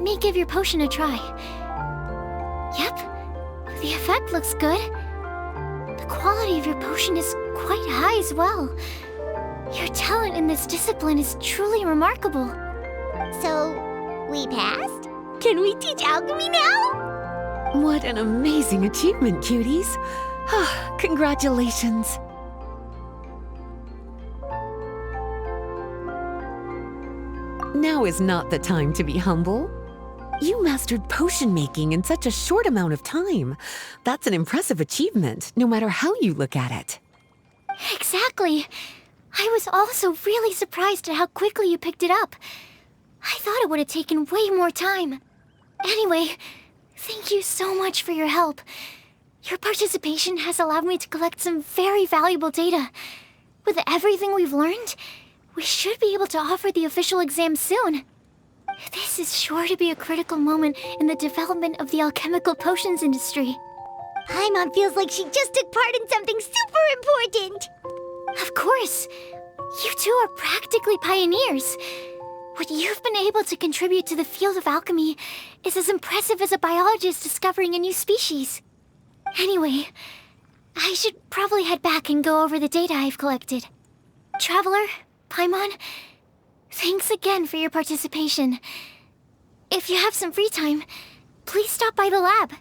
Speaker 2: Let me give your potion a try. Yep, the effect looks good. The quality of your potion is quite high as well. Your talent in this discipline is truly remarkable.
Speaker 7: So, we passed? Can we teach alchemy now?
Speaker 1: What an amazing achievement, cuties. Congratulations. Now is not the time to be humble. You mastered potion making in such a short amount of time. That's an impressive achievement, no matter how you look at it.
Speaker 2: Exactly. I was also really surprised at how quickly you picked it up. I thought it would have taken way more time. Anyway, thank you so much for your help. Your participation has allowed me to collect some very valuable data. With everything we've learned, we should be able to offer the official exam soon. This is sure to be a critical moment in the development of the alchemical potions industry.
Speaker 7: Paimon feels like she just took part in something super important.
Speaker 2: Of course. You two are practically pioneers. What you've been able to contribute to the field of alchemy is as impressive as a biologist discovering a new species. Anyway, I should probably head back and go over the data I've collected. Traveler, Paimon, thanks again for your participation. If you have some free time, please stop by the lab.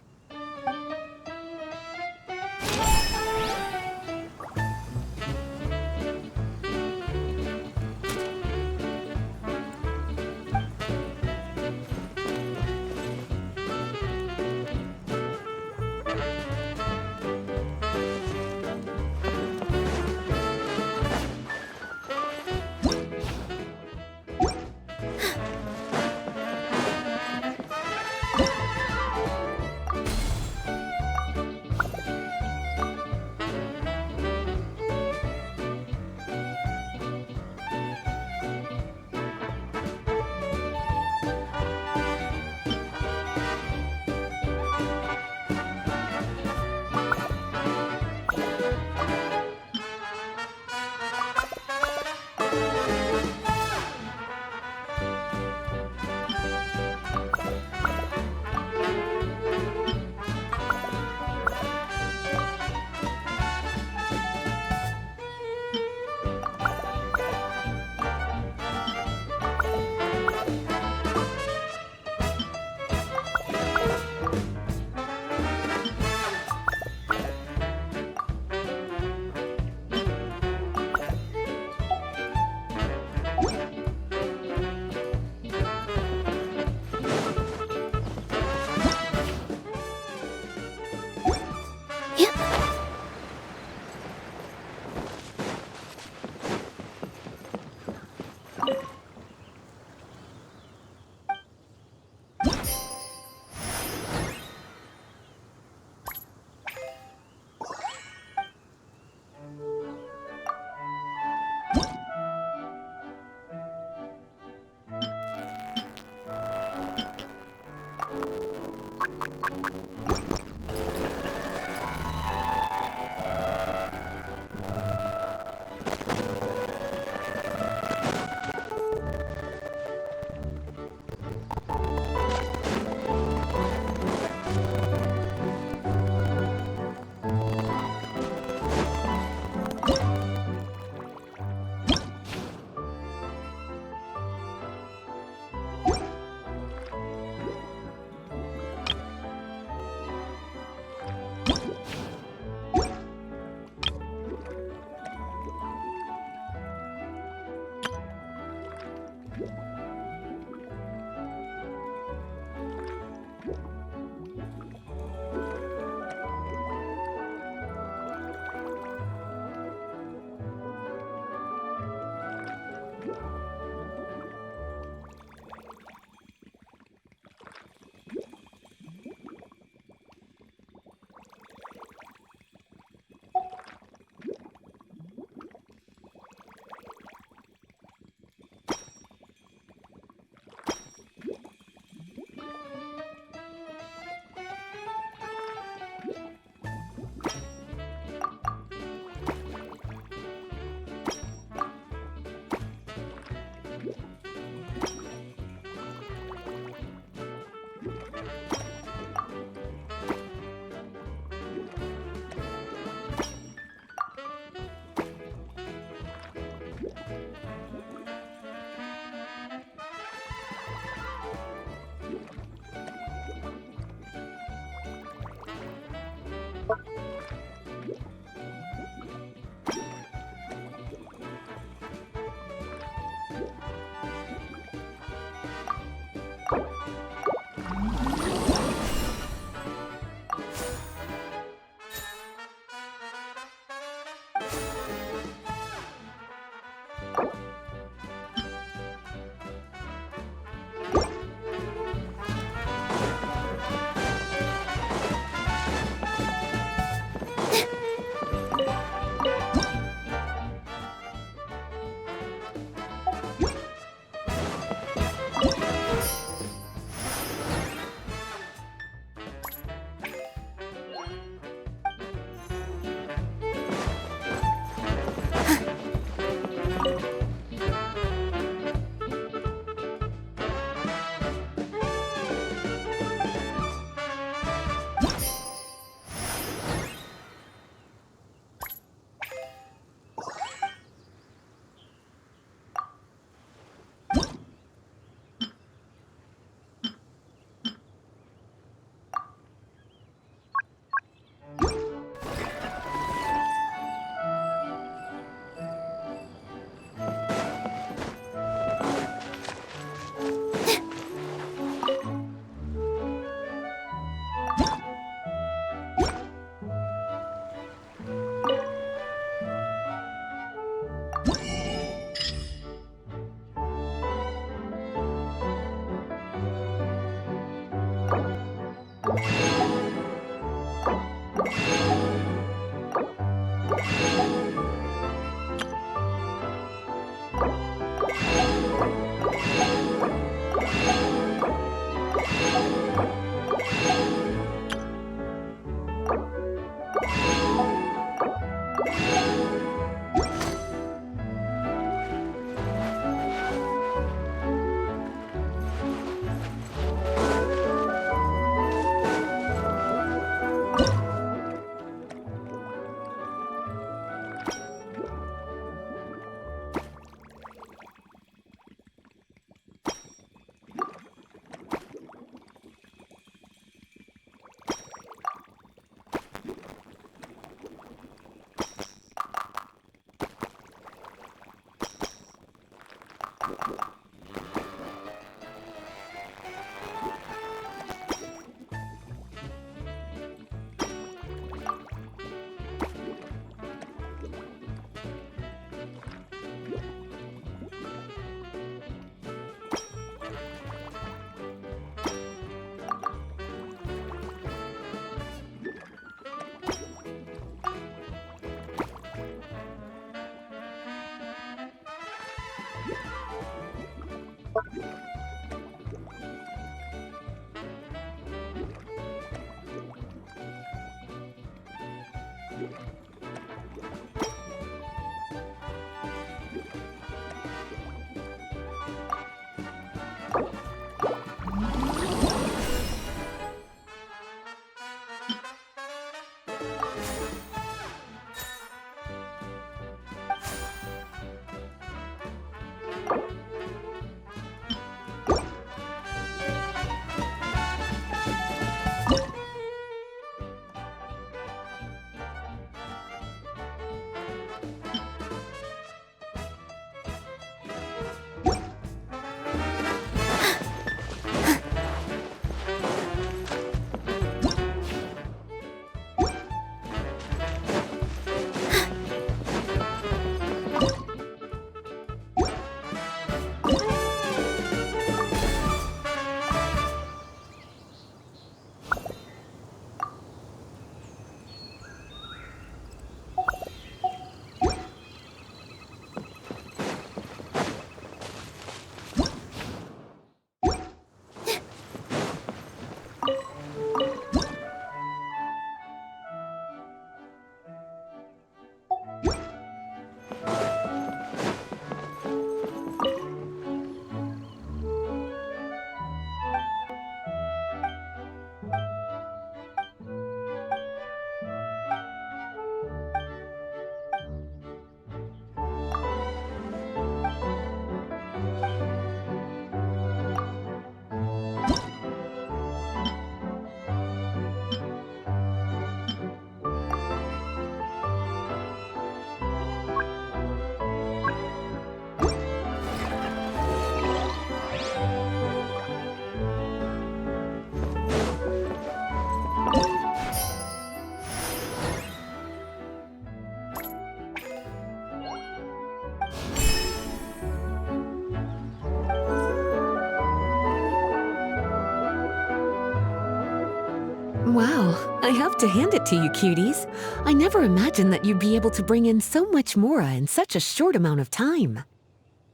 Speaker 1: Wow, I have to hand it to you, cuties. I never imagined that you'd be able to bring in so much mora in such a short amount of time.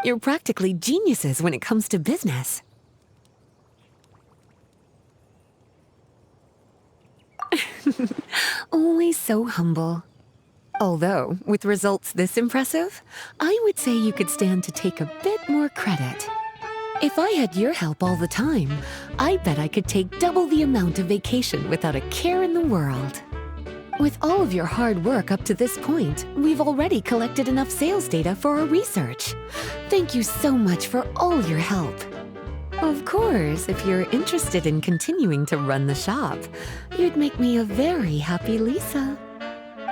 Speaker 1: You're practically geniuses when it comes to business. Always so humble. Although, with results this impressive, I would say you could stand to take a bit more credit. If I had your help all the time, I bet I could take double the amount of vacation without a care in the world. With all of your hard work up to this point, we've already collected enough sales data for our research. Thank you so much for all your help. Of course, if you're interested in continuing to run the shop, you'd make me a very happy Lisa.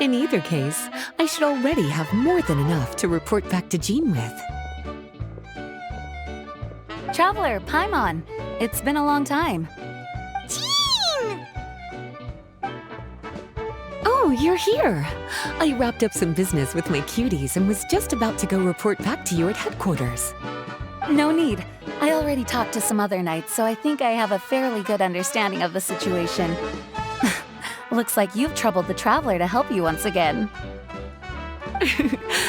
Speaker 1: In either case, I should already have more than enough to report back to Jean with.
Speaker 3: Traveler, Paimon, it's been a long time.
Speaker 7: Jean!
Speaker 1: Oh, you're here! I wrapped up some business with my cuties and was just about to go report back to you at headquarters.
Speaker 3: No need. I already talked to some other knights, so I think I have a fairly good understanding of the situation. Looks like you've troubled the Traveler to help you once again.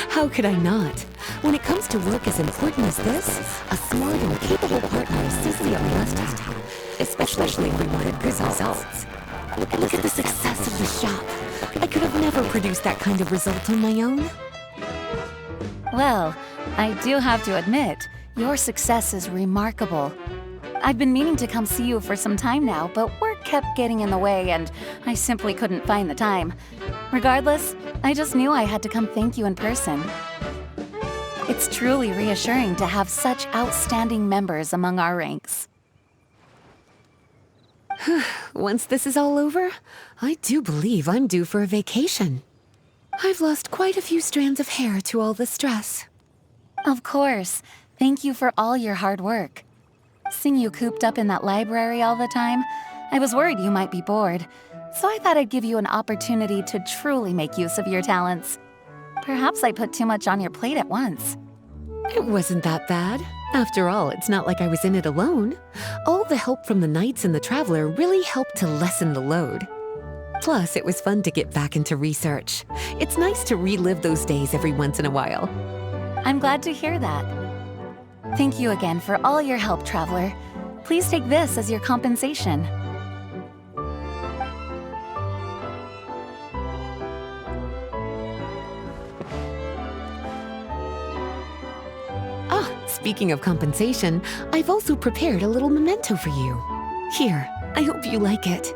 Speaker 1: How could I not? When it comes to work as important as this, a smart and capable partner is simply a must-have, especially when we wanted good results. Look at the success of the shop. I could have never produced that kind of result on my own.
Speaker 3: Well, I do have to admit, your success is remarkable. I've been meaning to come see you for some time now, but work kept getting in the way and I simply couldn't find the time. Regardless, I just knew I had to come thank you in person. It's truly reassuring to have such outstanding members among our ranks.
Speaker 1: Once this is all over, I do believe I'm due for a vacation. I've lost quite a few strands of hair to all the stress.
Speaker 3: Of course. Thank you for all your hard work. Seeing you cooped up in that library all the time, I was worried you might be bored. So I thought I'd give you an opportunity to truly make use of your talents. Perhaps I put too much on your plate at once.
Speaker 1: It wasn't that bad. After all, it's not like I was in it alone. All the help from the Knights and the Traveler really helped to lessen the load. Plus, it was fun to get back into research. It's nice to relive those days every once in a while.
Speaker 3: I'm glad to hear that. Thank you again for all your help, Traveler. Please take this as your compensation.
Speaker 1: Speaking of compensation, I've also prepared a little memento for you. Here, I hope you like it.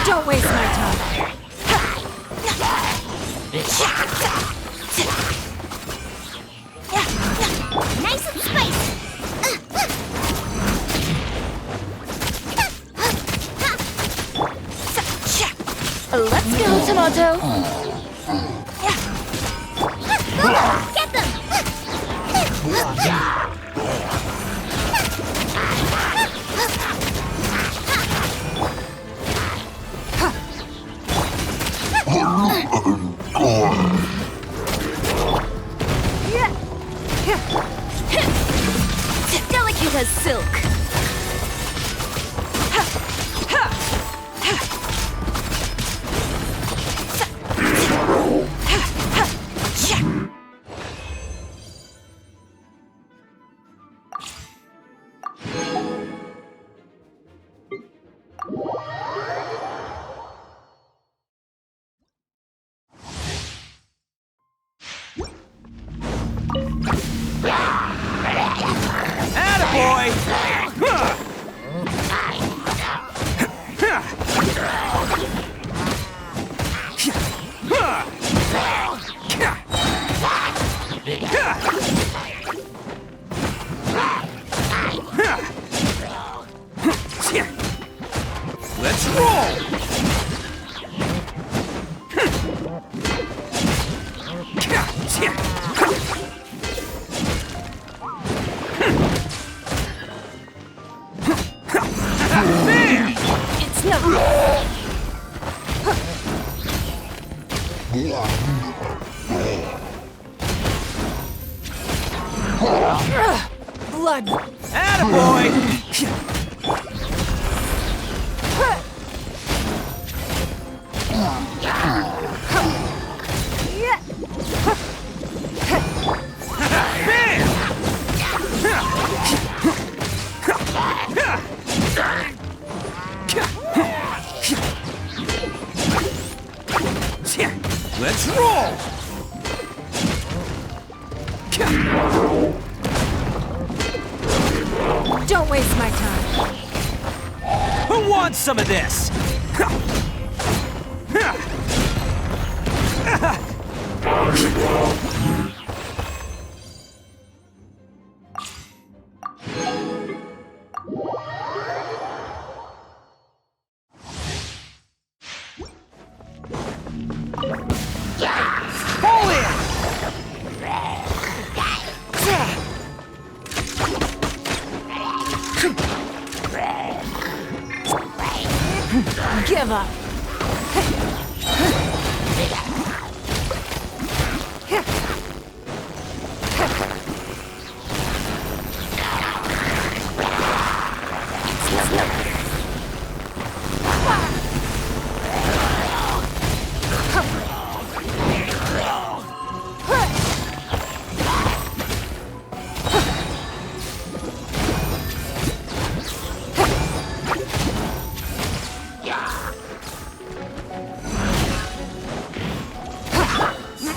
Speaker 1: Don't waste my time.
Speaker 7: Nice and spicy.
Speaker 5: Let's go, Tomato!
Speaker 7: Get them!
Speaker 5: Delicate as silk.
Speaker 2: It's no. Blood.
Speaker 11: Attaboy! Let's roll!
Speaker 2: Don't waste my time.
Speaker 11: Who wants some of this?
Speaker 2: Give up.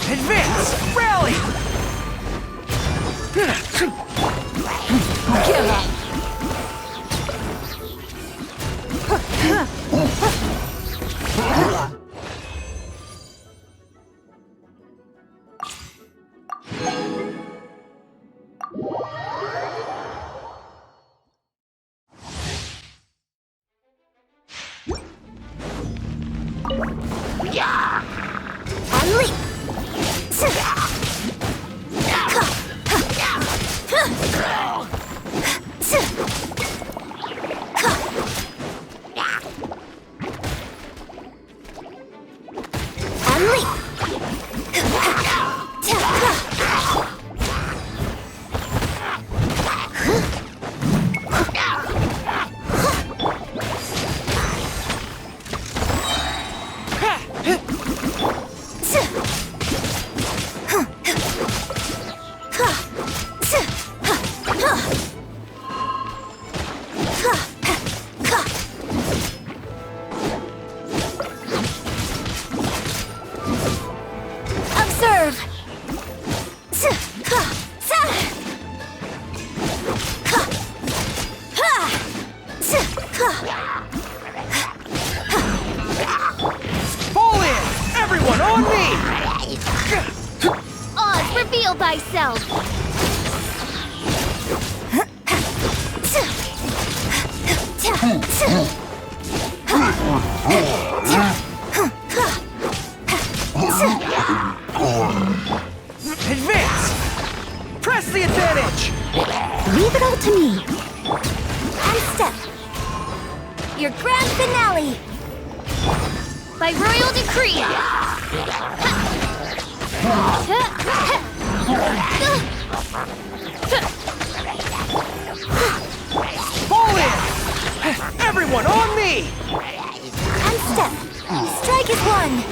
Speaker 11: Advance! Rally!
Speaker 2: Give up.
Speaker 12: Unleash! Observe!
Speaker 11: Fall in! Everyone on me!
Speaker 2: Oz, reveal thyself.
Speaker 11: Advance! Press the advantage!
Speaker 12: Leave it all to me. And step. Your grand finale.
Speaker 2: By royal decree.
Speaker 11: Fall in! Everyone on me!
Speaker 12: And step. Strike is one.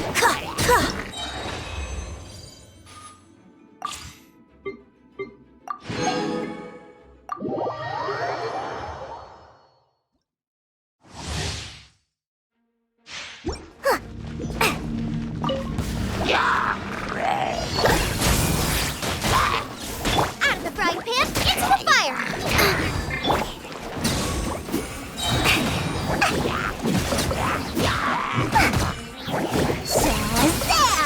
Speaker 2: Out of the frying pan, into the fire.
Speaker 12: Shazam!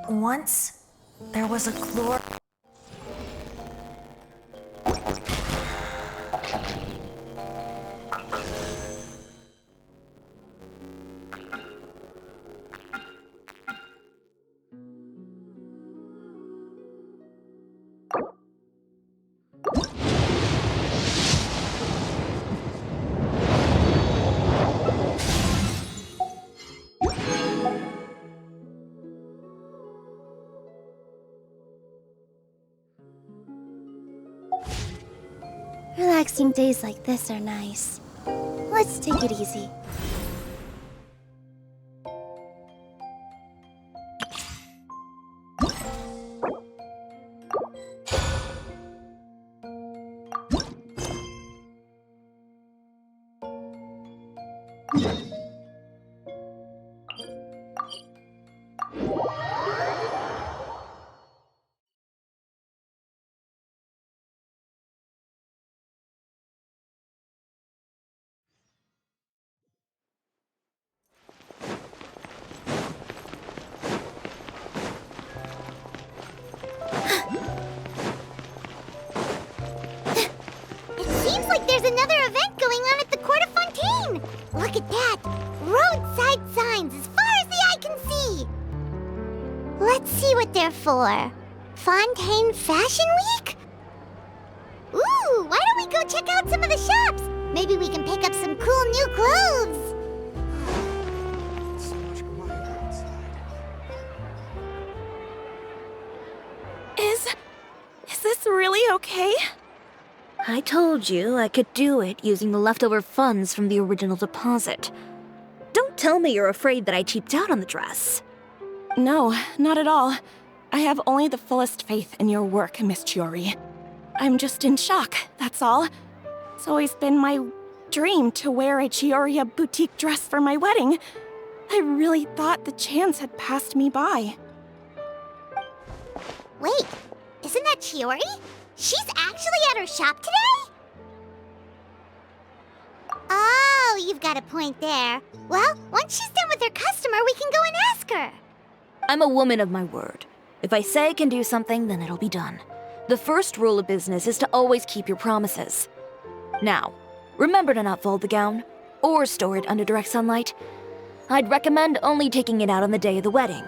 Speaker 8: Once, there was a glor...
Speaker 6: Relaxing days like this are nice. Let's take it easy.
Speaker 7: Seems like there's another event going on at the Court of Fontaine! Look at that! Roadside signs as far as the eye can see! Let's see what they're for. Fontaine Fashion Week? Ooh, why don't we go check out some of the shops? Maybe we can pick up some cool new clothes!
Speaker 8: Is this really okay? I told you I could do it using the leftover funds from the original deposit. Don't tell me you're afraid that I cheaped out on the dress.
Speaker 13: No, not at all. I have only the fullest faith in your work, Miss Chiori. I'm just in shock, that's all. It's always been my dream to wear a Chiori boutique dress for my wedding. I really thought the chance had passed me by.
Speaker 7: Wait, isn't that Chiori? She's actually at her shop today? Oh, you've got a point there. Well, once she's done with her customer, we can go and ask her.
Speaker 8: I'm a woman of my word. If I say I can do something, then it'll be done. The first rule of business is to always keep your promises. Now, remember to not fold the gown, or store it under direct sunlight. I'd recommend only taking it out on the day of the wedding.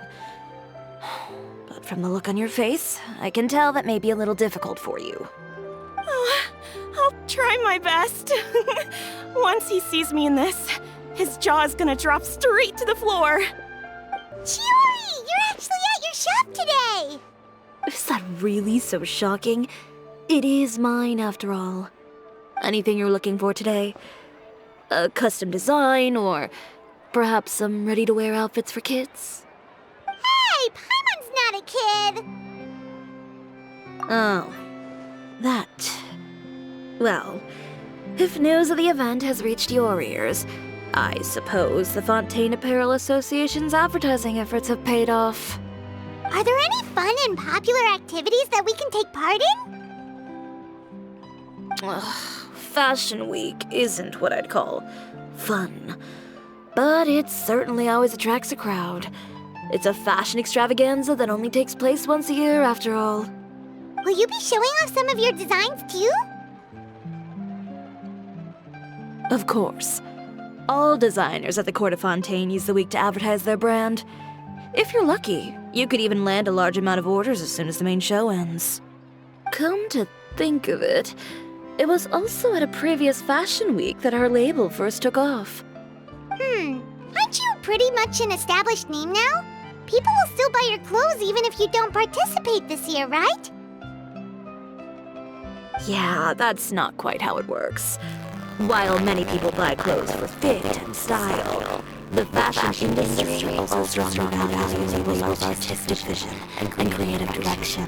Speaker 8: But from the look on your face, I can tell that may be a little difficult for you.
Speaker 13: Oh, I'll try my best. Once he sees me in this, his jaw is gonna drop straight to the floor.
Speaker 7: Chiori, you're actually at your shop today!
Speaker 8: Is that really so shocking? It is mine, after all. Anything you're looking for today? A custom design, or perhaps some ready-to-wear outfits for kids?
Speaker 7: Hey, Paimon's not a kid!
Speaker 8: Oh, that. Well, if news of the event has reached your ears, I suppose the Fontaine Apparel Association's advertising efforts have paid off.
Speaker 7: Are there any fun and popular activities that we can take part in?
Speaker 8: Fashion Week isn't what I'd call fun, but it certainly always attracts a crowd. It's a fashion extravaganza that only takes place once a year, after all.
Speaker 7: Will you be showing off some of your designs too?
Speaker 8: Of course. All designers at the Court of Fontaine use the week to advertise their brand. If you're lucky, you could even land a large amount of orders as soon as the main show ends. Come to think of it, it was also at a previous Fashion Week that our label first took off.
Speaker 7: Aren't you pretty much an established name now? People will still buy your clothes even if you don't participate this year, right?
Speaker 8: Yeah, that's not quite how it works. While many people buy clothes for fit and style, the fashion industry also strongly values a label's artistic vision and creative direction.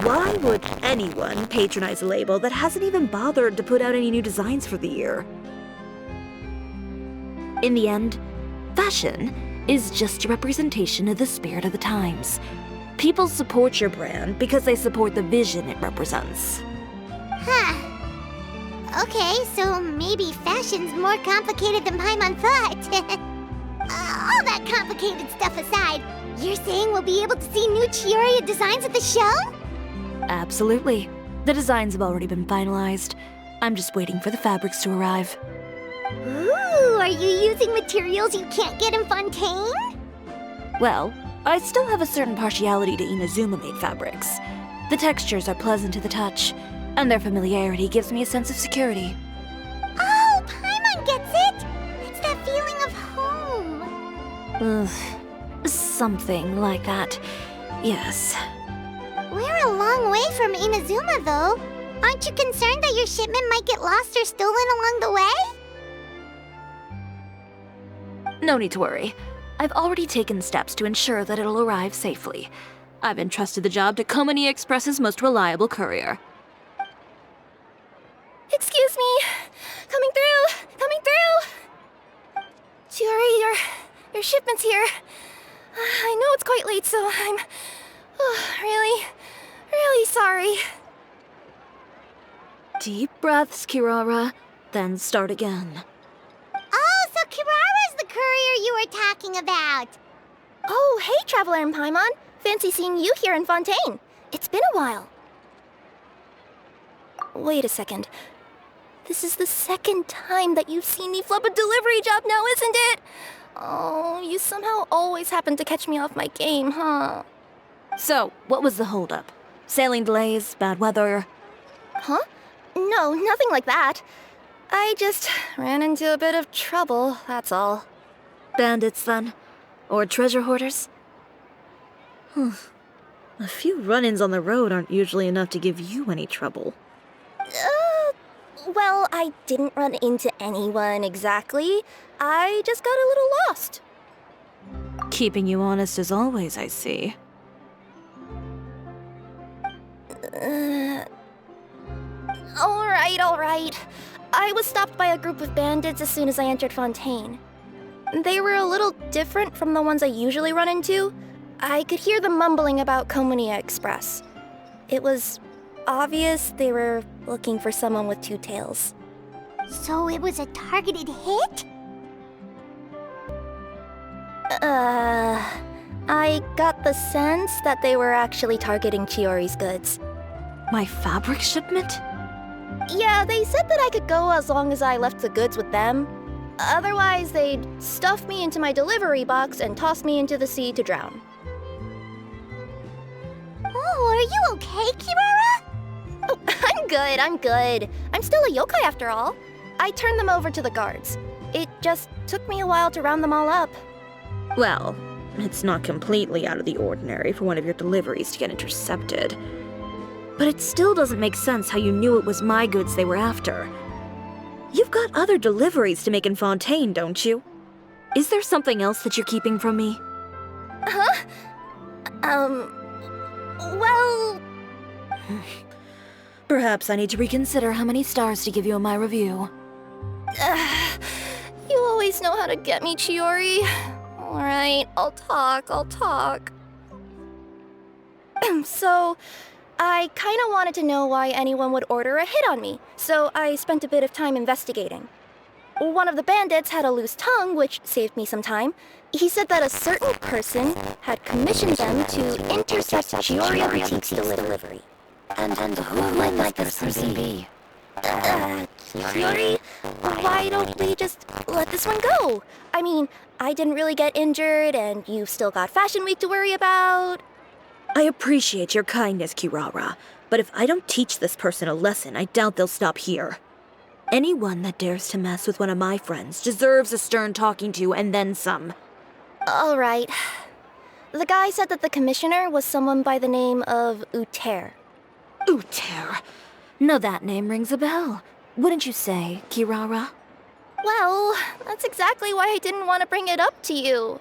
Speaker 8: Why would anyone patronize a label that hasn't even bothered to put out any new designs for the year? In the end, fashion is just a representation of the spirit of the times. People support your brand because they support the vision it represents.
Speaker 7: Huh. Okay, so maybe fashion's more complicated than Paimon thought. All that complicated stuff aside, you're saying we'll be able to see new Chiori designs at the show?
Speaker 8: Absolutely. The designs have already been finalized. I'm just waiting for the fabrics to arrive.
Speaker 7: Ooh, are you using materials you can't get in Fontaine?
Speaker 8: Well, I still have a certain partiality to Inazuma-made fabrics. The textures are pleasant to the touch, and their familiarity gives me a sense of security.
Speaker 7: Oh, Paimon gets it! It's that feeling of home.
Speaker 8: Something like that. Yes.
Speaker 7: We're a long way from Inazuma, though. Aren't you concerned that your shipment might get lost or stolen along the way?
Speaker 8: No need to worry. I've already taken steps to ensure that it'll arrive safely. I've entrusted the job to Komani Express's most reliable courier.
Speaker 2: Excuse me. Coming through. Coming through. Chiori, your shipment's here. I know it's quite late, so I'm really sorry.
Speaker 8: Deep breaths, Kirara, then start again.
Speaker 7: Oh, so Kirara's the courier you were talking about.
Speaker 2: Oh, hey, Traveler and Paimon. Fancy seeing you here in Fontaine. It's been a while. Wait a second. This is the second time that you've seen me flub a delivery job now, isn't it? Oh, you somehow always happen to catch me off my game, huh?
Speaker 8: So, what was the holdup? Sailing delays, bad weather?
Speaker 2: Huh? No, nothing like that. I just ran into a bit of trouble, that's all.
Speaker 8: Bandits, then? Or treasure hoarders? A few run-ins on the road aren't usually enough to give you any trouble.
Speaker 2: Well, I didn't run into anyone exactly. I just got a little lost.
Speaker 8: Keeping you honest as always, I see.
Speaker 2: All right. I was stopped by a group of bandits as soon as I entered Fontaine. They were a little different from the ones I usually run into. I could hear them mumbling about Komani Express. It was obvious they were looking for someone with two tails.
Speaker 7: So it was a targeted hit?
Speaker 2: I got the sense that they were actually targeting Chiori's goods.
Speaker 8: My fabric shipment?
Speaker 2: Yeah, they said that I could go as long as I left the goods with them. Otherwise, they'd stuff me into my delivery box and toss me into the sea to drown.
Speaker 7: Oh, are you okay, Kirara?
Speaker 2: Oh, I'm good. I'm still a yokai after all. I turned them over to the guards. It just took me a while to round them all up.
Speaker 8: Well, it's not completely out of the ordinary for one of your deliveries to get intercepted. But it still doesn't make sense how you knew it was my goods they were after. You've got other deliveries to make in Fontaine, don't you? Is there something else that you're keeping from me?
Speaker 2: Huh? Well...
Speaker 8: Perhaps I need to reconsider how many stars to give you in my review.
Speaker 2: You always know how to get me, Chiori. Alright, I'll talk. So, I kinda wanted to know why anyone would order a hit on me, so I spent a bit of time investigating. One of the bandits had a loose tongue, which saved me some time. He said that a certain person had commissioned them to intercept Chiori Boutique's delivery. And who might this person be? Chiori? Why don't we just let this one go? I mean, I didn't really get injured, and you've still got Fashion Week to worry about.
Speaker 8: I appreciate your kindness, Kirara, but if I don't teach this person a lesson, I doubt they'll stop here. Anyone that dares to mess with one of my friends deserves a stern talking to and then some.
Speaker 2: All right. The guy said that the commissioner was someone by the name of Uter.
Speaker 8: Uter? Now that name rings a bell. Wouldn't you say, Kirara?
Speaker 12: Well, that's exactly why I didn't want to bring it up to you.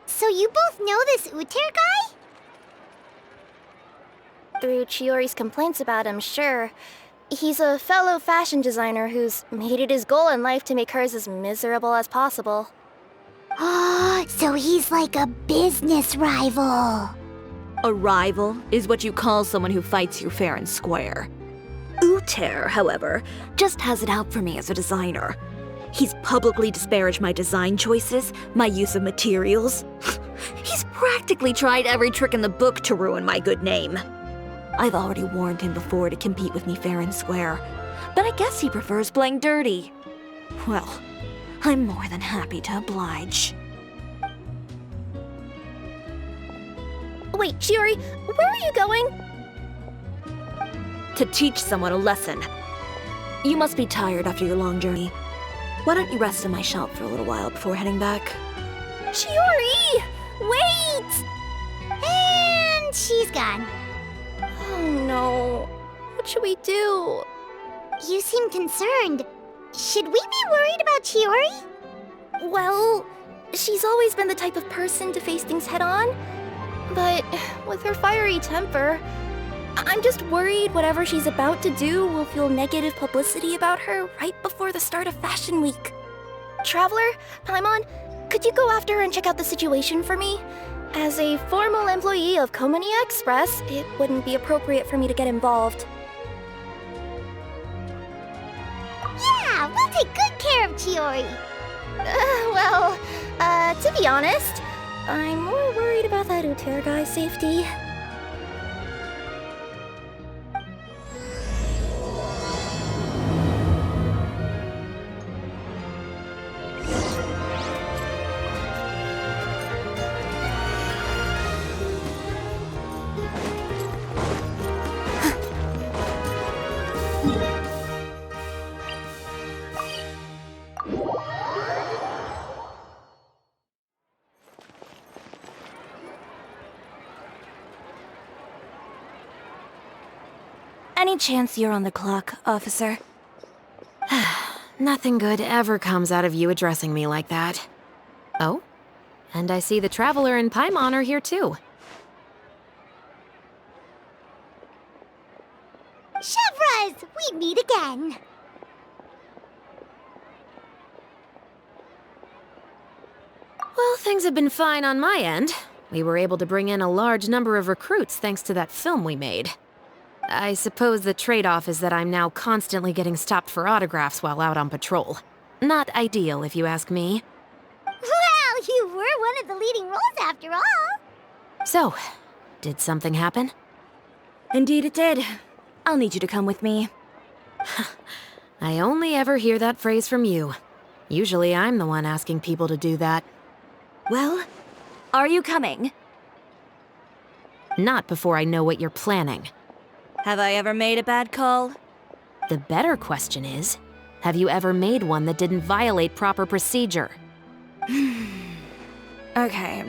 Speaker 7: So you both know this Uter guy?
Speaker 12: Through Chiori's complaints about him, sure. He's a fellow fashion designer who's made it his goal in life to make hers as miserable as possible.
Speaker 7: Oh, so he's like a business rival.
Speaker 8: A rival is what you call someone who fights you fair and square. Uter, however, just has it out for me as a designer. He's publicly disparaged my design choices, my use of materials. He's practically tried every trick in the book to ruin my good name. I've already warned him before to compete with me fair and square, but I guess he prefers playing dirty. Well, I'm more than happy to oblige.
Speaker 12: Wait, Chiori, where are you going?
Speaker 8: To teach someone a lesson. You must be tired after your long journey. Why don't you rest in my shop for a little while before heading back?
Speaker 12: Chiori! Wait!
Speaker 7: And she's gone.
Speaker 12: Oh no. What should we do?
Speaker 7: You seem concerned. Should we be worried about Chiori?
Speaker 12: Well, she's always been the type of person to face things head on. But with her fiery temper, I'm just worried whatever she's about to do will feel negative publicity about her right before the start of Fashion Week. Traveler, Paimon, could you go after her and check out the situation for me? As a formal employee of Komonia Express, it wouldn't be appropriate for me to get involved.
Speaker 7: Yeah, we'll take good care of Chiori.
Speaker 12: To be honest, I'm more worried about that Uter guy's safety.
Speaker 8: Any chance you're on the clock, officer?
Speaker 1: Nothing good ever comes out of you addressing me like that. Oh? And I see the Traveler and Paimon are here too.
Speaker 7: Chevraz, we meet again.
Speaker 1: Well, things have been fine on my end. We were able to bring in a large number of recruits thanks to that film we made. I suppose the trade-off is that I'm now constantly getting stopped for autographs while out on patrol. Not ideal, if you ask me.
Speaker 7: Well, you were one of the leading roles after all.
Speaker 1: So, did something happen?
Speaker 8: Indeed it did. I'll need you to come with me.
Speaker 1: I only ever hear that phrase from you. Usually I'm the one asking people to do that.
Speaker 8: Well, are you coming?
Speaker 1: Not before I know what you're planning.
Speaker 8: Have I ever made a bad call?
Speaker 1: The better question is, have you ever made one that didn't violate proper procedure?
Speaker 8: Okay.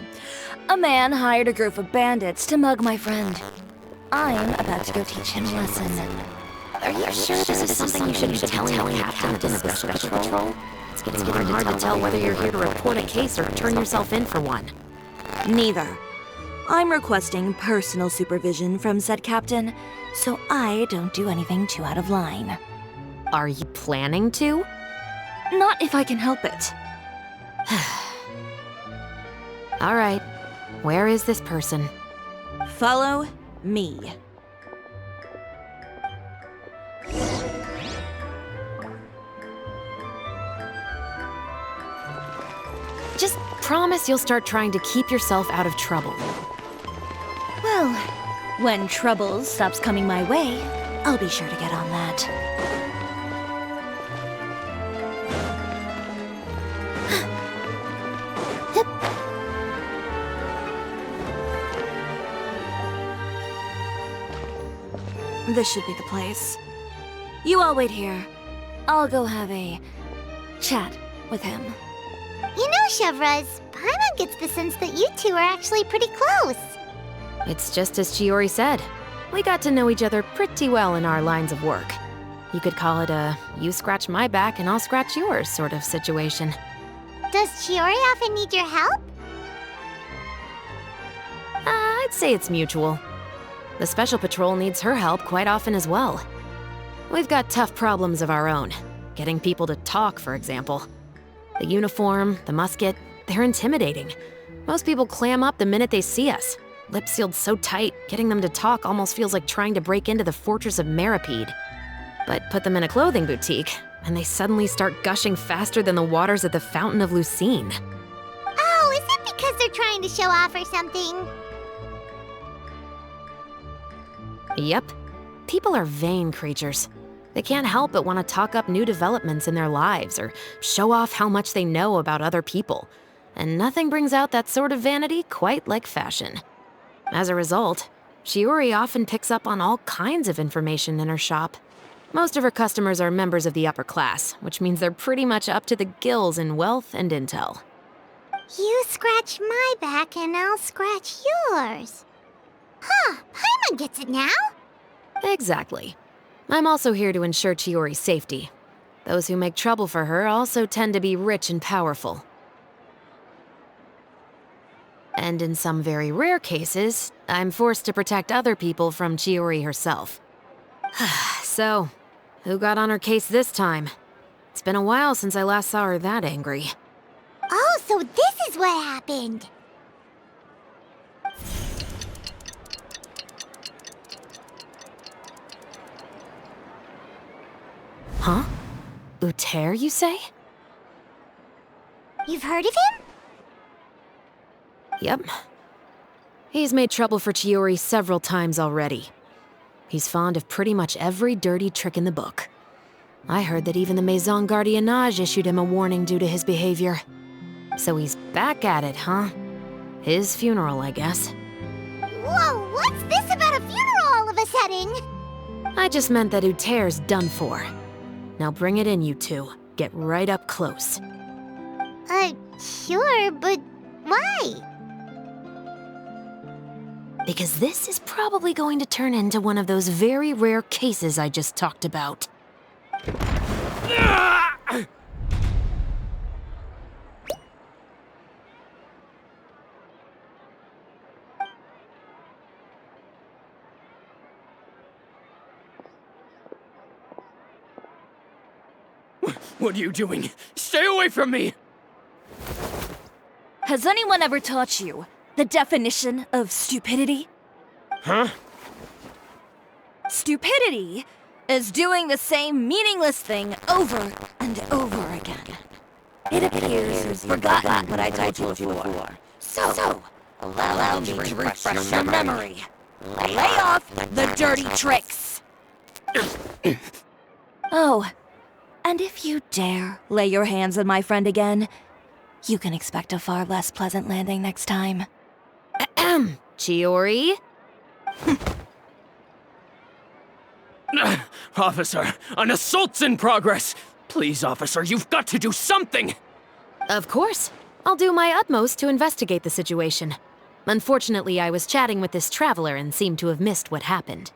Speaker 8: A man hired a group of bandits to mug my friend. I'm about to go teach him a lesson.
Speaker 5: Are you sure this is something you should be telling the captain of the special patrol? It's getting hard to tell whether you're here to report a case or turn yourself in for one.
Speaker 8: Neither. I'm requesting personal supervision from said captain, so I don't do anything too out of line.
Speaker 1: Are you planning to?
Speaker 8: Not if I can help it.
Speaker 1: All right. Where is this person?
Speaker 8: Follow me.
Speaker 1: Just promise you'll start trying to keep yourself out of trouble.
Speaker 8: Well, when trouble stops coming my way, I'll be sure to get on that. This should be the place. You all wait here. I'll go have a chat with him.
Speaker 7: You know, Chevraz, Paimon gets the sense that you two are actually pretty close.
Speaker 1: It's just as Chiori said.
Speaker 5: We got to know each other pretty well in our lines of work. You could call it a you scratch my back and I'll scratch yours sort of situation.
Speaker 7: Does Chiori often need your help?
Speaker 5: I'd say it's mutual. The Special Patrol needs her help quite often as well. We've got tough problems of our own. Getting people to talk, for example. The uniform, the musket, they're intimidating. Most people clam up the minute they see us. Lips sealed so tight, getting them to talk almost feels like trying to break into the fortress of Meripede. But put them in a clothing boutique, and they suddenly start gushing faster than the waters at the Fountain of Lucine.
Speaker 7: Oh, is it because they're trying to show off or something?
Speaker 5: Yep. People are vain creatures. They can't help but want to talk up new developments in their lives or show off how much they know about other people. And nothing brings out that sort of vanity quite like fashion. As a result, Chiori often picks up on all kinds of information in her shop. Most of her customers are members of the upper class, which means they're pretty much up to the gills in wealth and intel.
Speaker 7: You scratch my back and I'll scratch yours. Huh, Paimon gets it now.
Speaker 5: Exactly. I'm also here to ensure Chiori's safety. Those who make trouble for her also tend to be rich and powerful. And in some very rare cases, I'm forced to protect other people from Chiori herself. So, who got on her case this time? It's been a while since I last saw her that angry.
Speaker 7: Oh, so this is what happened.
Speaker 5: Huh? Uter, you say?
Speaker 7: You've heard of him?
Speaker 5: Yep. He's made trouble for Chiori several times already. He's fond of pretty much every dirty trick in the book. I heard that even the Maison Gardiennage issued him a warning due to his behavior. So he's back at it, huh? His funeral, I guess.
Speaker 7: Whoa, what's this about a funeral all of a sudden?
Speaker 5: I just meant that Uter's done for. Now bring it in, you two. Get right up close.
Speaker 7: Sure, but why?
Speaker 5: Because this is probably going to turn into one of those very rare cases I just talked about.
Speaker 14: What are you doing? Stay away from me!
Speaker 8: Has anyone ever taught you the definition of stupidity?
Speaker 14: Huh?
Speaker 8: Stupidity is doing the same meaningless thing over and over again. It appears you've forgotten what I told you before. So allow me to refresh your memory. Lay off the dirty tricks. Oh, and if you dare lay your hands on my friend again, you can expect a far less pleasant landing next time.
Speaker 5: Ahem. Chiori?
Speaker 14: Officer, an assault's in progress! Please, officer, you've got to do something!
Speaker 5: Of course. I'll do my utmost to investigate the situation. Unfortunately, I was chatting with this traveler and seemed to have missed what happened.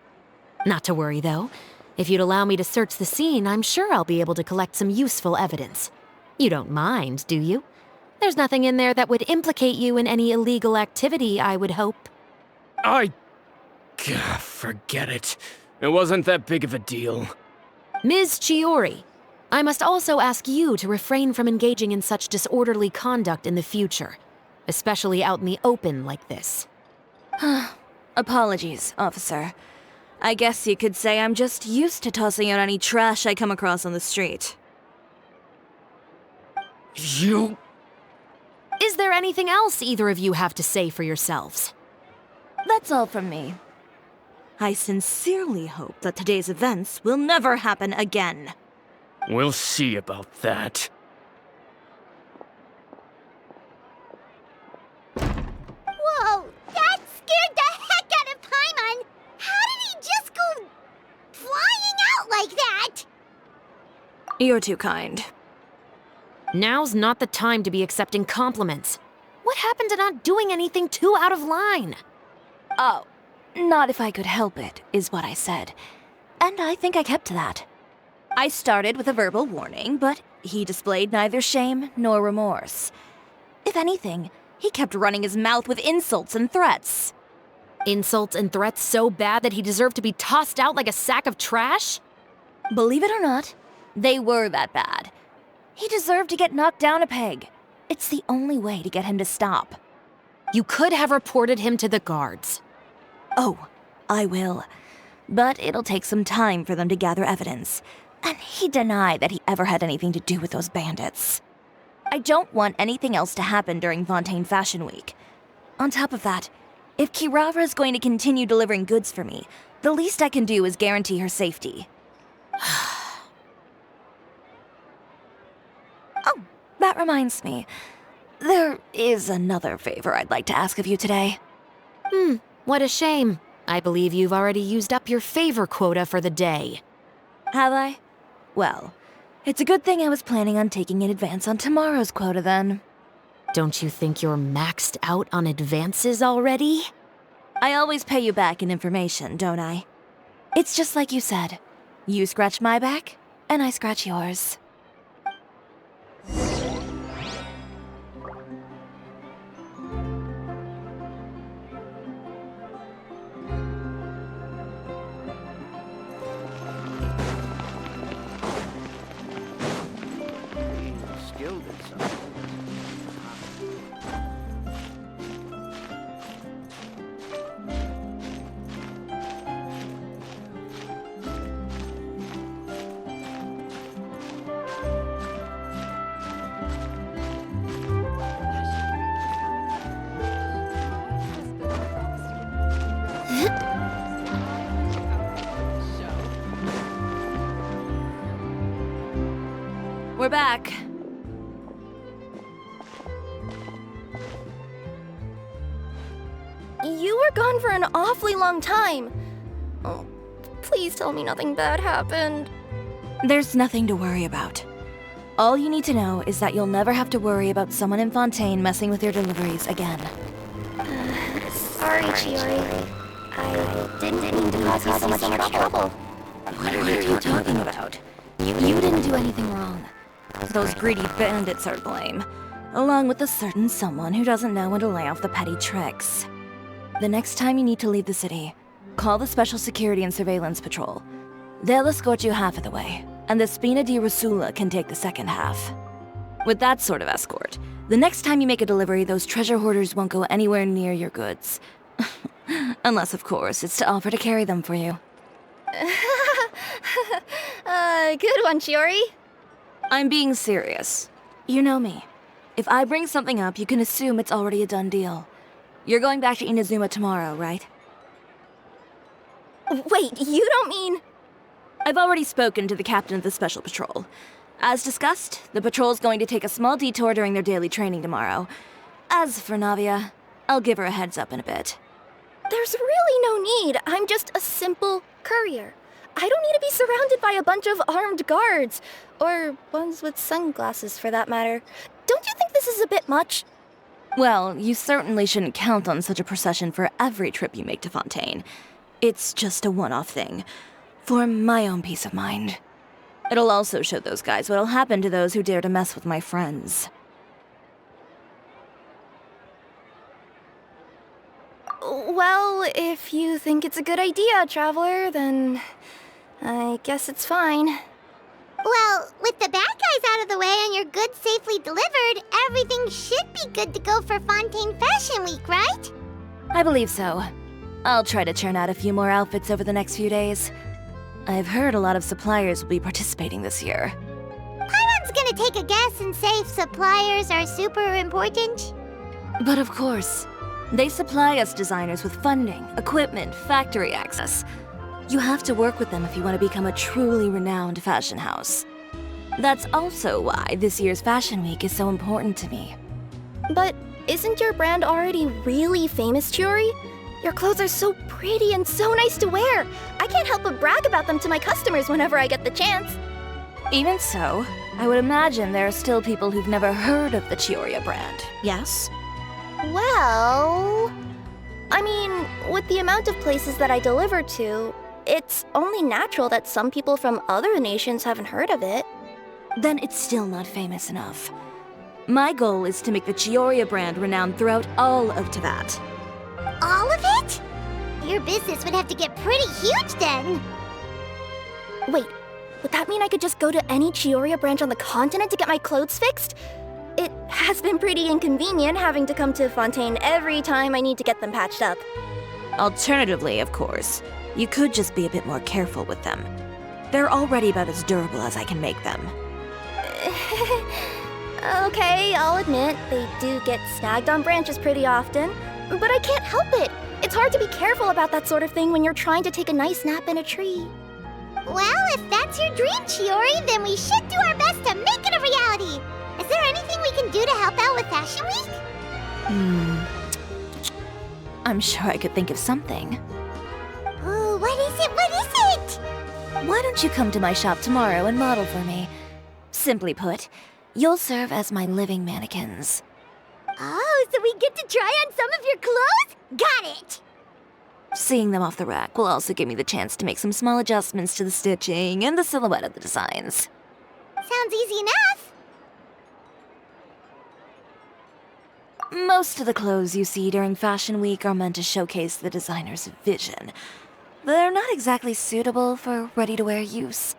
Speaker 5: Not to worry, though. If you'd allow me to search the scene, I'm sure I'll be able to collect some useful evidence. You don't mind, do you? There's nothing in there that would implicate you in any illegal activity, I would hope.
Speaker 14: Forget it. It wasn't that big of a deal.
Speaker 5: Ms. Chiori, I must also ask you to refrain from engaging in such disorderly conduct in the future, especially out in the open like this.
Speaker 8: Apologies, officer. I guess you could say I'm just used to tossing out any trash I come across on the street.
Speaker 14: You...
Speaker 5: Is there anything else either of you have to say for yourselves?
Speaker 8: That's all from me. I sincerely hope that today's events will never happen again.
Speaker 14: We'll see about that.
Speaker 7: Whoa, that scared the heck out of Paimon! How did he just go flying out like that?
Speaker 8: You're too kind.
Speaker 5: Now's not the time to be accepting compliments. What happened to not doing anything too out of line?
Speaker 8: Oh, Not if I could help it, is what I said. And I think I kept to that. I started with a verbal warning, but he displayed neither shame nor remorse. If anything, he kept running his mouth with insults and threats.
Speaker 4: Insults and threats so bad that he deserved to be tossed out like a sack of trash?
Speaker 8: Believe it or not, they were that bad. He deserved to get knocked down a peg. It's the only way to get him to stop.
Speaker 4: You could have reported him to the guards.
Speaker 8: Oh, I will. But it'll take some time for them to gather evidence. And he denied that he ever had anything to do with those bandits. I don't want anything else to happen during Fontaine Fashion Week. On top of that, if Kirara is going to continue delivering goods for me, the least I can do is guarantee her safety. Oh, that reminds me. There is another favor I'd like to ask of you today.
Speaker 4: What a shame. I believe you've already used up your favor quota for the day.
Speaker 8: Have I? Well, it's a good thing I was planning on taking an advance on tomorrow's quota then.
Speaker 4: Don't you think you're maxed out on advances already?
Speaker 8: I always pay you back in information, don't I? It's just like you said. You scratch my back, and I scratch yours. We're back.
Speaker 12: You were gone for an awfully long time. Oh, please tell me nothing bad happened.
Speaker 8: There's nothing to worry about. All you need to know is that you'll never have to worry about someone in Fontaine messing with your deliveries again.
Speaker 7: Sorry, Chiori. I didn't mean to cause you so much trouble.
Speaker 8: What are you talking about? You didn't do anything wrong. Those greedy bandits are to blame, along with a certain someone who doesn't know when to lay off the petty tricks. The next time you need to leave the city, call the Special Security and Surveillance Patrol. They'll escort you half of the way, and the Spina di Rusula can take the second half. With that sort of escort, the next time you make a delivery, those treasure hoarders won't go anywhere near your goods. Unless, of course, it's to offer to carry them for you.
Speaker 12: Good one, Chiori.
Speaker 8: I'm being serious. You know me. If I bring something up, you can assume it's already a done deal. You're going back to Inazuma tomorrow, right?
Speaker 12: Wait, you don't mean...
Speaker 8: I've already spoken to the captain of the Special Patrol. As discussed, the patrol's going to take a small detour during their daily training tomorrow. As for Navia, I'll give her a heads up in a bit.
Speaker 12: There's really no need. I'm just a simple courier. I don't need to be surrounded by a bunch of armed guards. Or ones with sunglasses, for that matter. Don't you think this is a bit much?
Speaker 8: Well, you certainly shouldn't count on such a procession for every trip you make to Fontaine. It's just a one-off thing. For my own peace of mind. It'll also show those guys what'll happen to those who dare to mess with my friends.
Speaker 12: Well, if you think it's a good idea, Traveler, then I guess it's fine.
Speaker 7: Well, with the bad guys out of the way and your goods safely delivered, everything should be good to go for Fontaine Fashion Week, right?
Speaker 8: I believe so. I'll try to churn out a few more outfits over the next few days. I've heard a lot of suppliers will be participating this year.
Speaker 7: Paimon's gonna take a guess and say suppliers are super important.
Speaker 8: But of course, they supply us designers with funding, equipment, factory access. You have to work with them if you want to become a truly renowned fashion house. That's also why this year's Fashion Week is so important to me.
Speaker 12: But isn't your brand already really famous, Chiori? Your clothes are so pretty and so nice to wear. I can't help but brag about them to my customers whenever I get the chance.
Speaker 8: Even so, I would imagine there are still people who've never heard of the Chiori brand, yes?
Speaker 12: Well... I mean, with the amount of places that I deliver to, it's only natural that some people from other nations haven't heard of it.
Speaker 8: Then it's still not famous enough. My goal is to make the Chiori brand renowned throughout all of Teyvat.
Speaker 7: All of it? Your business would have to get pretty huge then.
Speaker 12: Wait, would that mean I could just go to any Chiori branch on the continent to get my clothes fixed? It has been pretty inconvenient having to come to Fontaine every time I need to get them patched up.
Speaker 8: Alternatively, of course, you could just be a bit more careful with them. They're already about as durable as I can make them.
Speaker 12: Okay, I'll admit, they do get snagged on branches pretty often, but I can't help it. It's hard to be careful about that sort of thing when you're trying to take a nice nap in a tree.
Speaker 7: Well, if that's your dream, Chiori, then we should do our best to make it a reality. Is there anything we can do to help out with Fashion Week?
Speaker 8: I'm sure I could think of something.
Speaker 7: Oh, what is it? What is it?
Speaker 8: Why don't you come to my shop tomorrow and model for me? Simply put, you'll serve as my living mannequins.
Speaker 7: Oh, so we get to try on some of your clothes? Got it!
Speaker 8: Seeing them off the rack will also give me the chance to make some small adjustments to the stitching and the silhouette of the designs.
Speaker 7: Sounds easy enough.
Speaker 8: Most of the clothes you see during Fashion Week are meant to showcase the designer's vision. They're not exactly suitable for ready-to-wear use.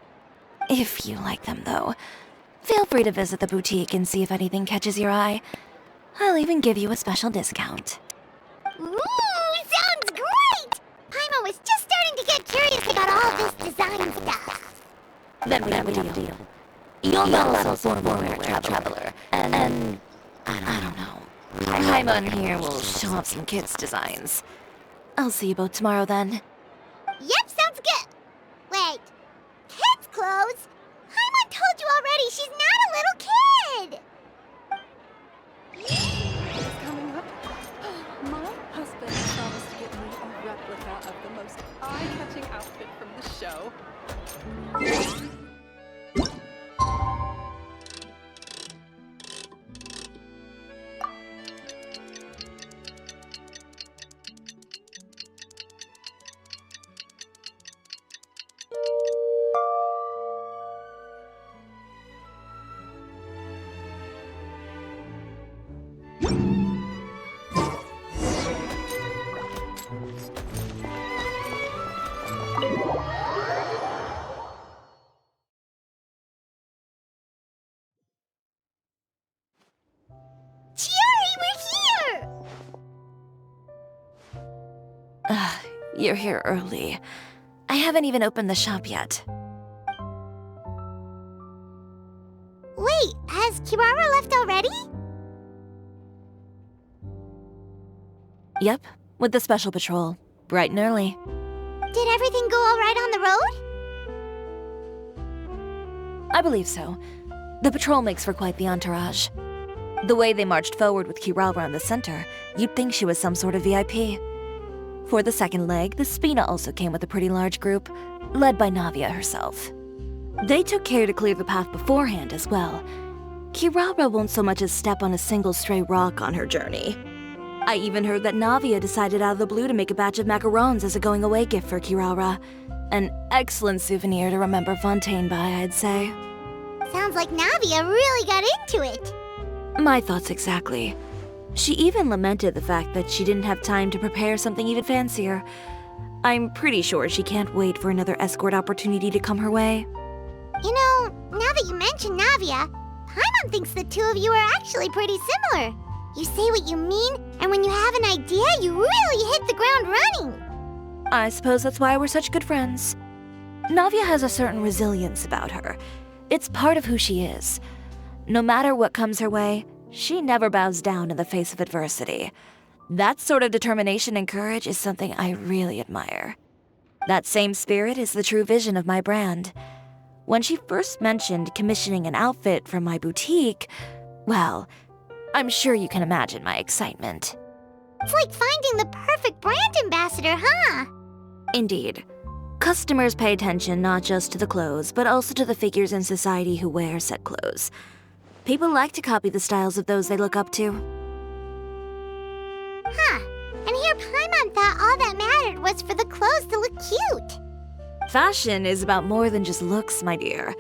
Speaker 8: If you like them, though, feel free to visit the boutique and see if anything catches your eye. I'll even give you a special discount.
Speaker 7: Ooh, sounds great! Paimon was just starting to get curious about all this design stuff.
Speaker 8: Then we have a deal. You'll also form a traveler, and I don't know. Paimon here will show off some kids' designs. I'll see you both tomorrow then.
Speaker 7: Yep, sounds good. Wait, kids' clothes? Paimon told you already she's not a little kid.
Speaker 15: Coming up, my husband promised to get me a replica of the most eye-catching outfit from the show.
Speaker 8: You're here early. I haven't even opened the shop yet.
Speaker 7: Wait, has Kirara left already?
Speaker 8: Yep, with the special patrol. Bright and early.
Speaker 7: Did everything go all right on the road?
Speaker 8: I believe so. The patrol makes for quite the entourage. The way they marched forward with Kirara in the center, you'd think she was some sort of VIP. For the second leg, the Spina also came with a pretty large group, led by Navia herself. They took care to clear the path beforehand as well. Kirara won't so much as step on a single stray rock on her journey. I even heard that Navia decided out of the blue to make a batch of macarons as a going-away gift for Kirara. An excellent souvenir to remember Fontaine by, I'd say.
Speaker 7: Sounds like Navia really got into it.
Speaker 8: My thoughts exactly. She even lamented the fact that she didn't have time to prepare something even fancier. I'm pretty sure she can't wait for another escort opportunity to come her way.
Speaker 7: You know, now that you mention Navia, Paimon thinks the two of you are actually pretty similar. You say what you mean, and when you have an idea, you really hit the ground running.
Speaker 8: I suppose that's why we're such good friends. Navia has a certain resilience about her. It's part of who she is. No matter what comes her way, she never bows down in the face of adversity. That sort of determination and courage is something I really admire. That same spirit is the true vision of my brand. When she first mentioned commissioning an outfit from my boutique, well, I'm sure you can imagine my excitement.
Speaker 7: It's like finding the perfect brand ambassador, huh?
Speaker 8: Indeed. Customers pay attention not just to the clothes, but also to the figures in society who wear said clothes. People like to copy the styles of those they look up to.
Speaker 7: Huh. And here Paimon everyone thought all that mattered was for the clothes to look cute.
Speaker 8: Fashion is about more than just looks, my dear.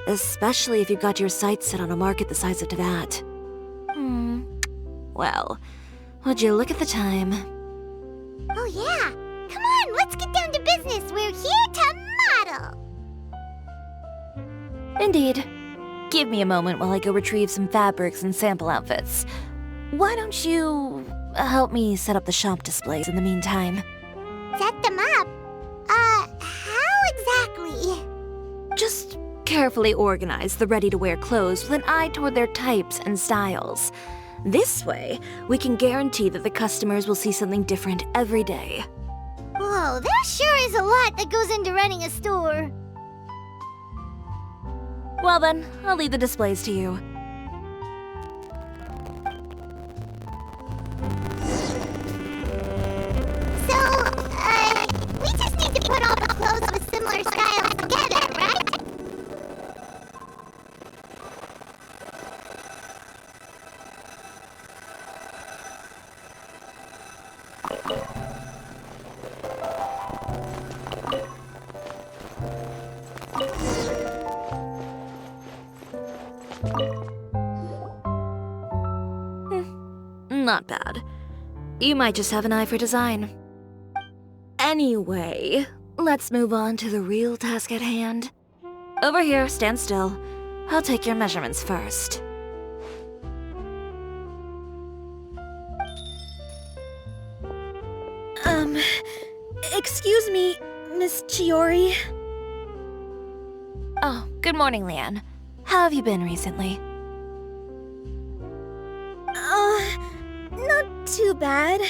Speaker 8: Especially if you've got your sights set on a market the size of Teyvat. Well, would you look at the time?
Speaker 7: Oh yeah! Come on, let's get down to business. We're here to model!
Speaker 8: Indeed. Give me a moment while I go retrieve some fabrics and sample outfits. Why don't you help me set up the shop displays in the meantime?
Speaker 7: Set them up? How exactly?
Speaker 8: Just carefully organize the ready-to-wear clothes with an eye toward their types and styles. This way, we can guarantee that the customers will see something different every day.
Speaker 7: Whoa, there sure is a lot that goes into running a store.
Speaker 8: Well then, I'll leave the displays to you.
Speaker 7: So, we just need to put all the clothes with similar styles together, right?
Speaker 8: Not bad. You might just have an eye for design. Anyway, let's move on to the real task at hand. Over here, stand still. I'll take your measurements first.
Speaker 10: Excuse me, Miss Chiori.
Speaker 8: Oh, good morning, Leanne. How have you been recently?
Speaker 10: Not too bad.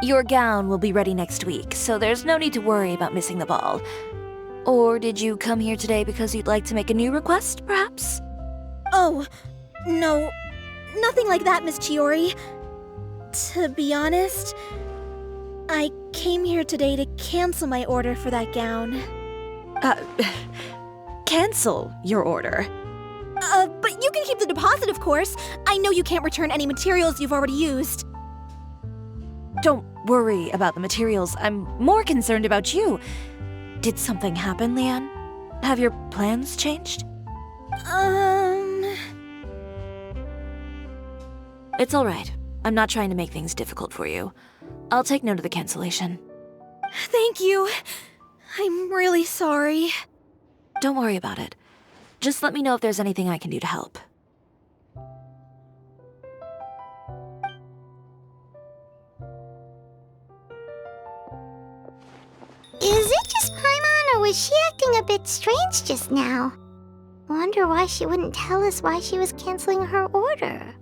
Speaker 8: Your gown will be ready next week, so there's no need to worry about missing the ball. Or did you come here today because you'd like to make a new request, perhaps?
Speaker 10: Oh, no. Nothing like that, Miss Chiori. To be honest, I came here today to cancel my order for that gown.
Speaker 8: Cancel your order?
Speaker 10: But you can keep the deposit, of course. I know you can't return any materials you've already used.
Speaker 8: Don't worry about the materials. I'm more concerned about you. Did something happen, Leanne? Have your plans changed? It's all right. I'm not trying to make things difficult for you. I'll take note of the cancellation.
Speaker 10: Thank you. I'm really sorry.
Speaker 8: Don't worry about it. Just let me know if there's anything I can do to help.
Speaker 7: Is it just Paimon, or was she acting a bit strange just now? Wonder why she wouldn't tell us why she was canceling her order.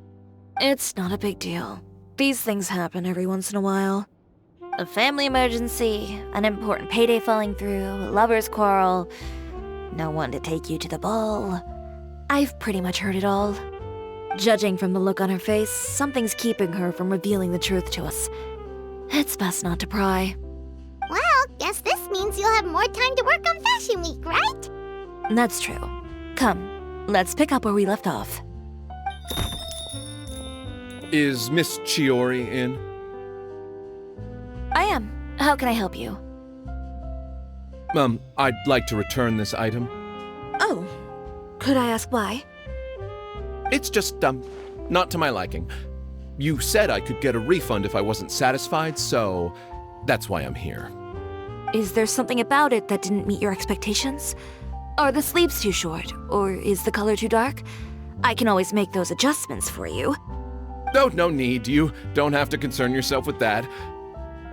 Speaker 8: It's not a big deal. These things happen every once in a while. A family emergency, an important payday falling through, a lover's quarrel, no one to take you to the ball. I've pretty much heard it all. Judging from the look on her face, something's keeping her from revealing the truth to us. It's best not to pry.
Speaker 7: Well, guess this means you'll have more time to work on Fashion Week, right?
Speaker 8: That's true. Come, let's pick up where we left off.
Speaker 16: Is Miss Chiori in?
Speaker 8: I am. How can I help you?
Speaker 16: I'd like to return this item.
Speaker 8: Oh. Could I ask why?
Speaker 16: It's just, not to my liking. You said I could get a refund if I wasn't satisfied, so that's why I'm here.
Speaker 8: Is there something about it that didn't meet your expectations? Are the sleeves too short, or is the color too dark? I can always make those adjustments for you.
Speaker 16: Oh, no need. You don't have to concern yourself with that.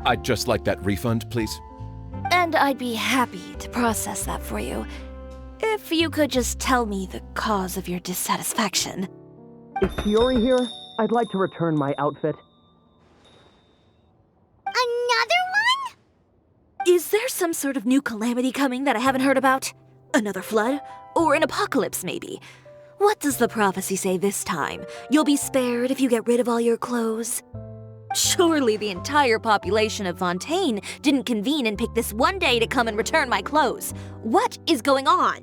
Speaker 16: I'd just like that refund, please.
Speaker 8: And I'd be happy to process that for you. If you could just tell me the cause of your dissatisfaction.
Speaker 17: Is Chiori here? I'd like to return my outfit.
Speaker 7: Another one?
Speaker 8: Is there some sort of new calamity coming that I haven't heard about? Another flood? Or an apocalypse, maybe? What does the prophecy say this time? You'll be spared if you get rid of all your clothes? Surely the entire population of Fontaine didn't convene and pick this one day to come and return my clothes. What is going on?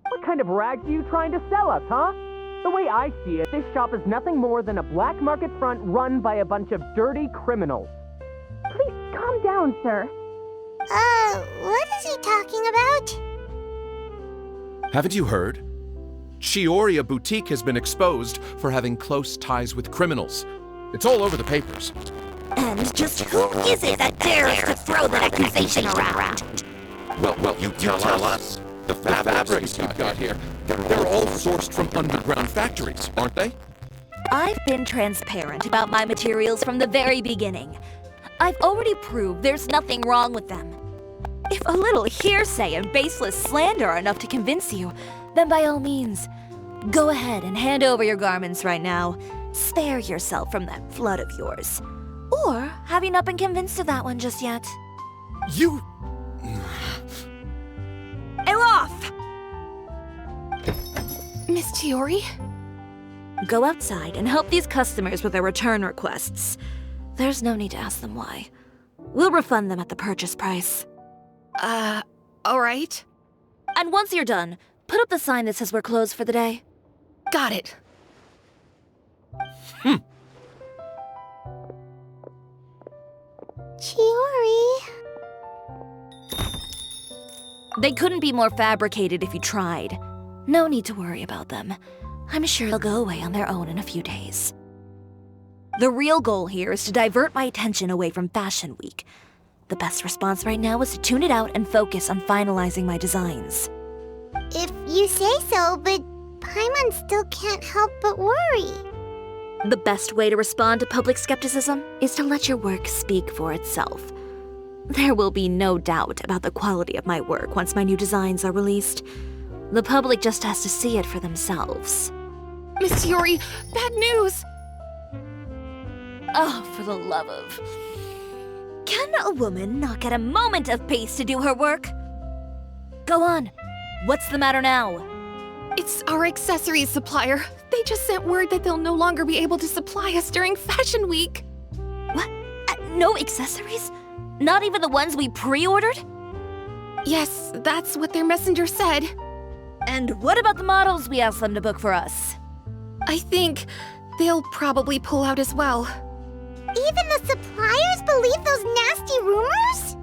Speaker 17: What kind of rags are you trying to sell us, huh? The way I see it, this shop is nothing more than a black market front run by a bunch of dirty criminals.
Speaker 10: Please calm down, sir.
Speaker 7: What is he talking about?
Speaker 16: Haven't you heard? Chiori Boutique has been exposed for having close ties with criminals. It's all over the papers.
Speaker 7: And just who is it that dares to throw that accusation around?
Speaker 16: Well, you tell us. The fabrics you've got here, they're all sourced from underground factories, aren't they?
Speaker 8: I've been transparent about my materials from the very beginning. I've already proved there's nothing wrong with them. If a little hearsay and baseless slander are enough to convince you, then by all means, go ahead and hand over your garments right now. Spare yourself from that flood of yours. Or have you not been convinced of that one just yet?
Speaker 16: You...
Speaker 8: Elof!
Speaker 13: Miss Chiori?
Speaker 8: Go outside and help these customers with their return requests. There's no need to ask them why. We'll refund them at the purchase price.
Speaker 13: Alright.
Speaker 8: And once you're done, put up the sign that says we're closed for the day.
Speaker 13: Got it.
Speaker 7: Chiori.
Speaker 8: They couldn't be more fabricated if you tried. No need to worry about them. I'm sure they'll go away on their own in a few days. The real goal here is to divert my attention away from Fashion Week. The best response right now is to tune it out and focus on finalizing my designs.
Speaker 7: If you say so, but Paimon still can't help but worry.
Speaker 8: The best way to respond to public skepticism is to let your work speak for itself. There will be no doubt about the quality of my work once my new designs are released. The public just has to see it for themselves.
Speaker 13: Miss Chiori, bad news!
Speaker 8: Oh, for the love of... Can a woman not get a moment of peace to do her work? Go on. What's the matter now?
Speaker 13: It's our accessories supplier. They just sent word that they'll no longer be able to supply us during Fashion Week.
Speaker 8: What? No accessories? Not even the ones we pre-ordered?
Speaker 13: Yes, that's what their messenger said.
Speaker 8: And what about the models we asked them to book for us?
Speaker 13: I think they'll probably pull out as well.
Speaker 7: Even the suppliers believe those nasty rumors?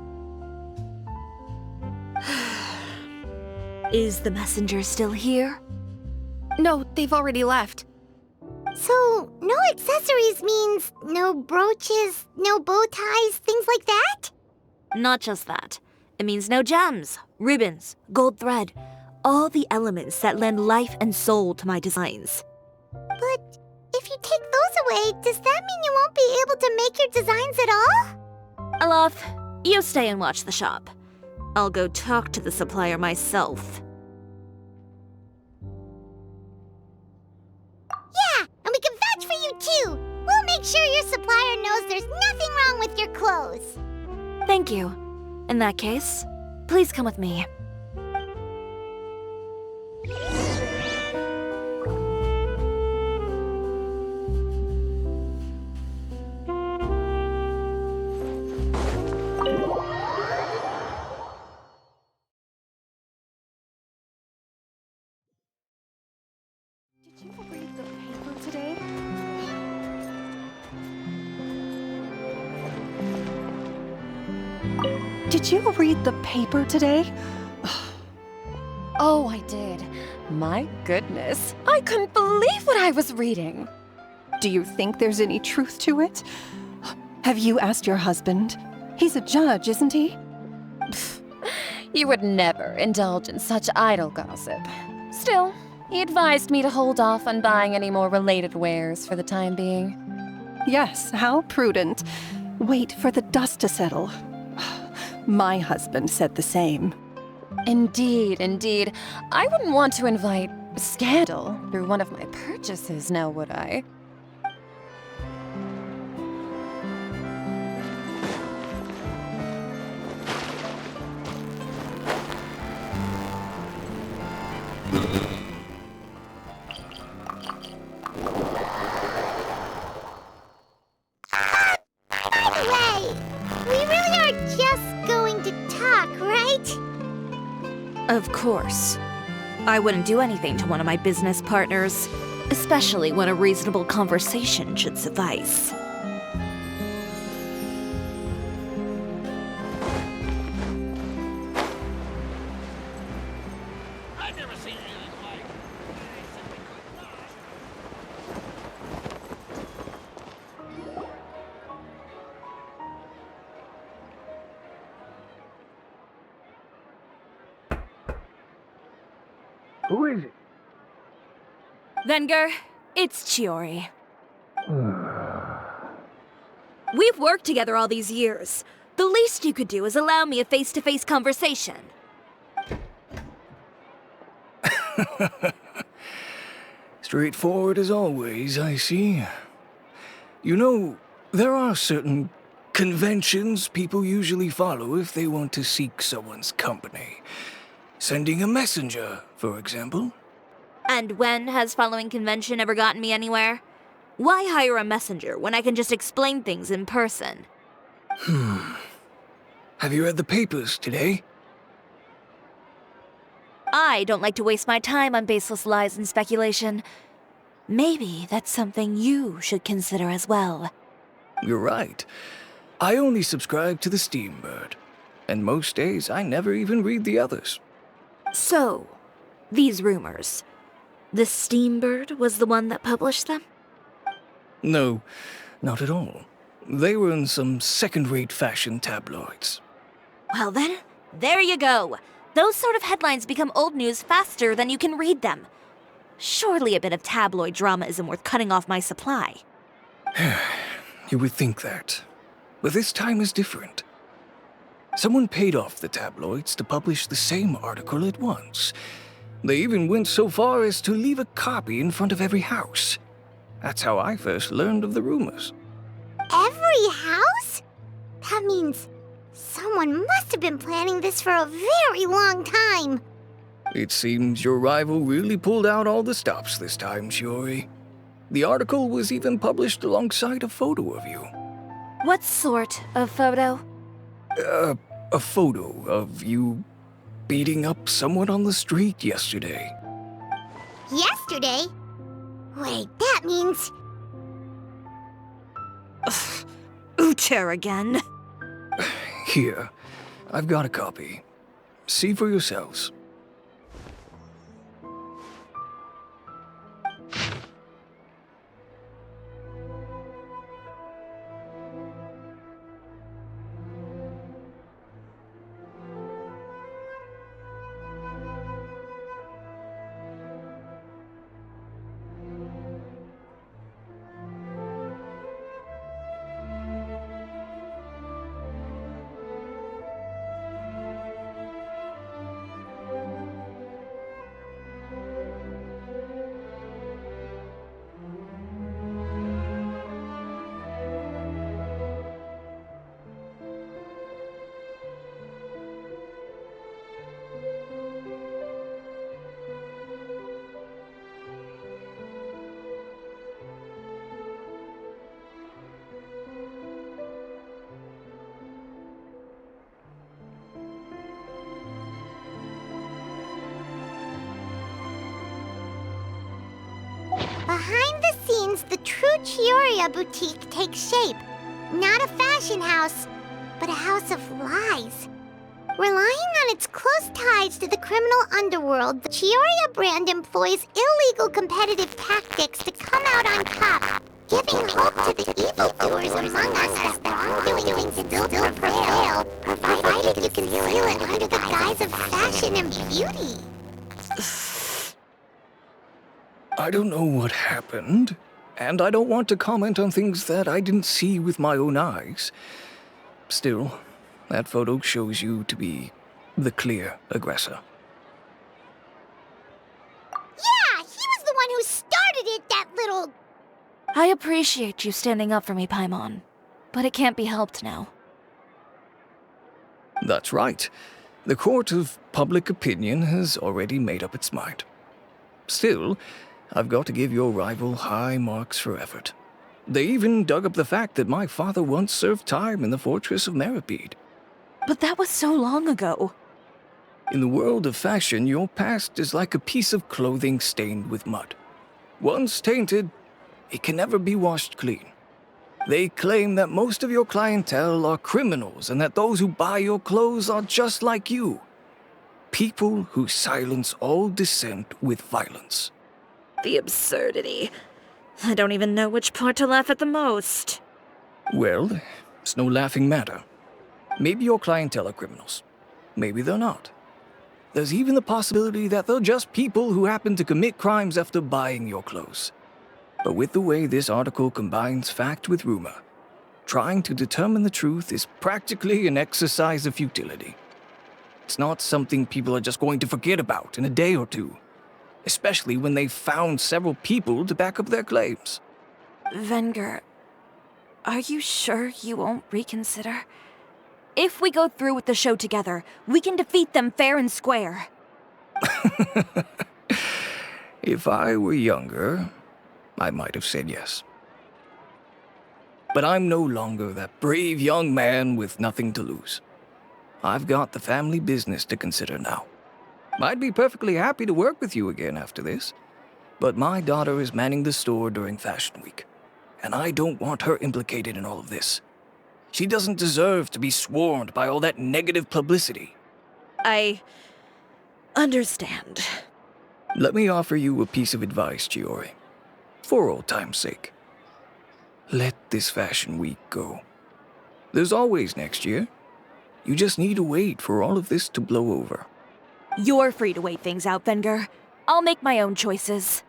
Speaker 8: Is the messenger still here?
Speaker 13: No, they've already left.
Speaker 7: So, no accessories means no brooches, no bow ties, things like that?
Speaker 8: Not just that. It means no gems, ribbons, gold thread, all the elements that lend life and soul to my designs.
Speaker 7: But if you take those away, does that mean you won't be able to make your designs at all?
Speaker 8: Alof, you stay and watch the shop. I'll go talk to the supplier myself.
Speaker 7: Yeah, and we can vouch for you too. We'll make sure your supplier knows there's nothing wrong with your clothes.
Speaker 8: Thank you. In that case, please come with me.
Speaker 15: Did you read the paper today? Did you read the paper today?
Speaker 18: Oh, I did. My goodness. I couldn't believe what I was reading.
Speaker 15: Do you think there's any truth to it? Have you asked your husband? He's a judge, isn't he?
Speaker 18: You would never indulge in such idle gossip. Still, he advised me to hold off on buying any more related wares for the time being.
Speaker 15: Yes, how prudent. Wait for the dust to settle. My husband said the same.
Speaker 18: Indeed, indeed. I wouldn't want to invite scandal through one of my purchases, now would I?
Speaker 7: Hey, we really are just going to talk, right?
Speaker 8: Of course. I wouldn't do anything to one of my business partners. especially when a reasonable conversation should suffice.
Speaker 19: Who is it?
Speaker 8: Venger, it's Chiori. We've worked together all these years. The least you could do is allow me a face-to-face conversation.
Speaker 19: Straightforward as always, I see. You know, there are certain conventions people usually follow if they want to seek someone's company. Sending a messenger, for example.
Speaker 8: And when has following convention ever gotten me anywhere? Why hire a messenger when I can just explain things in person?
Speaker 19: Have you read the papers today?
Speaker 8: I don't like to waste my time on baseless lies and speculation. Maybe that's something you should consider as well.
Speaker 19: You're right. I only subscribe to the Steambird. And most days I never even read the others.
Speaker 8: So, these rumors. The Steambird was the one that published them?
Speaker 19: No, not at all. They were in some second-rate fashion tabloids.
Speaker 8: Well then, there you go. Those sort of headlines become old news faster than you can read them. Surely a bit of tabloid drama isn't worth cutting off my supply.
Speaker 19: You would think that. But this time is different. Someone paid off the tabloids to publish the same article at once. They even went so far as to leave a copy in front of every house. That's how I first learned of the rumors.
Speaker 7: Every house? That means someone must have been planning this for a very long time.
Speaker 19: It seems your rival really pulled out all the stops this time, Chiori. The article was even published alongside a photo of you.
Speaker 8: What sort of photo?
Speaker 19: A photo of you beating up someone on the street yesterday.
Speaker 7: Yesterday? Wait, that means...
Speaker 8: Ucher again.
Speaker 19: Here, I've got a copy. See for yourselves.
Speaker 7: Behind the scenes, the true Chiori boutique takes shape. Not a fashion house, but a house of lies. Relying on its close ties to the criminal underworld, the Chiori brand employs illegal competitive tactics to come out on top, giving hope to the evildoers among us that wrongdoing still prevail, provided you conceal it under the guise of fashion and beauty.
Speaker 19: I don't know what happened, and I don't want to comment on things that I didn't see with my own eyes. Still, that photo shows you to be the clear aggressor.
Speaker 7: Yeah, he was the one who started it, that little...
Speaker 8: I appreciate you standing up for me, Paimon, but it can't be helped now.
Speaker 19: That's right. The court of public opinion has already made up its mind. Still, I've got to give your rival high marks for effort. They even dug up the fact that my father once served time in the fortress of Meripede.
Speaker 8: But that was so long ago.
Speaker 19: In the world of fashion, your past is like a piece of clothing stained with mud. Once tainted, it can never be washed clean. They claim that most of your clientele are criminals and that those who buy your clothes are just like you. People who silence all dissent with violence.
Speaker 8: The absurdity. I don't even know which part to laugh at the most.
Speaker 19: Well, it's no laughing matter. Maybe your clientele are criminals. Maybe they're not. There's even the possibility that they're just people who happen to commit crimes after buying your clothes. But with the way this article combines fact with rumor, trying to determine the truth is practically an exercise of futility. It's not something people are just going to forget about in a day or two, especially when they've found several people to back up their claims.
Speaker 8: Venger, are you sure you won't reconsider? If we go through with the show together, we can defeat them fair and square.
Speaker 19: If I were younger, I might have said yes. But I'm no longer that brave young man with nothing to lose. I've got the family business to consider now. I'd be perfectly happy to work with you again after this, but my daughter is manning the store during Fashion Week, and I don't want her implicated in all of this. She doesn't deserve to be swarmed by all that negative publicity.
Speaker 8: I understand.
Speaker 19: Let me offer you a piece of advice, Chiori. For old time's sake. Let this Fashion Week go. There's always next year. You just need to wait for all of this to blow over.
Speaker 8: You're free to wait things out, Venger. I'll make my own choices.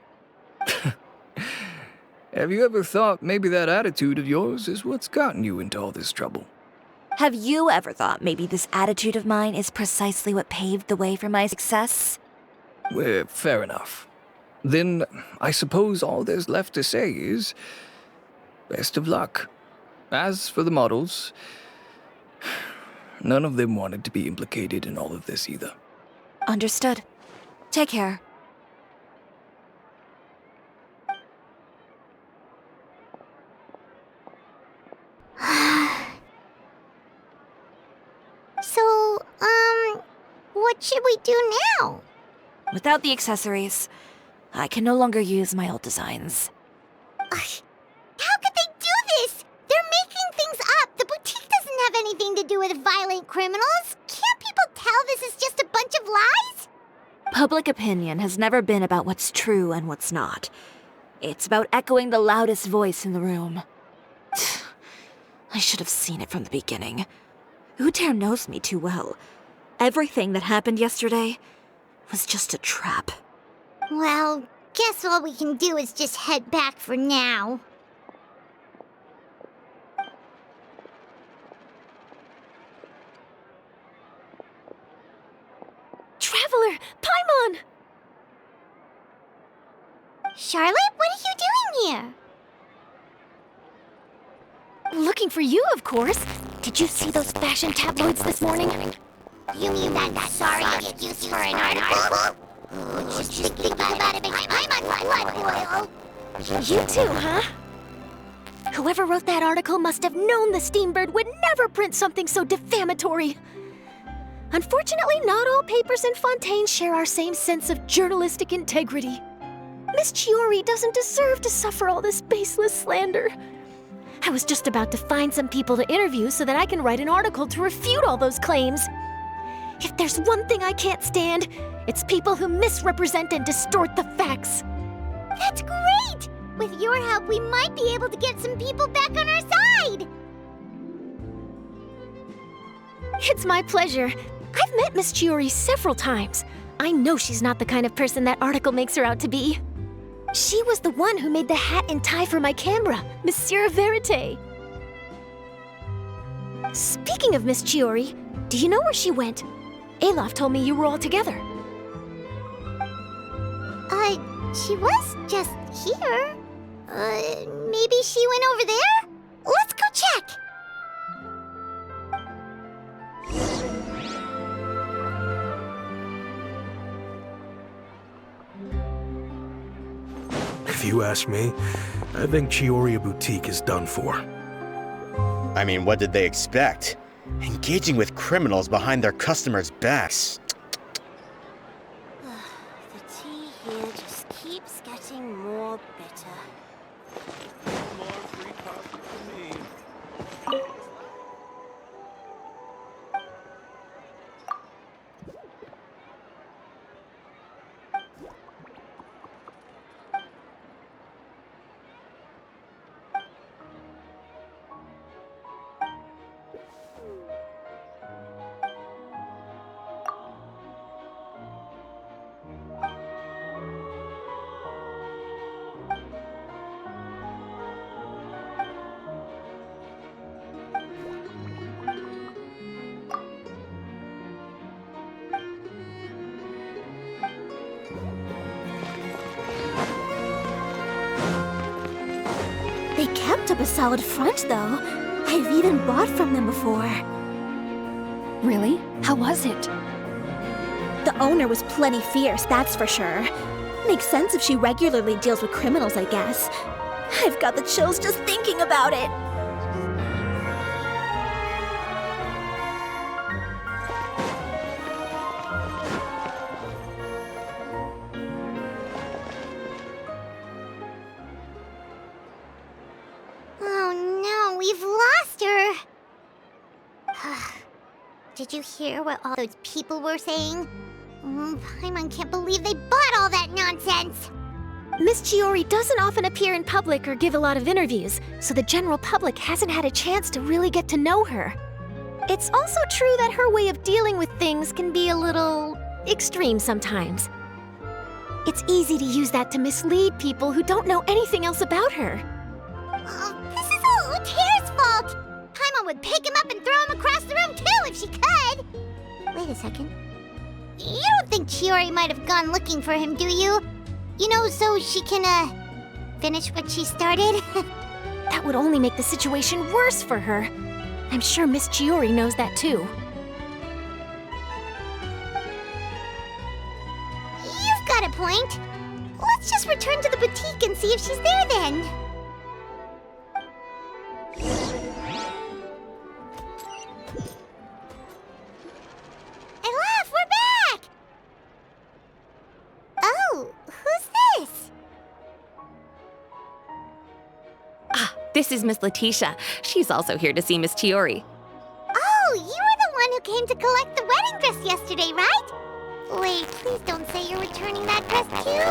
Speaker 19: Have you ever thought maybe that attitude of yours is what's gotten you into all this trouble?
Speaker 8: Have you ever thought maybe this attitude of mine is precisely what paved the way for my success?
Speaker 19: Well, fair enough. Then I suppose all there's left to say is, best of luck. As for the models, none of them wanted to be implicated in all of this either.
Speaker 8: Understood. Take care.
Speaker 7: So, what should we do now?
Speaker 8: Without the accessories, I can no longer use my old designs.
Speaker 7: How could they do this? They're making things up. The boutique doesn't have anything to do with violent criminals. Can't people tell this is just a bunch of lies?
Speaker 8: Public opinion has never been about what's true and what's not. It's about echoing the loudest voice in the room. I should have seen it from the beginning. Uter knows me too well. Everything that happened yesterday was just a trap.
Speaker 7: Well, guess all we can do is just head back for now.
Speaker 2: Traveler! Paimon!
Speaker 7: Charlotte, what are you doing here?
Speaker 2: Looking for you, of course. Did you see those fashion tabloids this morning?
Speaker 7: You mean that sorry excuse for an article? Just think about it, I'm
Speaker 2: You too, huh? Whoever wrote that article must have known the Steambird would never print something so defamatory. Unfortunately, not all papers in Fontaine share our same sense of journalistic integrity. Miss Chiori doesn't deserve to suffer all this baseless slander. I was just about to find some people to interview so that I can write an article to refute all those claims. If there's one thing I can't stand, it's people who misrepresent and distort the facts.
Speaker 7: That's great! With your help, we might be able to get some people back on our side!
Speaker 2: It's my pleasure. I've met Miss Chiori several times. I know she's not the kind of person that article makes her out to be. She was the one who made the hat and tie for my camera, Monsieur Verite. Speaking of Miss Chiori, do you know where she went? Alof told me you were all together.
Speaker 7: She was just here. Maybe she went over there? Let's go check!
Speaker 20: If you ask me, I think Chiori Boutique is done for.
Speaker 21: I mean, what did they expect? Engaging with criminals behind their customers' backs.
Speaker 6: The tea here just keeps getting more all bitter.
Speaker 16: More free coffee for me.
Speaker 2: They kept up a solid front, though. I've even bought from them before.
Speaker 3: Really? How was it?
Speaker 10: The owner was plenty fierce, that's for sure. Makes sense if she regularly deals with criminals, I guess. I've got the chills just thinking about it.
Speaker 7: Oh no, we've lost her! Did you hear what all those people were saying? Paimon can't believe they bought all that nonsense!
Speaker 2: Miss Chiori doesn't often appear in public or give a lot of interviews, so the general public hasn't had a chance to really get to know her. It's also true that her way of dealing with things can be a little extreme sometimes. It's easy to use that to mislead people who don't know anything else about her.
Speaker 7: This is all Utier's fault! Paimon would pick him up and throw him across the room too if she could! Wait a second. You don't think Chiori might have gone looking for him, do you? You know, so she can, finish what she started?
Speaker 2: That would only make the situation worse for her. I'm sure Miss Chiori knows that too.
Speaker 7: You've got a point. Let's just return to the boutique and see if she's there then. Elaf, we're back! Oh, who's this?
Speaker 9: This is Miss Letitia. She's also here to see Miss Chiori.
Speaker 7: Oh, you were the one who came to collect the wedding dress yesterday, right? Wait, please don't say you're returning that dress too.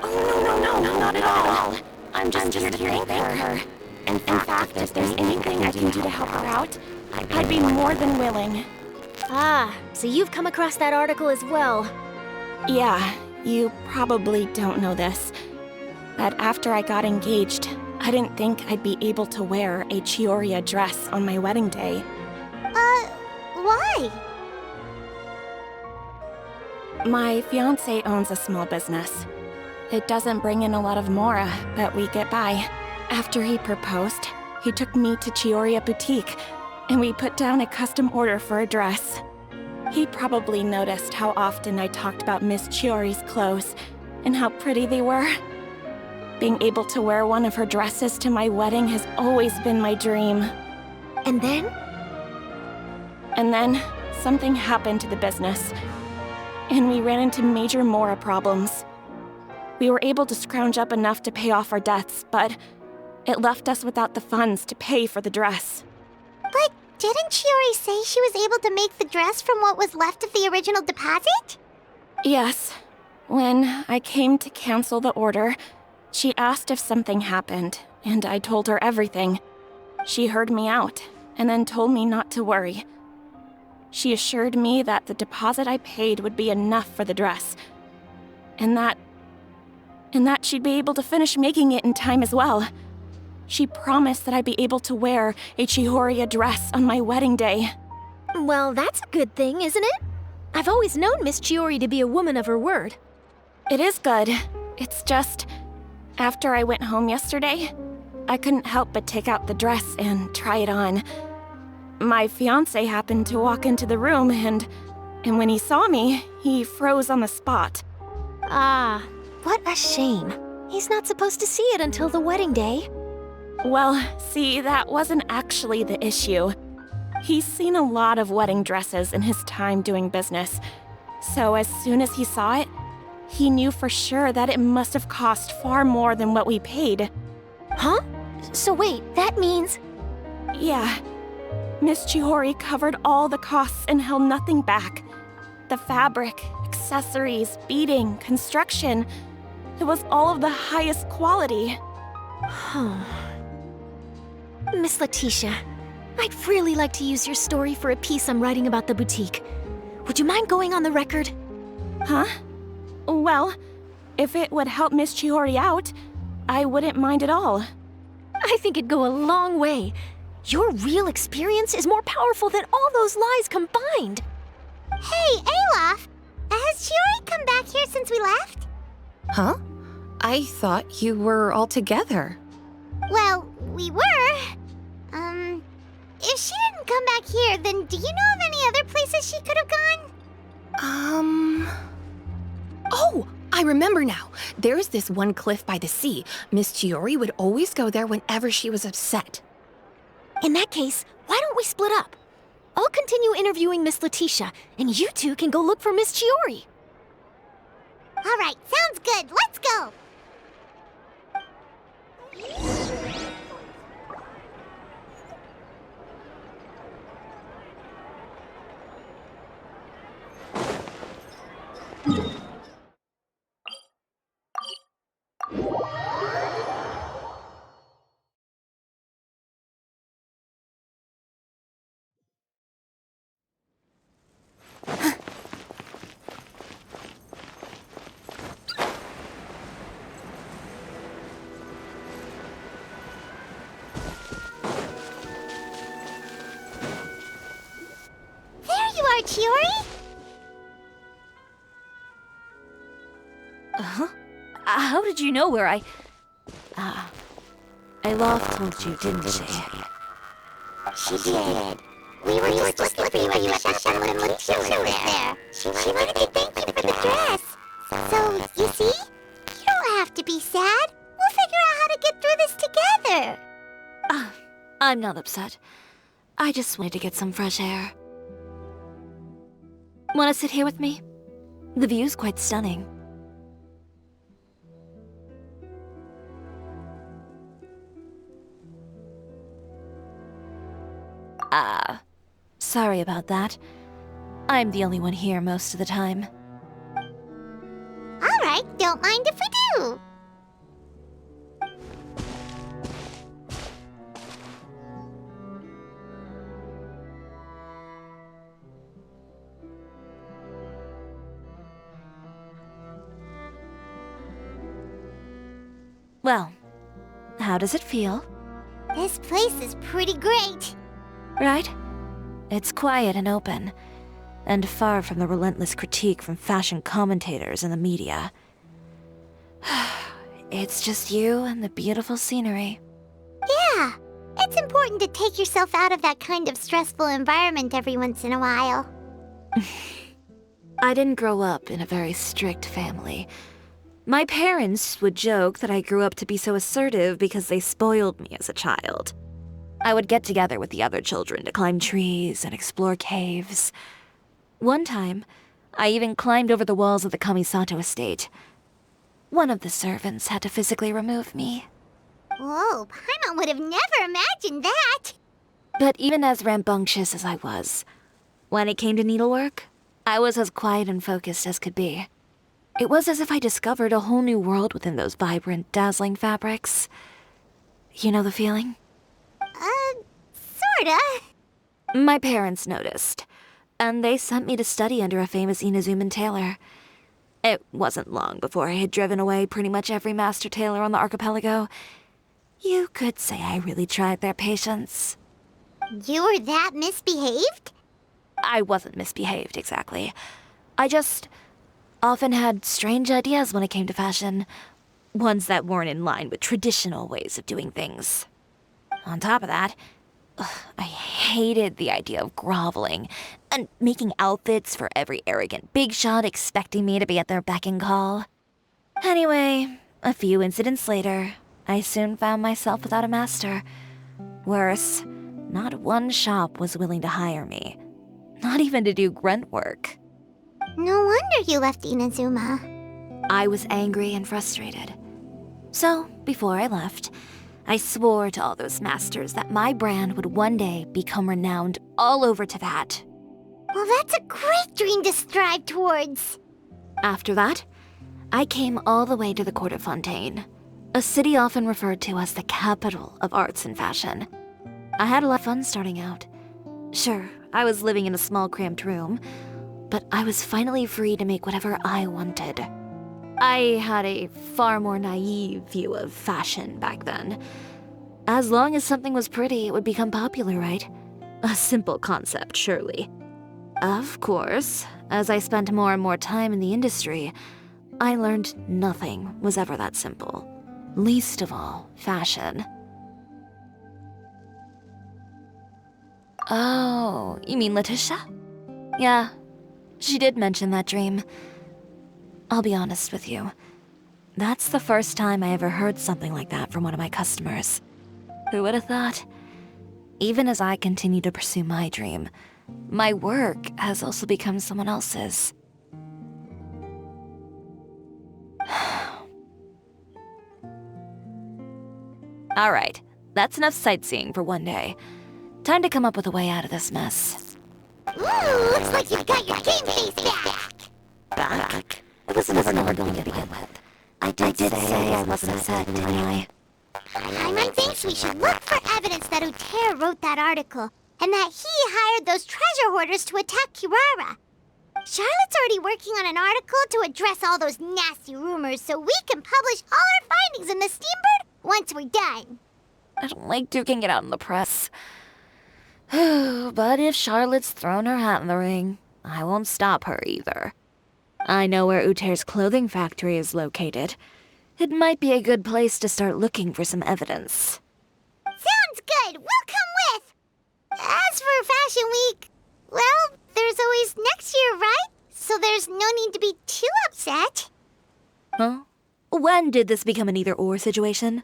Speaker 13: Oh, no, not at all. I'm just here to thank her. In fact, if there's anything I can do to help her out, I'd be more than willing.
Speaker 2: Ah, so you've come across that article as well.
Speaker 13: Yeah, you probably don't know this, but after I got engaged, I didn't think I'd be able to wear a Chiori dress on my wedding day.
Speaker 7: Why?
Speaker 13: My fiancé owns a small business. It doesn't bring in a lot of mora, but we get by. After he proposed, he took me to Chiori Boutique, and we put down a custom order for a dress. He probably noticed how often I talked about Miss Chiori's clothes, and how pretty they were. Being able to wear one of her dresses to my wedding has always been my dream.
Speaker 2: And then?
Speaker 13: And then, something happened to the business, and we ran into major mora problems. We were able to scrounge up enough to pay off our debts, but it left us without the funds to pay for the dress.
Speaker 7: But didn't Chiori say she was able to make the dress from what was left of the original deposit?
Speaker 13: Yes. When I came to cancel the order, she asked if something happened, and I told her everything. She heard me out, and then told me not to worry. She assured me that the deposit I paid would be enough for the dress, and that she'd be able to finish making it in time as well. She promised that I'd be able to wear a Chiori dress on my wedding day.
Speaker 2: Well, that's a good thing, isn't it? I've always known Miss Chiori to be a woman of her word.
Speaker 13: It is good. It's just, after I went home yesterday, I couldn't help but take out the dress and try it on. My fiancé happened to walk into the room, and when he saw me, he froze on the spot.
Speaker 2: Ah, what a shame. He's not supposed to see it until the wedding day.
Speaker 13: Well, see, that wasn't actually the issue. He's seen a lot of wedding dresses in his time doing business, so as soon as he saw it, he knew for sure that it must have cost far more than what we paid.
Speaker 2: Huh? So wait, that means...
Speaker 13: Yeah. Miss Chiori covered all the costs and held nothing back. The fabric, accessories, beading, construction. It was all of the highest quality.
Speaker 2: Huh. Miss Letitia, I'd really like to use your story for a piece I'm writing about the boutique. Would you mind going on the record?
Speaker 13: Huh? Well, if it would help Miss Chiori out, I wouldn't mind at all.
Speaker 2: I think it'd go a long way. Your real experience is more powerful than all those lies combined.
Speaker 7: Hey, Olaf! Has Chiori come back here since we left?
Speaker 9: Huh? I thought you were all together.
Speaker 7: Well, we were. If she didn't come back here, then do you know of any other places she could have gone?
Speaker 9: Oh, I remember now. There's this one cliff by the sea. Miss Chiori would always go there whenever she was upset.
Speaker 2: In that case, why don't we split up? I'll continue interviewing Miss Letitia, and you two can go look for Miss Chiori.
Speaker 7: All right, sounds good. Let's go. Chiori?
Speaker 8: Uh-huh. How did you know where I... Alof told you, didn't she?
Speaker 7: She did. We were just looking when you at the shop and Letitia was there. She wanted to thank you for the dress. So, you see? You don't have to be sad. We'll figure out how to get through this together.
Speaker 8: I'm not upset. I just wanted to get some fresh air. Want to sit here with me? The view's quite stunning. Sorry about that. I'm the only one here most of the time.
Speaker 7: All right, don't mind if we do.
Speaker 8: Well, how does it feel?
Speaker 7: This place is pretty great.
Speaker 8: Right? It's quiet and open, and far from the relentless critique from fashion commentators and the media. It's just you and the beautiful scenery.
Speaker 7: Yeah, it's important to take yourself out of that kind of stressful environment every once in a while.
Speaker 8: I didn't grow up in a very strict family. My parents would joke that I grew up to be so assertive because they spoiled me as a child. I would get together with the other children to climb trees and explore caves. One time, I even climbed over the walls of the Kamisato estate. One of the servants had to physically remove me.
Speaker 7: Whoa, Paimon would have never imagined that!
Speaker 8: But even as rambunctious as I was, when it came to needlework, I was as quiet and focused as could be. It was as if I discovered a whole new world within those vibrant, dazzling fabrics. You know the feeling?
Speaker 7: Sorta.
Speaker 8: My parents noticed, and they sent me to study under a famous Inazuman tailor. It wasn't long before I had driven away pretty much every master tailor on the archipelago. You could say I really tried their patience.
Speaker 7: You were that misbehaved?
Speaker 8: I wasn't misbehaved, exactly. I just often had strange ideas when it came to fashion. Ones that weren't in line with traditional ways of doing things. On top of that, I hated the idea of groveling and making outfits for every arrogant big shot expecting me to be at their beck and call. Anyway, a few incidents later, I soon found myself without a master. Worse, not one shop was willing to hire me. Not even to do grunt work.
Speaker 7: No wonder you left Inazuma.
Speaker 8: I was angry and frustrated. So, before I left, I swore to all those masters that my brand would one day become renowned all over Teyvat.
Speaker 7: Well, that's a great dream to strive towards.
Speaker 8: After that, I came all the way to the court of Fontaine, a city often referred to as the capital of arts and fashion. I had a lot of fun starting out. Sure, I was living in a small cramped room, but I was finally free to make whatever I wanted. I had a far more naive view of fashion back then. As long as something was pretty, it would become popular, right? A simple concept, surely. Of course, as I spent more and more time in the industry, I learned nothing was ever that simple. Least of all, fashion. Oh, you mean Letitia? Yeah, she did mention that dream. I'll be honest with you. That's the first time I ever heard something like that from one of my customers. Who would have thought? Even as I continue to pursue my dream, my work has also become someone else's. Alright, that's enough sightseeing for one day. Time to come up with a way out of this mess.
Speaker 7: Ooh, looks like you've got your game face back.
Speaker 8: Back? It was never going to begin with. I did say I wasn't upset, didn't I?
Speaker 7: Paimon thinks we should look for evidence that Uter wrote that article, and that he hired those treasure hoarders to attack Kirara. Charlotte's already working on an article to address all those nasty rumors so we can publish all our findings in the Steambird once we're done.
Speaker 8: I don't like duking it out in the press. But if Charlotte's thrown her hat in the ring, I won't stop her either. I know where Uter's clothing factory is located. It might be a good place to start looking for some evidence.
Speaker 7: Sounds good. We'll come with. As for Fashion Week, well, there's always next year, right? So there's no need to be too upset.
Speaker 8: Huh? When did this become an either-or situation?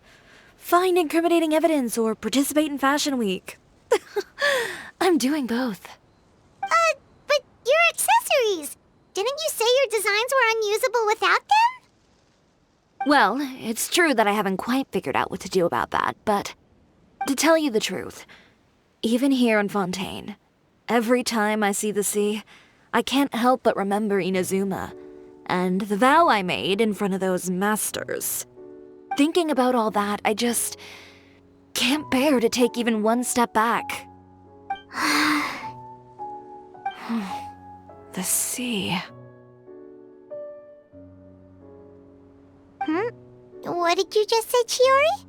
Speaker 8: Find incriminating evidence or participate in Fashion Week. I'm doing both.
Speaker 7: But your accessories! Didn't you say your designs were unusable without them?
Speaker 8: Well, it's true that I haven't quite figured out what to do about that, but to tell you the truth, even here in Fontaine, every time I see the sea, I can't help but remember Inazuma and the vow I made in front of those masters. Thinking about all that, I just can't bear to take even one step back. The sea.
Speaker 7: What did you just say, Chiori?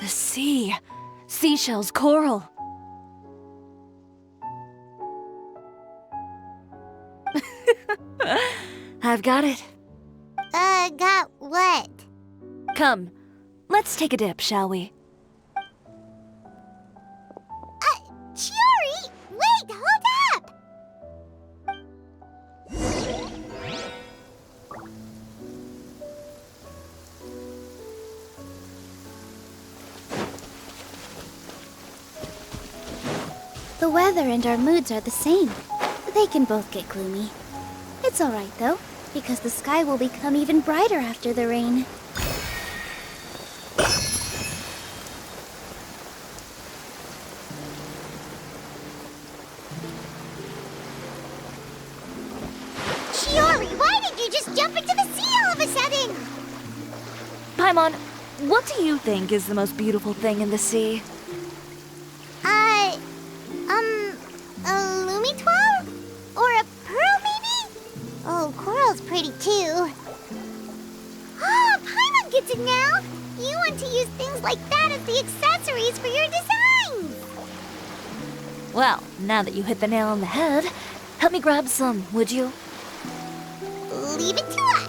Speaker 8: The sea. Seashells, coral. I've got it.
Speaker 7: Got what?
Speaker 8: Come, let's take a dip, shall we?
Speaker 7: Chiori! Wait, hold up!
Speaker 6: The weather and our moods are the same. They can both get gloomy. It's alright though, because the sky will become even brighter after the rain.
Speaker 7: Chiori, why did you just jump into the sea all of a sudden?
Speaker 8: Paimon, what do you think is the most beautiful thing in the sea?
Speaker 7: A Lumitoir? Or a pearl, maybe? Oh, coral's pretty too. Ah, Paimon gets it now! You want to use things like that as the accessories for your designs!
Speaker 8: Well, now that you hit the nail on the head, help me grab some, would you?
Speaker 7: Leave it to us!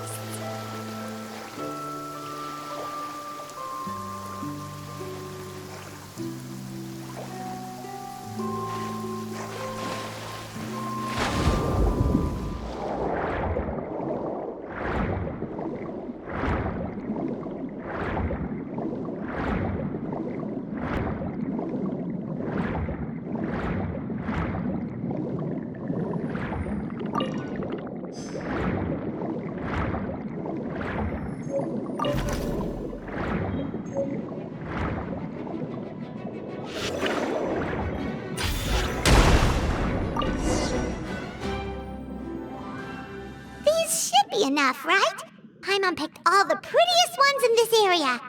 Speaker 7: enough, right? Paimon picked all the prettiest ones in this area.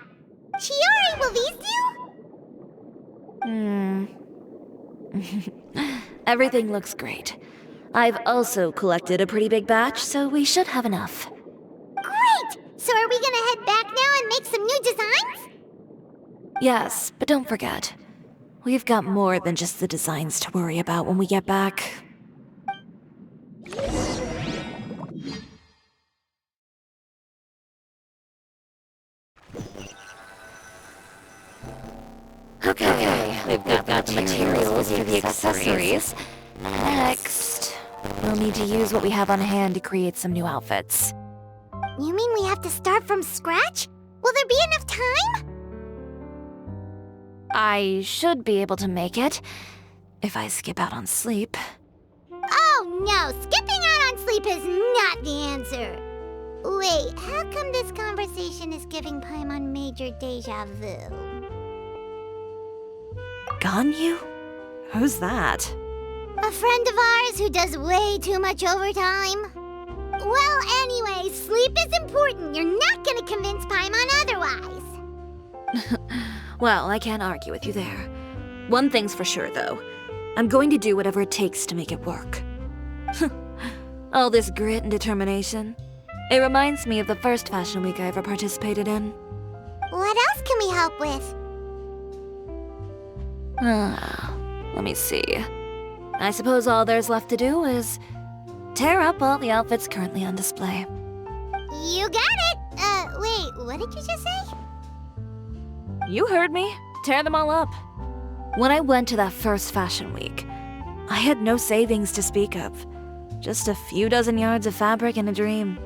Speaker 7: Chiori, will these do?
Speaker 8: Everything looks great. I've also collected a pretty big batch, so we should have enough.
Speaker 7: Great! So are we gonna head back now and make some new designs?
Speaker 8: Yes, but don't forget, we've got more than just the designs to worry about when we get back. Okay, we've got the materials for the accessories. Next, we'll need to use what we have on hand to create some new outfits.
Speaker 7: You mean we have to start from scratch? Will there be enough time?
Speaker 8: I should be able to make it, if I skip out on sleep.
Speaker 7: Oh no, skipping out on sleep is not the answer. Wait, how come this conversation is giving Paimon major deja vu?
Speaker 8: Ganyu? Who's that?
Speaker 7: A friend of ours who does way too much overtime. Well, anyway, sleep is important. You're not gonna convince Paimon otherwise.
Speaker 8: Well, I can't argue with you there. One thing's for sure, though. I'm going to do whatever it takes to make it work. All this grit and determination. It reminds me of the first fashion week I ever participated in.
Speaker 7: What else can we help with?
Speaker 8: Let me see. I suppose all there's left to do is tear up all the outfits currently on display.
Speaker 7: You got it! Wait, what did you just say?
Speaker 8: You heard me. Tear them all up. When I went to that first fashion week, I had no savings to speak of. Just a few dozen yards of fabric and a dream.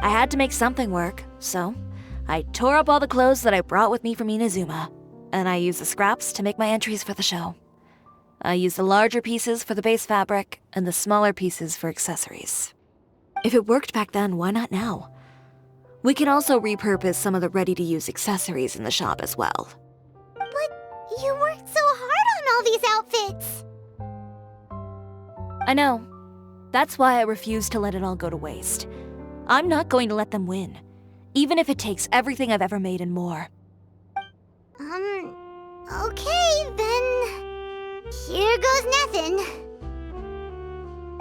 Speaker 8: I had to make something work, so I tore up all the clothes that I brought with me from Inazuma, and I used the scraps to make my entries for the show. I used the larger pieces for the base fabric and the smaller pieces for accessories. If it worked back then, why not now? We can also repurpose some of the ready-to-use accessories in the shop as well.
Speaker 7: But you worked so hard on all these outfits!
Speaker 8: I know. That's why I refuse to let it all go to waste. I'm not going to let them win, even if it takes everything I've ever made and more.
Speaker 7: Okay, then... Here goes nothing.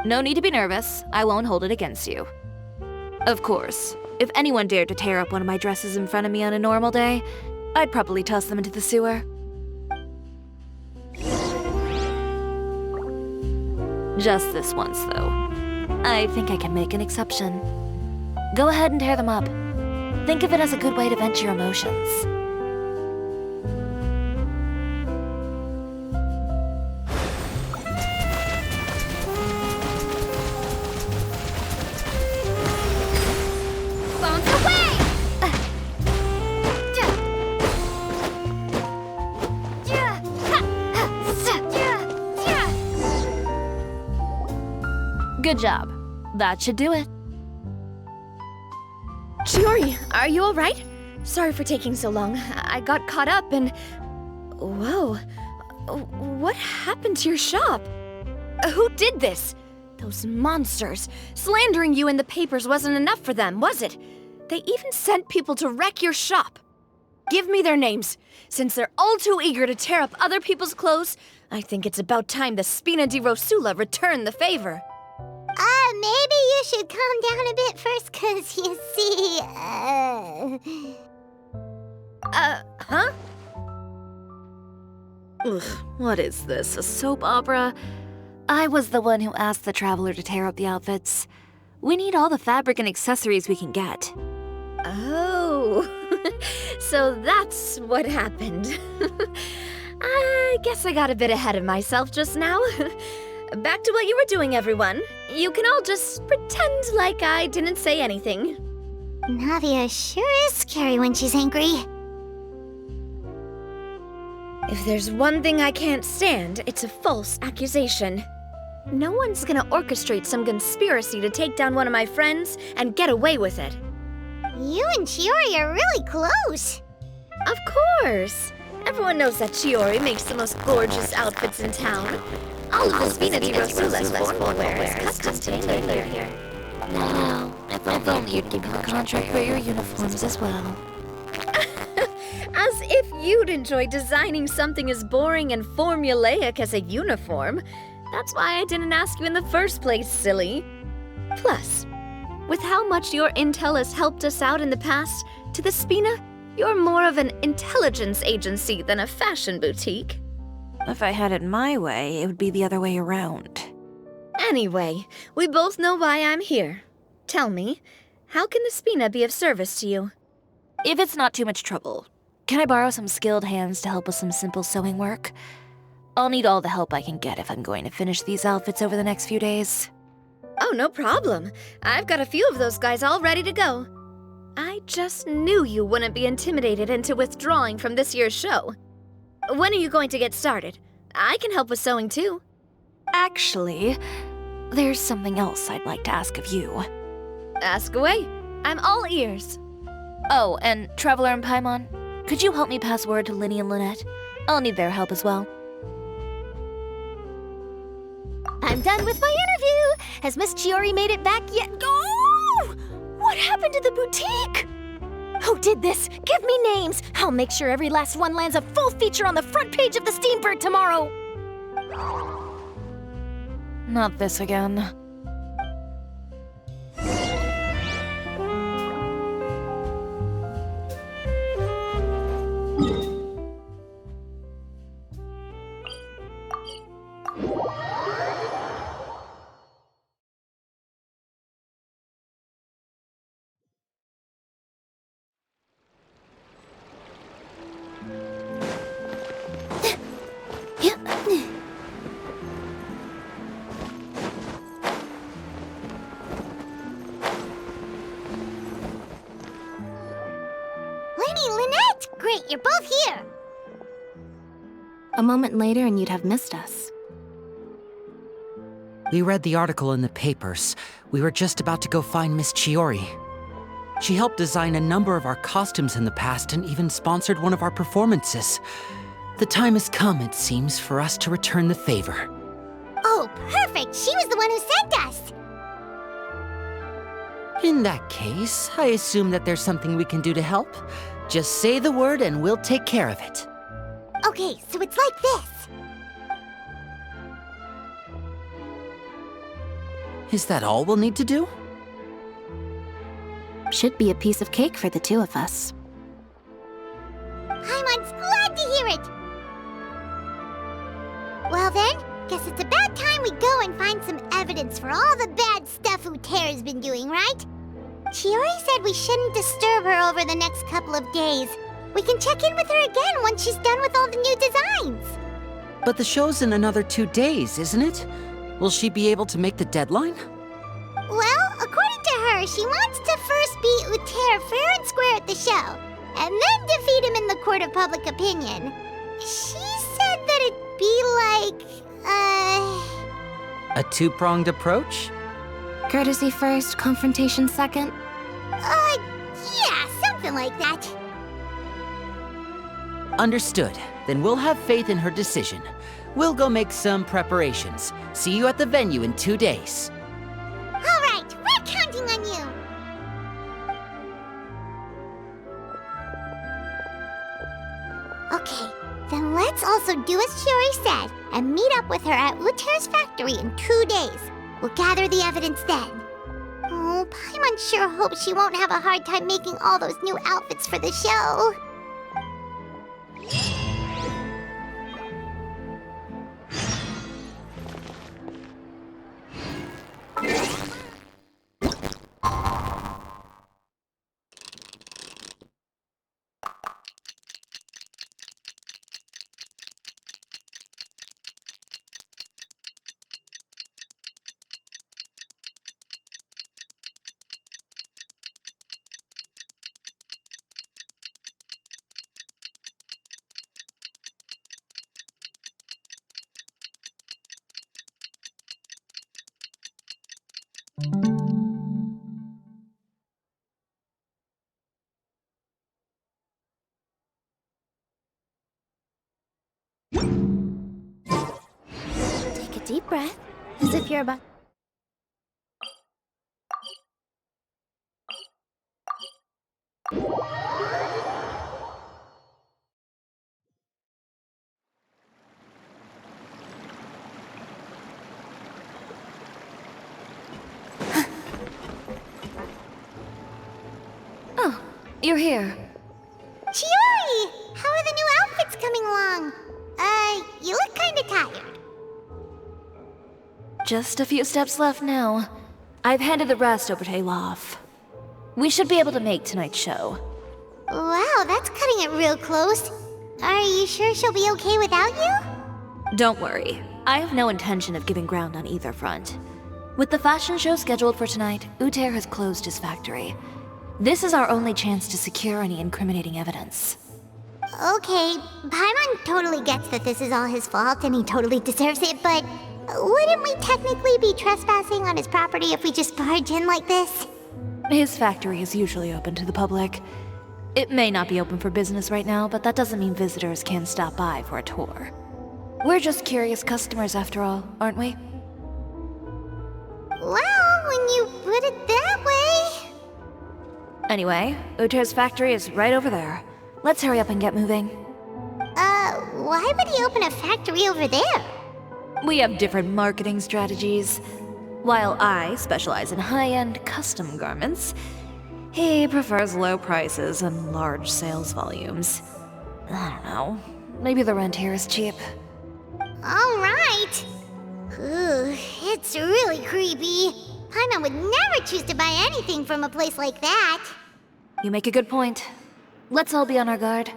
Speaker 8: No need to be nervous. I won't hold it against you. Of course, if anyone dared to tear up one of my dresses in front of me on a normal day, I'd probably toss them into the sewer. Just this once, though. I think I can make an exception. Go ahead and tear them up. Think of it as a good way to vent your emotions. Good job. That should do it.
Speaker 11: Chiori, are you alright? Sorry for taking so long. I got caught up and... Whoa. What happened to your shop? Who did this? Those monsters. Slandering you in the papers wasn't enough for them, was it? They even sent people to wreck your shop. Give me their names. Since they're all too eager to tear up other people's clothes, I think it's about time the Spina di Rosula return the favor.
Speaker 7: Maybe you should calm down a bit first, 'cause you see,
Speaker 8: Huh? Ugh, what is this, a soap opera? I was the one who asked the traveler to tear up the outfits. We need all the fabric and accessories we can get.
Speaker 11: Oh, so that's what happened. I guess I got a bit ahead of myself just now. Back to what you were doing, everyone. You can all just pretend like I didn't say anything.
Speaker 7: Navia sure is scary when she's angry.
Speaker 11: If there's one thing I can't stand, it's a false accusation. No one's gonna orchestrate some conspiracy to take down one of my friends and get away with it.
Speaker 7: You and Chiori are really close.
Speaker 11: Of course. Everyone knows that Chiori makes the most gorgeous outfits in town. All of the Spina di Rosula's formal wear is custom tailored here.
Speaker 5: Now, if only you'd give me the contract for your uniforms as well.
Speaker 11: As if you'd enjoy designing something as boring and formulaic as a uniform. That's why I didn't ask you in the first place, silly. Plus, with how much your intel has helped us out in the past, to the Spina, you're more of an intelligence agency than a fashion boutique.
Speaker 8: If I had it my way, it would be the other way around.
Speaker 11: Anyway, we both know why I'm here. Tell me, how can the Spina be of service to you?
Speaker 8: If it's not too much trouble, can I borrow some skilled hands to help with some simple sewing work? I'll need all the help I can get if I'm going to finish these outfits over the next few days.
Speaker 11: Oh, no problem. I've got a few of those guys all ready to go. I just knew you wouldn't be intimidated into withdrawing from this year's show. When are you going to get started? I can help with sewing too.
Speaker 8: Actually, there's something else I'd like to ask of you.
Speaker 11: Ask away. I'm all ears.
Speaker 8: Oh, and Traveler and Paimon, could you help me pass word to Linny and Lynette? I'll need their help as well.
Speaker 12: I'm done with my interview! Has Miss Chiori made it back yet? Oh! What happened to the boutique? Who did this? Give me names! I'll make sure every last one lands a full feature on the front page of the Steambird tomorrow!
Speaker 8: Not this again.
Speaker 7: Lynette! Great, you're both here!
Speaker 5: A moment later and you'd have missed us.
Speaker 1: We read the article in the papers. We were just about to go find Miss Chiori. She helped design a number of our costumes in the past and even sponsored one of our performances. The time has come, it seems, for us to return the favor.
Speaker 7: Oh, perfect! She was the one who sent us!
Speaker 1: In that case, I assume that there's something we can do to help. Just say the word and we'll take care of it.
Speaker 7: Okay, so it's like this.
Speaker 1: Is that all we'll need to do?
Speaker 5: Should be a piece of cake for the two of us.
Speaker 7: Paimon's glad to hear it! Well then, guess it's about time we go and find some evidence for all the bad stuff Uterra's been doing, right? Chiori said we shouldn't disturb her over the next couple of days. We can check in with her again once she's done with all the new designs.
Speaker 1: But the show's in another 2 days, isn't it? Will she be able to make the deadline?
Speaker 7: Well, according to her, she wants to first beat Utera fair and square at the show, and then defeat him in the court of public opinion. She said that it'd be like,
Speaker 1: A two-pronged approach?
Speaker 5: Courtesy first, confrontation second?
Speaker 7: Yeah, something like that.
Speaker 1: Understood. Then we'll have faith in her decision. We'll go make some preparations. See you at the venue in 2 days.
Speaker 7: All right, we're counting on you. Okay, then let's also do as Chiori said and meet up with her at Utera's factory in 2 days. We'll gather the evidence then. Oh, Paimon sure hopes she won't have a hard time making all those new outfits for the show.
Speaker 12: Take a deep breath, as if you're about...
Speaker 8: Oh, you're here.
Speaker 7: Chiori! How are the new outfits coming along? You look kinda tired.
Speaker 8: Just a few steps left now. I've handed the rest over to Olaf. We should be able to make tonight's show.
Speaker 7: Wow, that's cutting it real close. Are you sure she'll be okay without you?
Speaker 8: Don't worry. I have no intention of giving ground on either front. With the fashion show scheduled for tonight, Uther has closed his factory. This is our only chance to secure any incriminating evidence.
Speaker 7: Okay, Paimon totally gets that this is all his fault and he totally deserves it, but wouldn't we technically be trespassing on his property if we just barge in like this?
Speaker 8: His factory is usually open to the public. It may not be open for business right now, but that doesn't mean visitors can't stop by for a tour. We're just curious customers after all, aren't we?
Speaker 7: Well, when you put it that way...
Speaker 8: Anyway, Uther's factory is right over there. Let's hurry up and get moving.
Speaker 7: Why would he open a factory over there?
Speaker 8: We have different marketing strategies. While I specialize in high-end custom garments, he prefers low prices and large sales volumes. I don't know. Maybe the rent here is cheap.
Speaker 7: Alright. Ooh, it's really creepy. Paimon would never choose to buy anything from a place like that.
Speaker 8: You make a good point. Let's all be on our guard.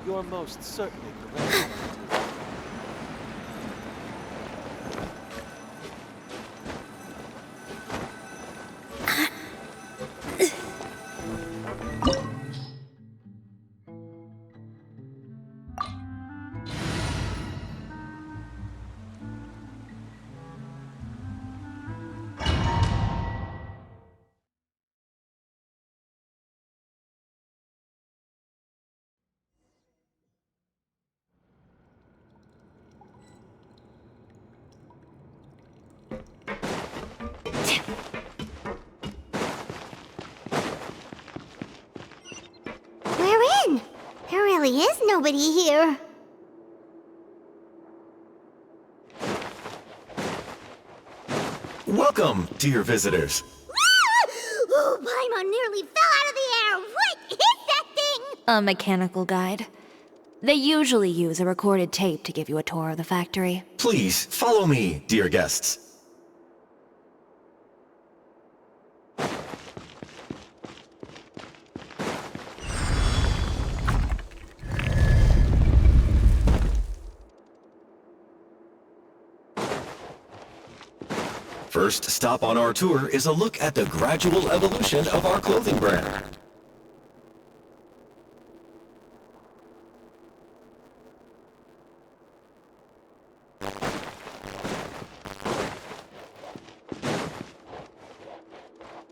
Speaker 14: You're most certainly correct.
Speaker 7: There really is nobody here.
Speaker 22: Welcome, dear visitors.
Speaker 7: Oh, Paimon nearly fell out of the air. What is that thing?
Speaker 8: A mechanical guide. They usually use a recorded tape to give you a tour of the factory.
Speaker 22: Please, follow me, dear guests. First stop on our tour is a look at the gradual evolution of our clothing brand.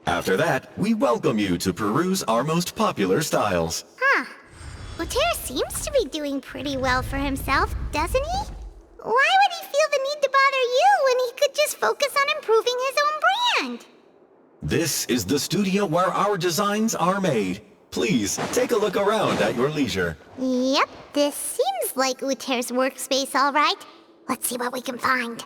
Speaker 22: After that, we welcome you to peruse our most popular styles.
Speaker 7: Huh. Uther seems to be doing pretty well for himself, doesn't he? Why would he feel the need to bother you when he could just focus on improving his own brand?
Speaker 22: This is the studio where our designs are made. Please, take a look around at your leisure.
Speaker 7: Yep, this seems like Uther's workspace, all right. Let's see what we can find.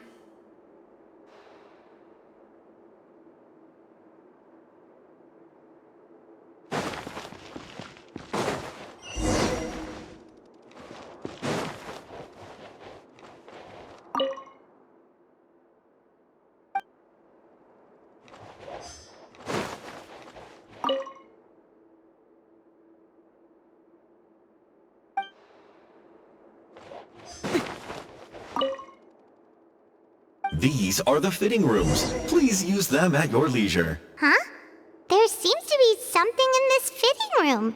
Speaker 22: These are the fitting rooms. Please use them at your leisure.
Speaker 7: Huh? There seems to be something in this fitting room.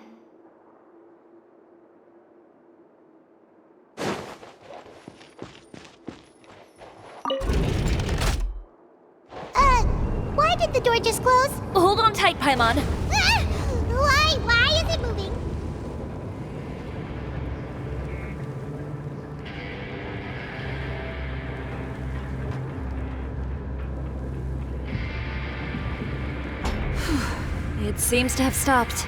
Speaker 7: What did the door just close?
Speaker 8: Hold on tight, Paimon.
Speaker 7: Why is it moving?
Speaker 8: It seems to have stopped.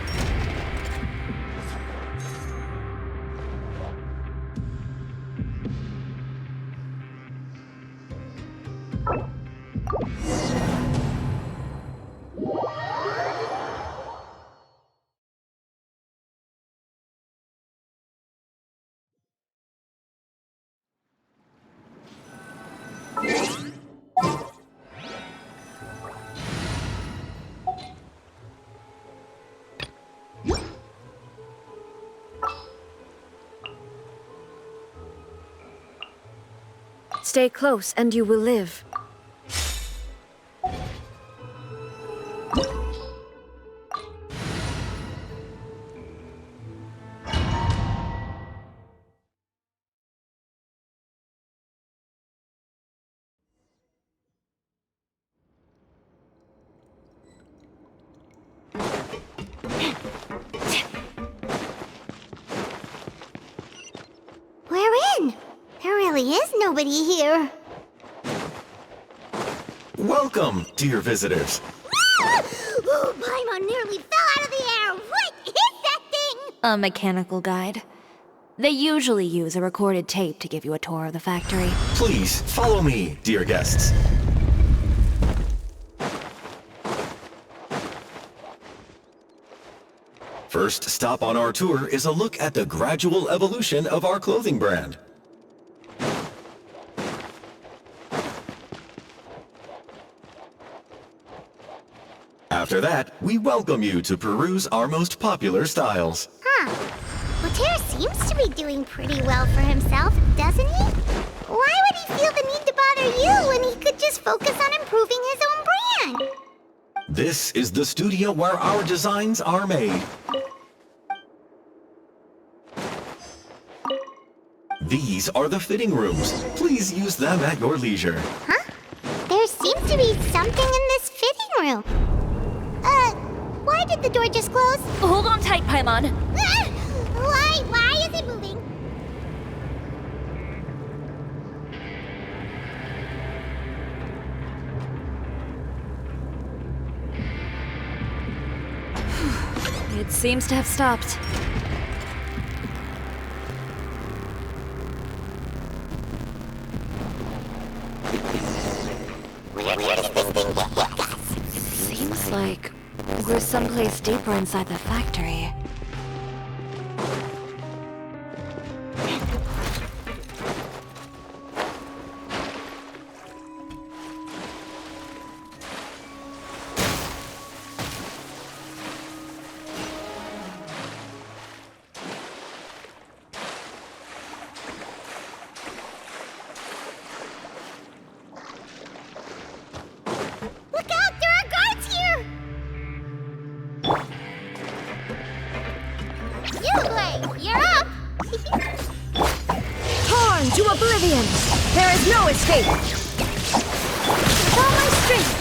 Speaker 8: Stay close and you will live.
Speaker 7: We're in. There really is nobody here.
Speaker 22: Welcome, dear visitors.
Speaker 7: Oh, Paimon nearly fell out of the air. What is that thing?
Speaker 8: A mechanical guide. They usually use a recorded tape to give you a tour of the factory.
Speaker 22: Please follow me, dear guests. First stop on our tour is a look at the gradual evolution of our clothing brand. After that, we welcome you to peruse our most popular styles.
Speaker 7: Huh. Uter seems to be doing pretty well for himself, doesn't he? Why would he feel the need to bother you when he could just focus on improving his own brand?
Speaker 22: This is the studio where our designs are made. These are the fitting rooms. Please use them at your leisure.
Speaker 7: Huh? There seems to be something in this fitting room. Why did the door just close?
Speaker 8: Hold on tight, Paimon.
Speaker 7: Why is it moving?
Speaker 8: It seems to have stopped.
Speaker 7: Where does this thing get us?
Speaker 8: Seems like we're someplace deeper inside the factory.
Speaker 11: To oblivion! There is no escape! With all my strength!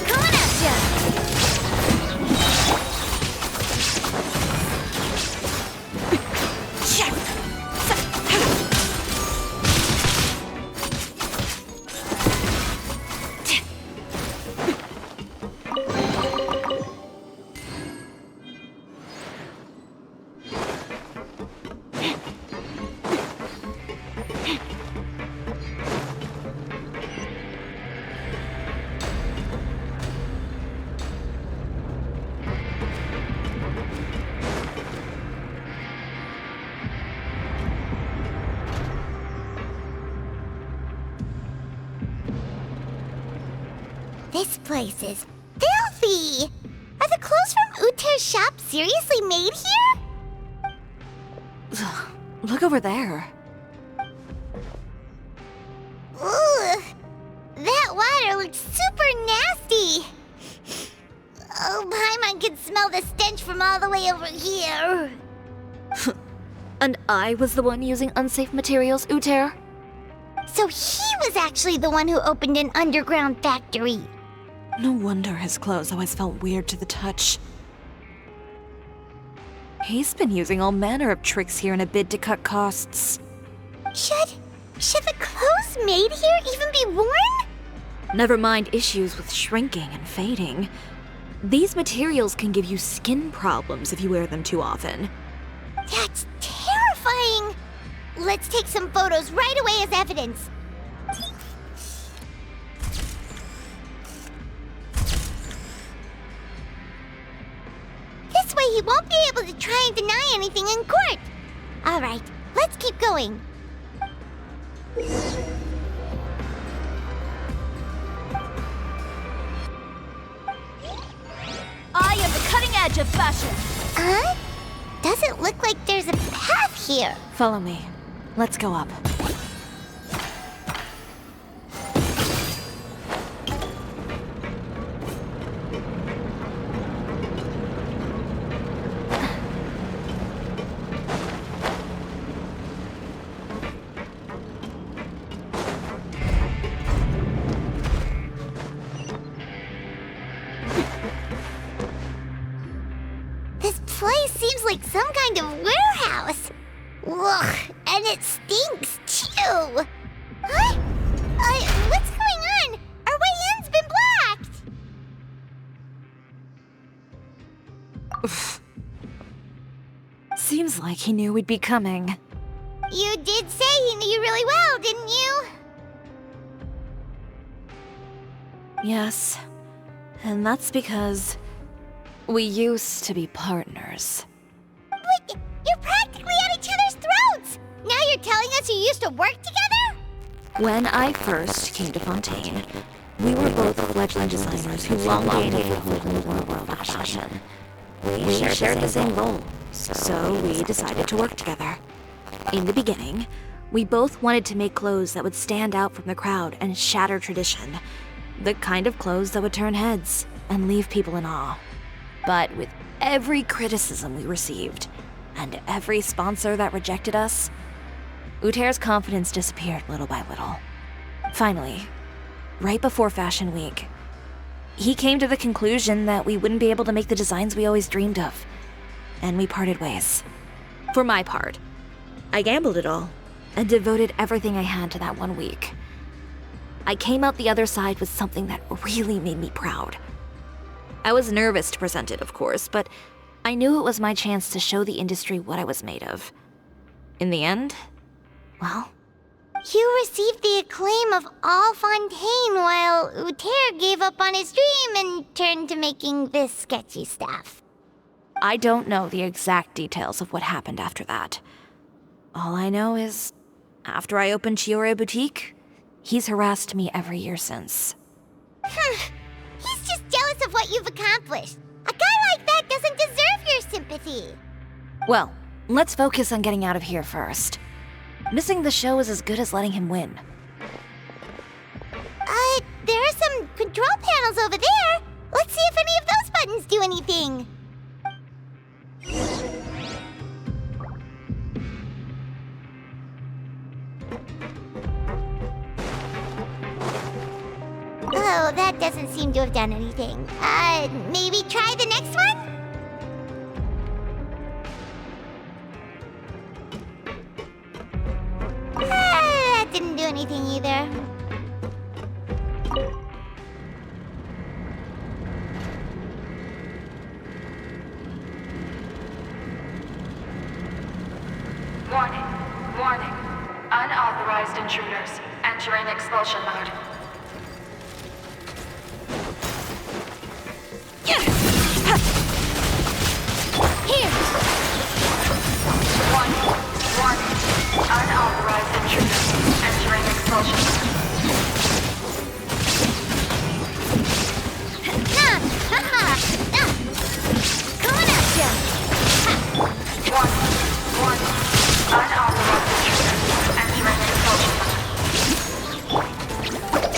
Speaker 7: Coming at ya! This place is filthy! Are the clothes from Uter's shop seriously made here?
Speaker 8: Look over there.
Speaker 7: Ooh, that water looks super nasty. Oh, Paimon can smell the stench from all the way over here.
Speaker 8: And I was the one using unsafe materials, Uter?
Speaker 7: So he was actually the one who opened an underground factory.
Speaker 8: No wonder his clothes always felt weird to the touch. He's been using all manner of tricks here in a bid to cut costs.
Speaker 7: Should the clothes made here even be worn?
Speaker 8: Never mind issues with shrinking and fading. These materials can give you skin problems if you wear them too often.
Speaker 7: That's terrifying! Let's take some photos right away as evidence. This way he won't be able to try and deny anything in court. All right, let's keep going.
Speaker 8: I am the cutting edge of fashion.
Speaker 7: Doesn't look like there's a path here.
Speaker 8: Follow me. Let's go up.
Speaker 7: This place seems like some kind of warehouse. Ugh, and it stinks too. Huh? What's going on? Our way in's been blocked.
Speaker 8: Seems like he knew we'd be coming.
Speaker 7: You did say he knew you really well, didn't you?
Speaker 8: Yes. And that's because we used to be partners.
Speaker 7: But you're practically at each other's throats. Now you're telling us you used to work together?
Speaker 8: When I first came to Fontaine, we were both fledgling designers who long gained a foothold in the world of fashion. We shared the same goal, so we decided to work together. In the beginning, we both wanted to make clothes that would stand out from the crowd and shatter tradition. The kind of clothes that would turn heads and leave people in awe. But with every criticism we received, and every sponsor that rejected us, Uter's confidence disappeared little by little. Finally, right before Fashion Week, he came to the conclusion that we wouldn't be able to make the designs we always dreamed of, and we parted ways. For my part, I gambled it all, and devoted everything I had to that 1 week. I came out the other side with something that really made me proud. I was nervous to present it, of course, but I knew it was my chance to show the industry what I was made of. In the end, well,
Speaker 7: You received the acclaim of all Fontaine while Uter gave up on his dream and turned to making this sketchy stuff.
Speaker 8: I don't know the exact details of what happened after that. All I know is, after I opened Chiori Boutique, he's harassed me every year since.
Speaker 7: He's just jealous of what you've accomplished. A guy like that doesn't deserve your sympathy.
Speaker 8: Well, let's focus on getting out of here first. Missing the show is as good as letting him win.
Speaker 7: There are some control panels over there. Let's see if any of those buttons do anything. Oh, that doesn't seem to have done anything. Maybe try the next one? That didn't do anything either.
Speaker 4: Warning. Warning. Unauthorized intruders entering expulsion mode.
Speaker 7: Here!
Speaker 4: Warning. Unauthorized intruders entering expulsion mode.
Speaker 7: Coming at ya!
Speaker 4: Warning. Unauthorized intruders entering expulsion mode.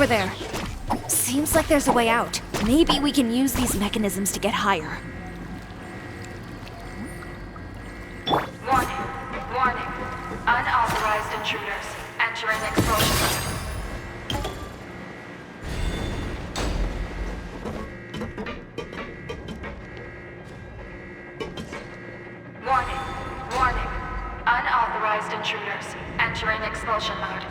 Speaker 8: over there. Seems like there's a way out. Maybe we can use these mechanisms to get higher.
Speaker 4: Warning. Warning. Unauthorized intruders entering expulsion mode. Warning. Warning. Unauthorized intruders entering expulsion mode.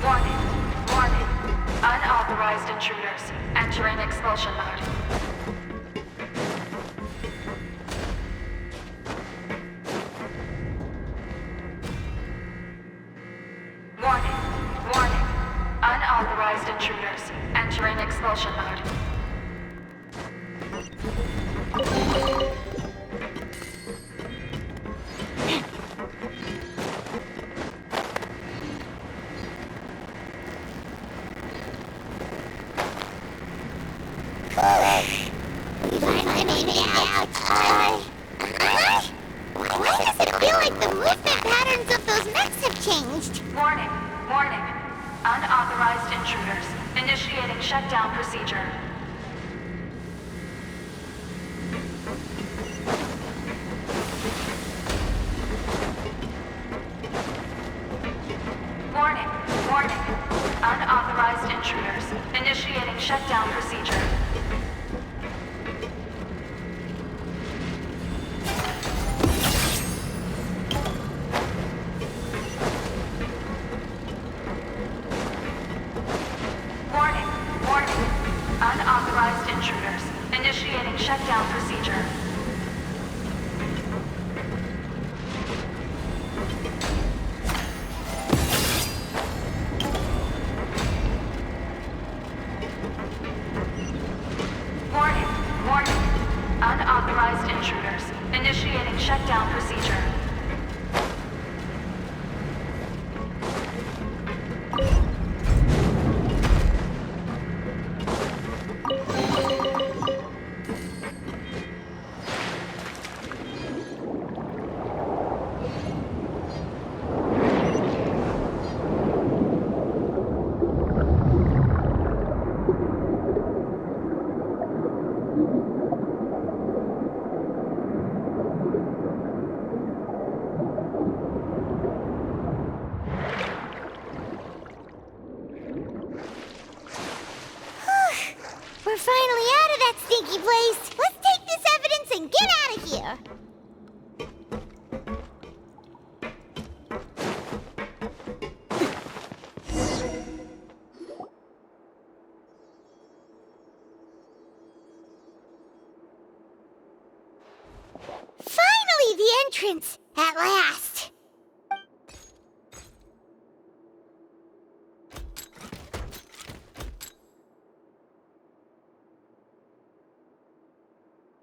Speaker 4: Warning. Warning. Unauthorized intruders entering expulsion mode. Warning. Warning. Unauthorized intruders entering expulsion mode.
Speaker 7: We finally made it out. Why does it feel like the movement patterns of those mechs have changed?
Speaker 4: Warning. Warning. Unauthorized intruders initiating shutdown procedure. Warning. Warning. Unauthorized intruders initiating shutdown procedure. Warning. Warning. Unauthorized intruders initiating shutdown procedure. Warning. Warning. Unauthorized intruders initiating shutdown procedure.
Speaker 7: We're finally out of that stinky place. Let's take this evidence and get out of here. Finally, the entrance! At last!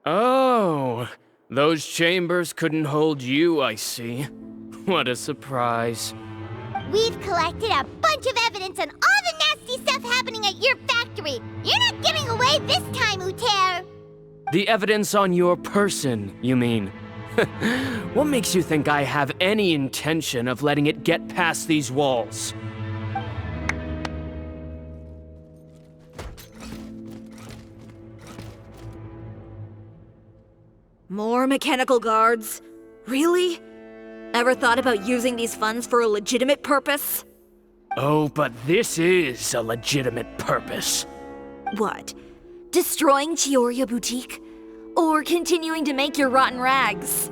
Speaker 15: Oh, those chambers couldn't hold you, I see. What a surprise.
Speaker 7: We've collected a bunch of evidence on all the nasty stuff happening at your factory. You're not getting away this time, Uter.
Speaker 15: The evidence on your person, you mean? What makes you think I have any intention of letting it get past these walls?
Speaker 8: More mechanical guards? Really? Ever thought about using these funds for a legitimate purpose?
Speaker 15: Oh, but this is a legitimate purpose.
Speaker 8: What? Destroying Chiori Boutique? Or continuing to make your rotten rags?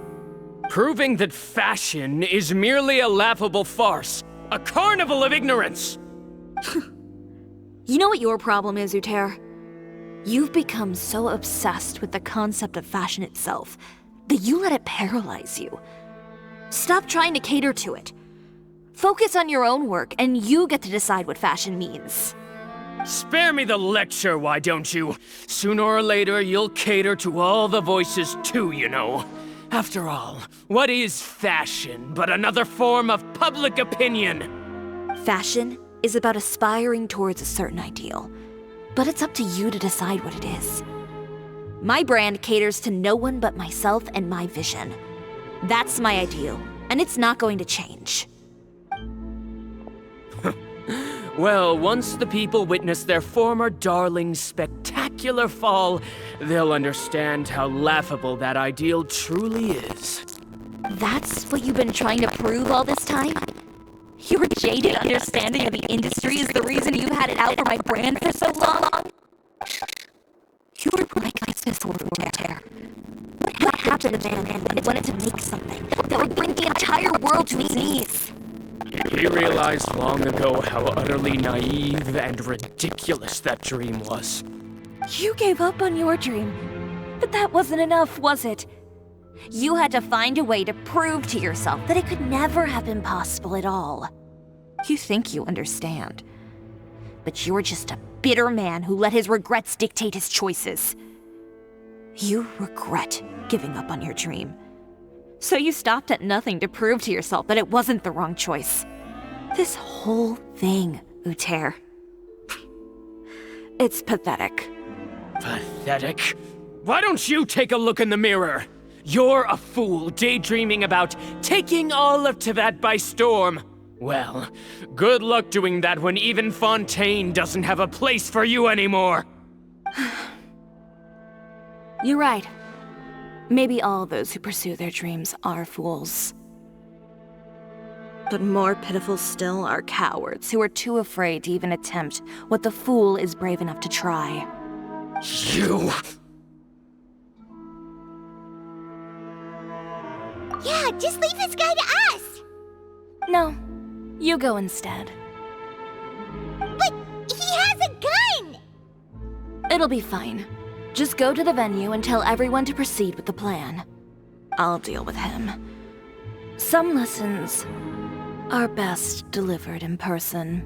Speaker 15: Proving that fashion is merely a laughable farce. A carnival of ignorance!
Speaker 8: You know what your problem is, Uter? You've become so obsessed with the concept of fashion itself that you let it paralyze you. Stop trying to cater to it. Focus on your own work, and you get to decide what fashion means.
Speaker 15: Spare me the lecture, why don't you? Sooner or later, you'll cater to all the voices too, you know. After all, what is fashion but another form of public opinion?
Speaker 8: Fashion is about aspiring towards a certain ideal, but it's up to you to decide what it is. My brand caters to no one but myself and my vision. That's my ideal, and it's not going to change.
Speaker 15: Well, once the people witness their former darling's spectacular fall, they'll understand how laughable that ideal truly is.
Speaker 8: That's what you've been trying to prove all this time? Your jaded understanding of the industry is the reason you've had it out for my brand for so long? You're like this Uter. What happened to man when he wanted to make something that would bring the entire world to its knees?
Speaker 15: He realized long ago how utterly naive and ridiculous that dream was.
Speaker 8: You gave up on your dream, but that wasn't enough, was it? You had to find a way to prove to yourself that it could never have been possible at all. You think you understand, but you're just a bitter man who let his regrets dictate his choices. You regret giving up on your dream. So you stopped at nothing to prove to yourself that it wasn't the wrong choice. This whole thing, Uter. It's pathetic.
Speaker 15: Pathetic? Why don't you take a look in the mirror? You're a fool daydreaming about taking all of Teyvat by storm. Well, good luck doing that when even Fontaine doesn't have a place for you anymore.
Speaker 8: You're right. Maybe all those who pursue their dreams are fools. But more pitiful still are cowards who are too afraid to even attempt what the fool is brave enough to try.
Speaker 15: You...
Speaker 7: Yeah, just leave this guy to us!
Speaker 8: No, you go instead.
Speaker 7: But he has a gun!
Speaker 8: It'll be fine. Just go to the venue and tell everyone to proceed with the plan. I'll deal with him. Some lessons are best delivered in person.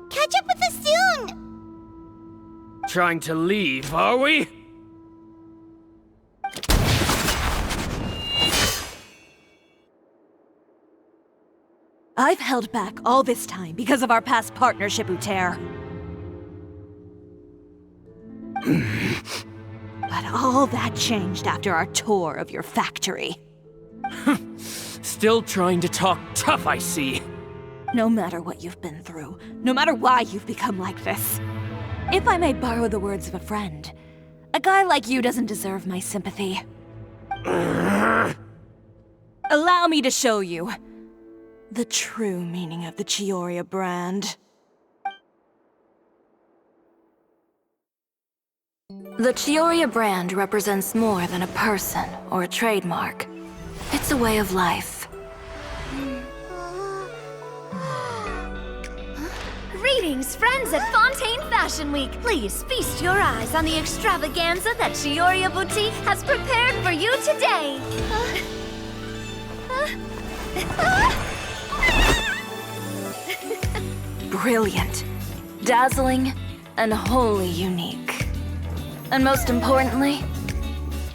Speaker 7: Catch up with us soon!
Speaker 15: Trying to leave, are we?
Speaker 8: I've held back all this time because of our past partnership, Uter. But all that changed after our tour of your factory.
Speaker 15: Still trying to talk tough, I see.
Speaker 8: No matter what you've been through, no matter why you've become like this, if I may borrow the words of a friend, a guy like you doesn't deserve my sympathy. Allow me to show you the true meaning of the Chiori brand. The Chiori brand represents more than a person or a trademark. It's a way of life.
Speaker 17: Greetings, friends at Fontaine Fashion Week. Please feast your eyes on the extravaganza that Chiori Boutique has prepared for you today.
Speaker 8: Brilliant, dazzling, and wholly unique. And most importantly,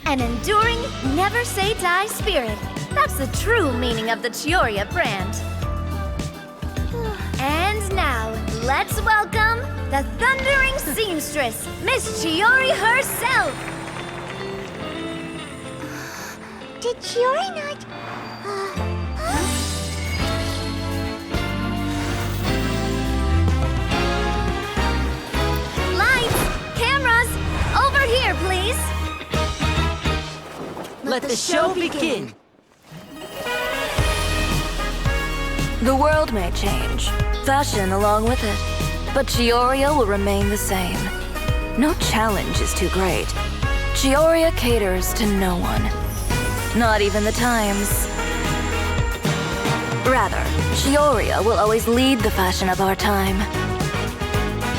Speaker 17: an enduring, never-say-die spirit. That's the true meaning of the Chiori brand. And now, let's welcome the thundering seamstress, Miss Chiori herself!
Speaker 7: Did Chiori not...
Speaker 17: Lights! Cameras! Over here, please!
Speaker 1: Let the show begin!
Speaker 8: The world may change, fashion along with it, but Chiori will remain the same. No challenge is too great. Chiori caters to no one, not even the times. Rather, Chiori will always lead the fashion of our time.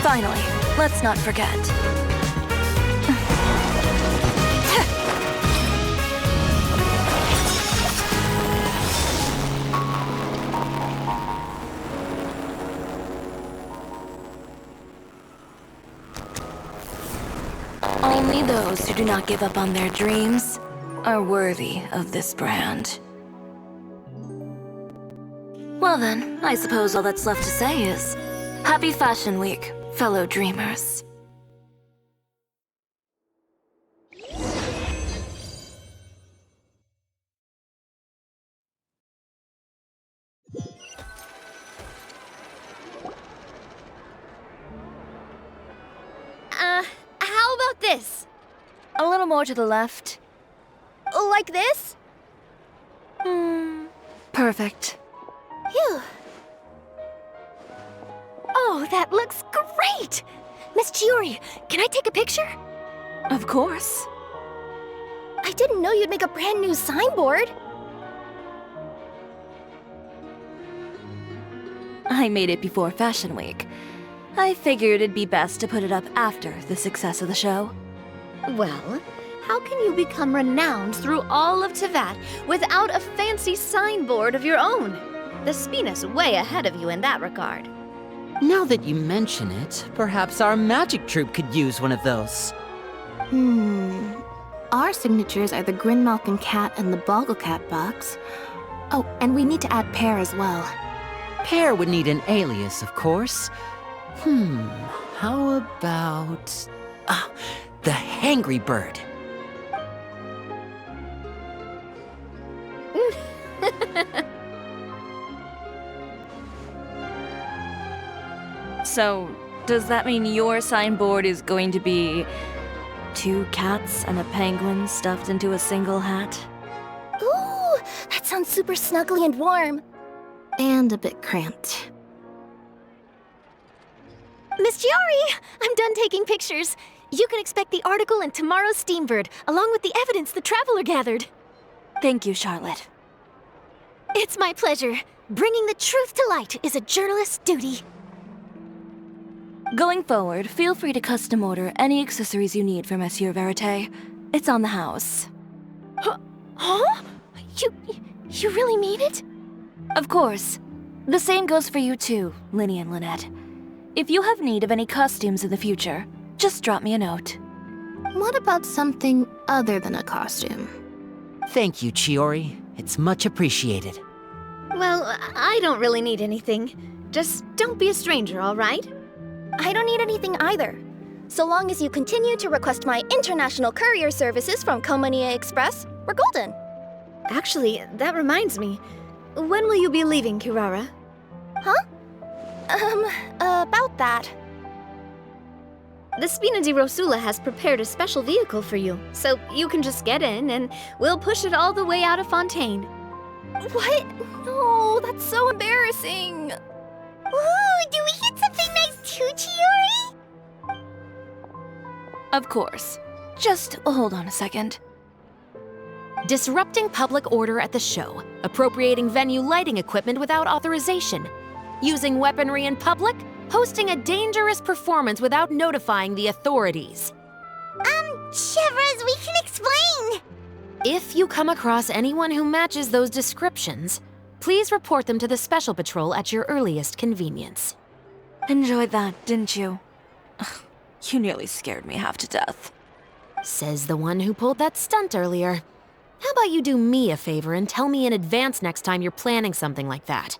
Speaker 8: Finally, let's not forget. Only those who do not give up on their dreams are worthy of this brand. Well then, I suppose all that's left to say is, Happy Fashion Week, fellow dreamers.
Speaker 11: How about this?
Speaker 8: A little more to the left.
Speaker 11: Like this?
Speaker 8: Perfect.
Speaker 11: Phew. Oh, that looks great! Miss Chiori, can I take a picture?
Speaker 8: Of course.
Speaker 12: I didn't know you'd make a brand new signboard.
Speaker 8: I made it before Fashion Week. I figured it'd be best to put it up after the success of the show.
Speaker 11: Well, how can you become renowned through all of Tevat without a fancy signboard of your own? The Spina's way ahead of you in that regard.
Speaker 1: Now that you mention it, perhaps our magic troupe could use one of those.
Speaker 9: Our signatures are the Grinmalkin Cat and the Bogglecat box. Oh, and we need to add Pear as well.
Speaker 1: Pear would need an alias, of course. How about... the Hangry Bird.
Speaker 8: So, does that mean your signboard is going to be 2 cats and a penguin stuffed into a single hat?
Speaker 12: Ooh, that sounds super snuggly and warm.
Speaker 9: And a bit cramped.
Speaker 11: Miss Chiori, I'm done taking pictures. You can expect the article in tomorrow's Steambird, along with the evidence the Traveler gathered.
Speaker 8: Thank you, Charlotte.
Speaker 11: It's my pleasure. Bringing the truth to light is a journalist's duty.
Speaker 8: Going forward, feel free to custom order any accessories you need for Monsieur Verite. It's on the house.
Speaker 11: Huh? You really mean it?
Speaker 8: Of course. The same goes for you too, Linny and Lynette. If you have need of any costumes in the future, just drop me a note.
Speaker 9: What about something other than a costume?
Speaker 1: Thank you, Chiori. It's much appreciated.
Speaker 11: Well, I don't really need anything. Just don't be a stranger, all right?
Speaker 12: I don't need anything either. So long as you continue to request my international courier services from Komania Express, we're golden.
Speaker 11: Actually, that reminds me. When will you be leaving, Kirara?
Speaker 12: Huh? About that.
Speaker 11: The Spina di Rosula has prepared a special vehicle for you, so you can just get in and we'll push it all the way out of Fontaine.
Speaker 12: What? No, that's so embarrassing.
Speaker 7: Ooh, do we get something nice too, Chiori?
Speaker 8: Of course. Just hold on a second.
Speaker 18: Disrupting public order at the show, appropriating venue lighting equipment without authorization, using weaponry in public, hosting a dangerous performance without notifying the authorities.
Speaker 7: Chevras, we can explain!
Speaker 18: If you come across anyone who matches those descriptions, please report them to the Special Patrol at your earliest convenience.
Speaker 8: Enjoyed that, didn't you? Ugh, you nearly scared me half to death.
Speaker 18: Says the one who pulled that stunt earlier. How about you do me a favor and tell me in advance next time you're planning something like that?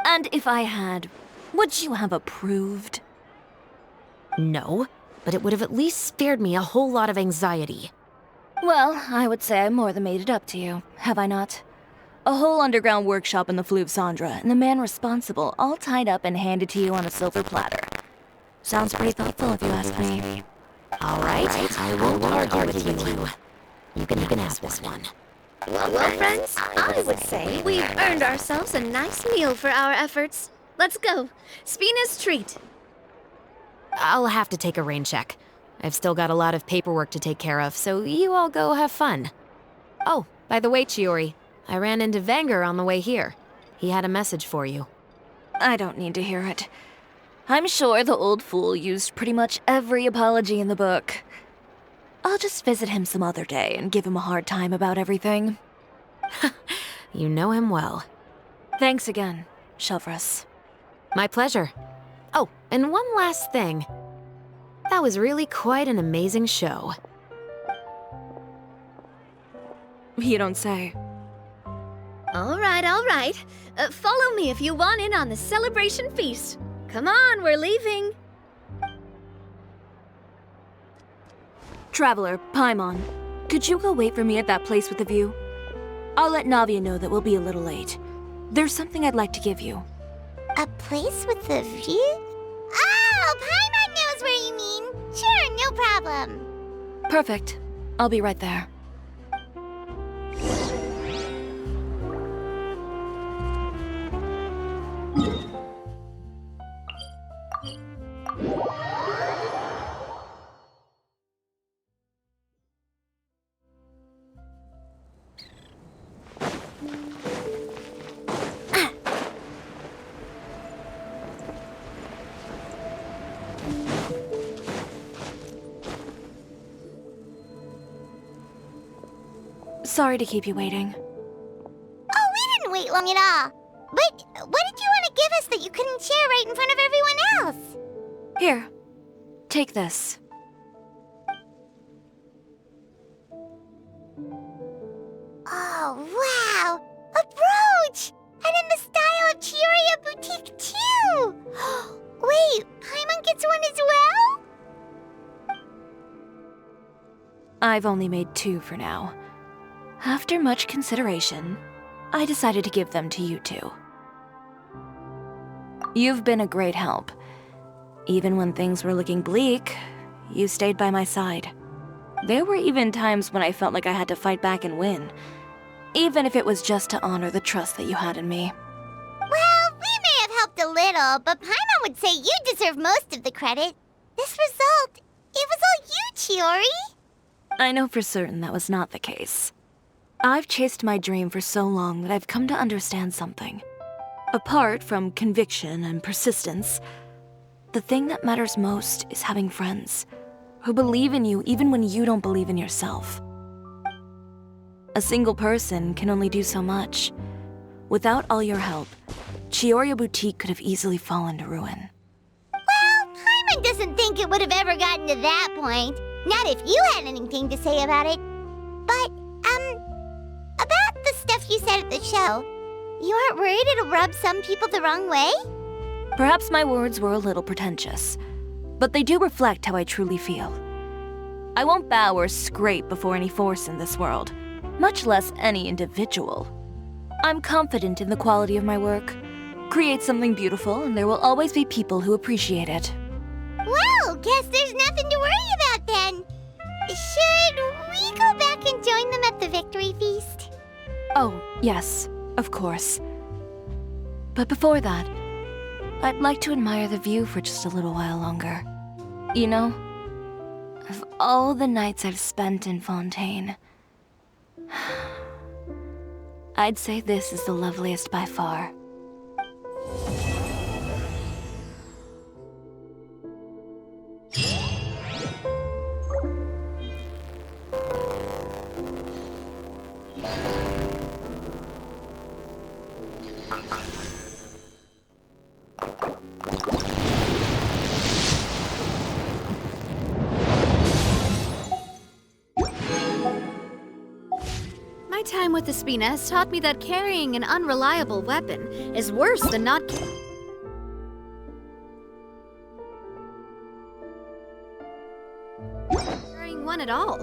Speaker 8: And if I had, would you have approved?
Speaker 18: No, but it would have at least spared me a whole lot of anxiety.
Speaker 8: Well, I would say I more than made it up to you, have I not? A whole underground workshop in the Fleuve Sandra, and the man responsible all tied up and handed to you on a silver platter. Sounds pretty thoughtful if you ask me.
Speaker 18: All right, I won't argue with you. You can ask this one.
Speaker 11: Well, friends, I would say we've earned ourselves a nice meal for our efforts. Let's go. Spina's treat.
Speaker 18: I'll have to take a rain check. I've still got a lot of paperwork to take care of, so you all go have fun. Oh, by the way, Chiori, I ran into Vanger on the way here. He had a message for you.
Speaker 8: I don't need to hear it. I'm sure the old fool used pretty much every apology in the book. I'll just visit him some other day and give him a hard time about everything.
Speaker 18: You know him well.
Speaker 8: Thanks again, Chevras.
Speaker 18: My pleasure. Oh, and one last thing. That was really quite an amazing show.
Speaker 8: You don't say.
Speaker 11: All right, all right. Follow me if you want in on the celebration feast. Come on, we're leaving.
Speaker 8: Traveler, Paimon, could you go wait for me at that place with the view? I'll let Navia know that we'll be a little late. There's something I'd like to give you.
Speaker 7: A place with a view? Oh, Paimon knows where you mean. Sure, no problem.
Speaker 8: Perfect. I'll be right there. Sorry to keep you waiting.
Speaker 7: Oh, we didn't wait long at all. But what did you want to give us that you couldn't share right in front of everyone else?
Speaker 8: Here, take this.
Speaker 7: Oh, wow! A brooch! And in the style of Chiori Boutique, too! Wait, Paimon gets one as well?
Speaker 8: I've only made 2 for now. After much consideration, I decided to give them to you two. You've been a great help. Even when things were looking bleak, you stayed by my side. There were even times when I felt like I had to fight back and win, even if it was just to honor the trust that you had in me.
Speaker 7: Well, we may have helped a little, but Paimon would say you deserve most of the credit. This result, it was all you, Chiori.
Speaker 8: I know for certain that was not the case. I've chased my dream for so long that I've come to understand something. Apart from conviction and persistence, the thing that matters most is having friends who believe in you even when you don't believe in yourself. A single person can only do so much. Without all your help, Chiori Boutique could have easily fallen to ruin.
Speaker 7: Well, Paimon doesn't think it would have ever gotten to that point. Not if you had anything to say about it. But, about the stuff you said at the show, you aren't worried it'll rub some people the wrong way?
Speaker 8: Perhaps my words were a little pretentious, but they do reflect how I truly feel. I won't bow or scrape before any force in this world, much less any individual. I'm confident in the quality of my work. Create something beautiful, and there will always be people who appreciate it.
Speaker 7: Well, guess there's nothing to worry about then. Should we go back and join them at the victory feast?
Speaker 8: Oh, yes, of course. But before that, I'd like to admire the view for just a little while longer. You know, of all the nights I've spent in Fontaine, I'd say this is the loveliest by far.
Speaker 19: My time with the Spina has taught me that carrying an unreliable weapon is worse than not carrying one at all.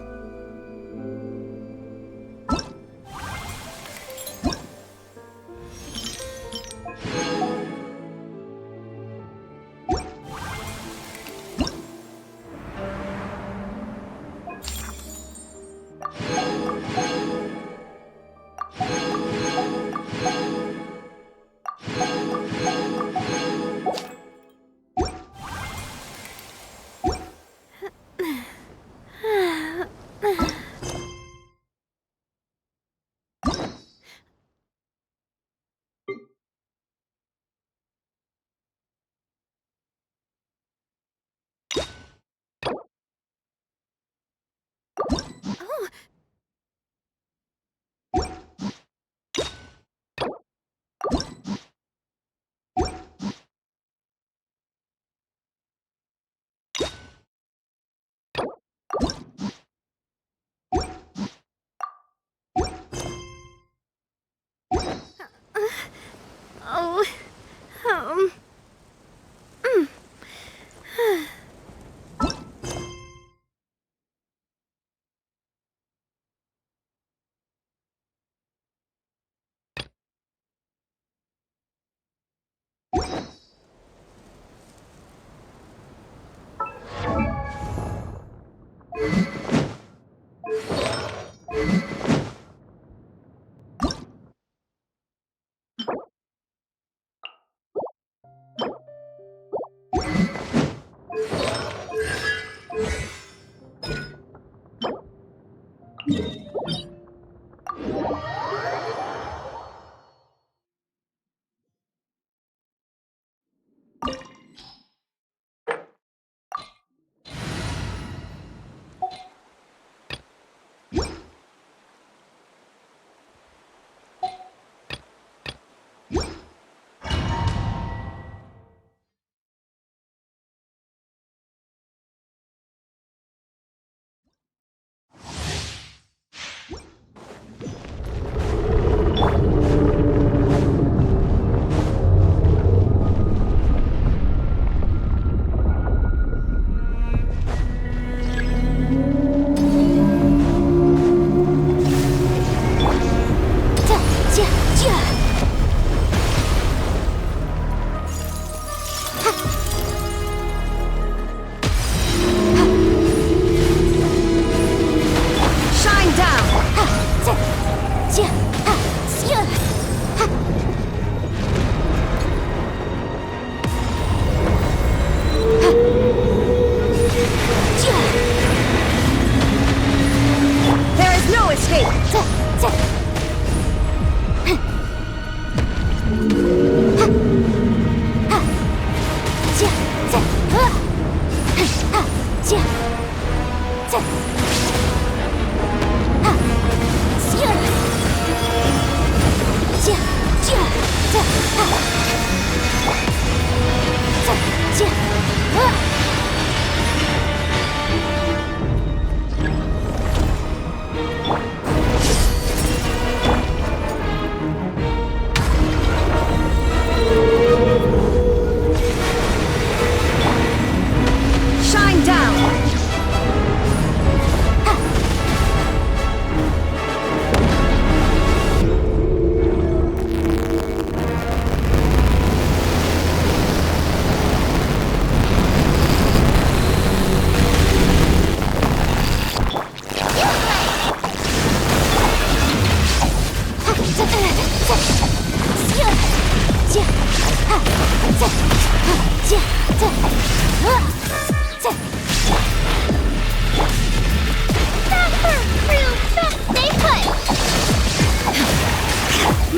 Speaker 2: Stay put!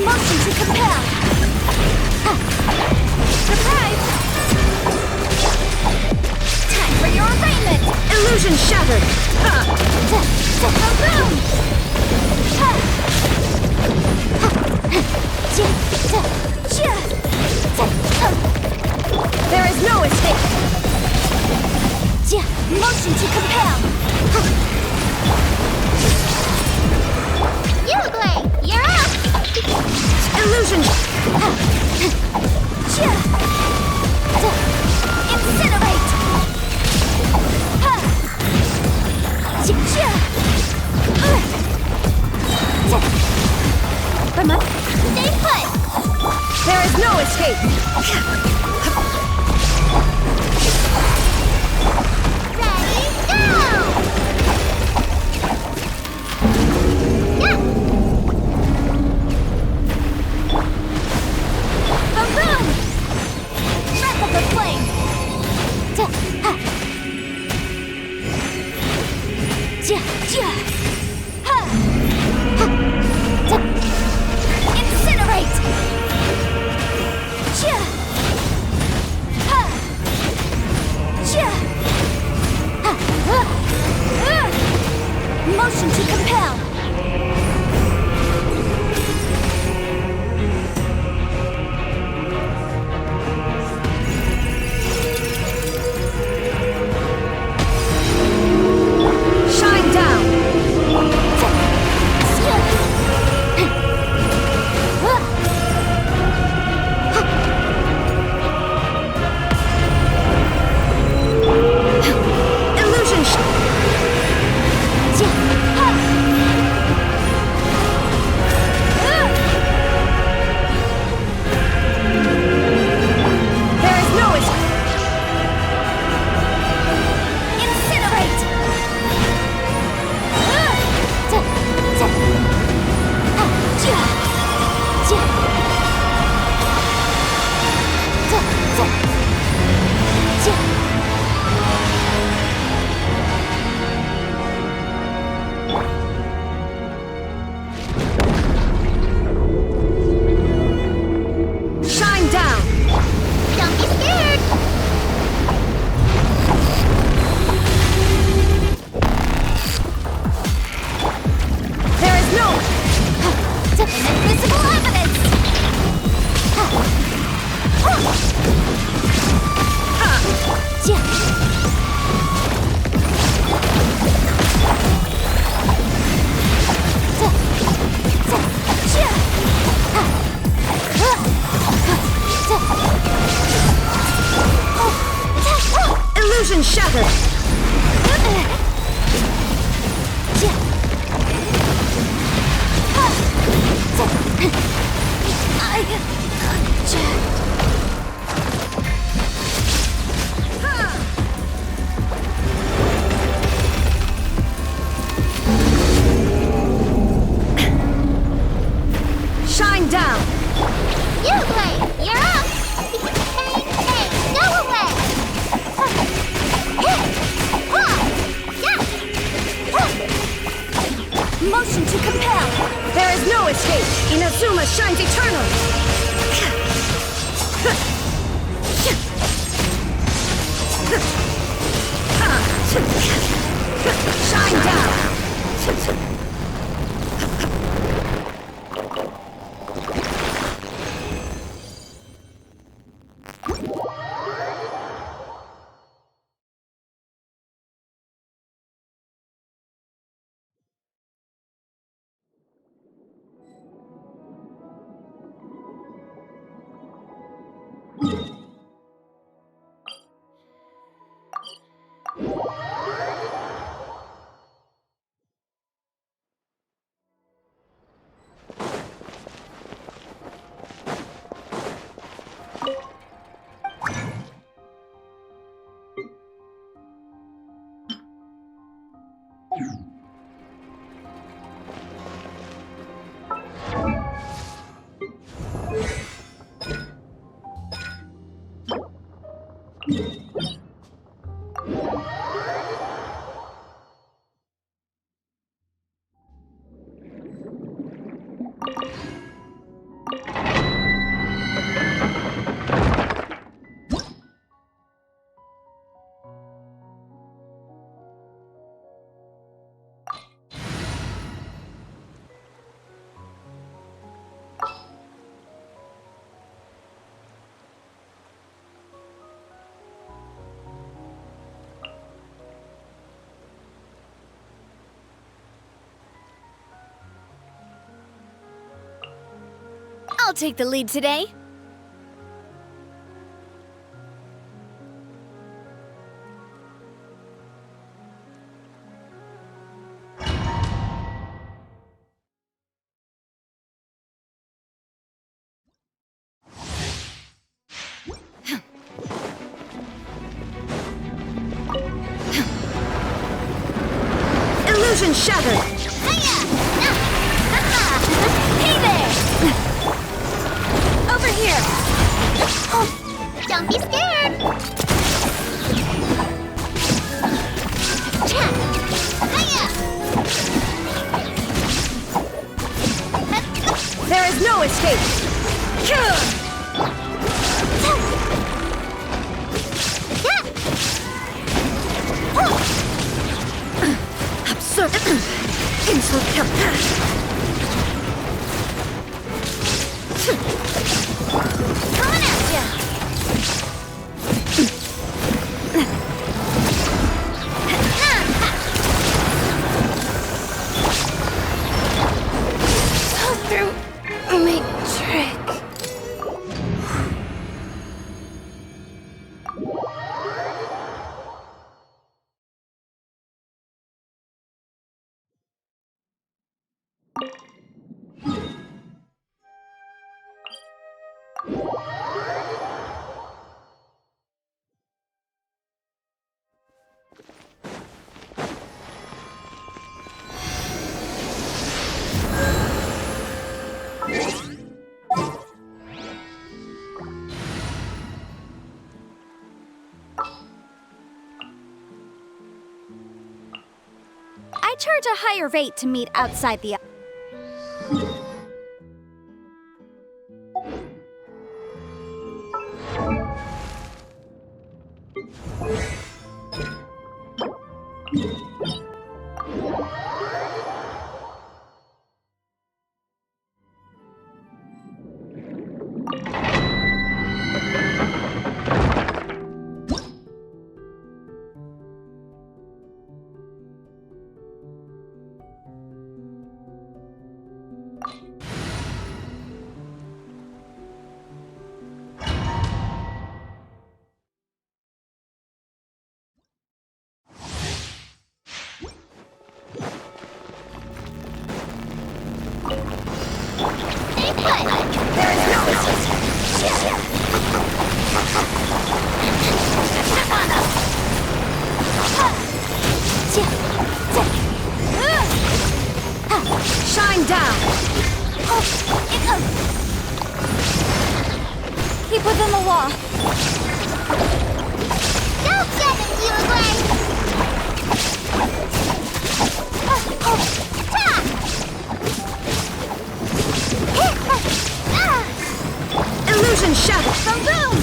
Speaker 2: Motion to compel! Surprise! Time for your arraignment! Illusion shattered! Boom! There is no escape! Motion to compel! Yuglei, you're up! Illusion! Incinerate! I'm up. Stay put! There is no escape! Ready, go! Yeah! A run! Breath of the flame! Incinerate! Motion to compel! Shine down! Illusion there is no escape! Incinerate! Shine down! Don't be scared! There is no invisible evidence! Illusion shattered! Shine down! Yuglei, you're up! Hey, go away! Motion to compel! There is no escape! Inazuma shines eternal! Shine down!
Speaker 17: I'll take the lead today.
Speaker 11: Illusion shattered!
Speaker 17: Hey there! Over here!
Speaker 7: Oh, don't be scared!
Speaker 11: There is no escape! Absurd! Insult!
Speaker 17: Coming at ya!
Speaker 11: Go through my trick.
Speaker 17: I charge a higher rate to meet outside the...
Speaker 11: Shine down!
Speaker 17: Keep within the law.
Speaker 7: Don't get it, you away!
Speaker 11: Illusion shattered!
Speaker 17: Boom boom!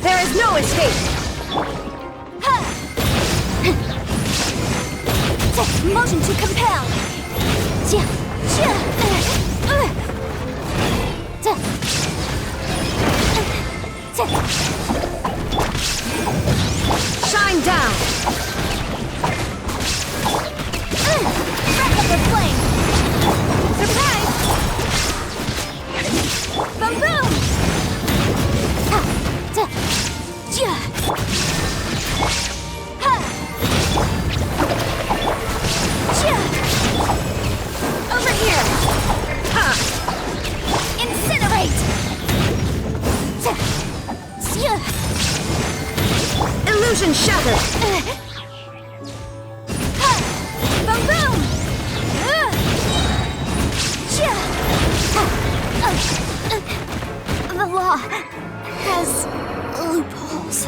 Speaker 11: There is no escape!
Speaker 17: Motion to compel!
Speaker 11: Shine down!
Speaker 17: Wrap up the flame! Surprise! Boom boom! Over here! Incinerate!
Speaker 11: Illusion shattered!
Speaker 17: Boom boom! The law has loopholes.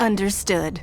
Speaker 13: Understood.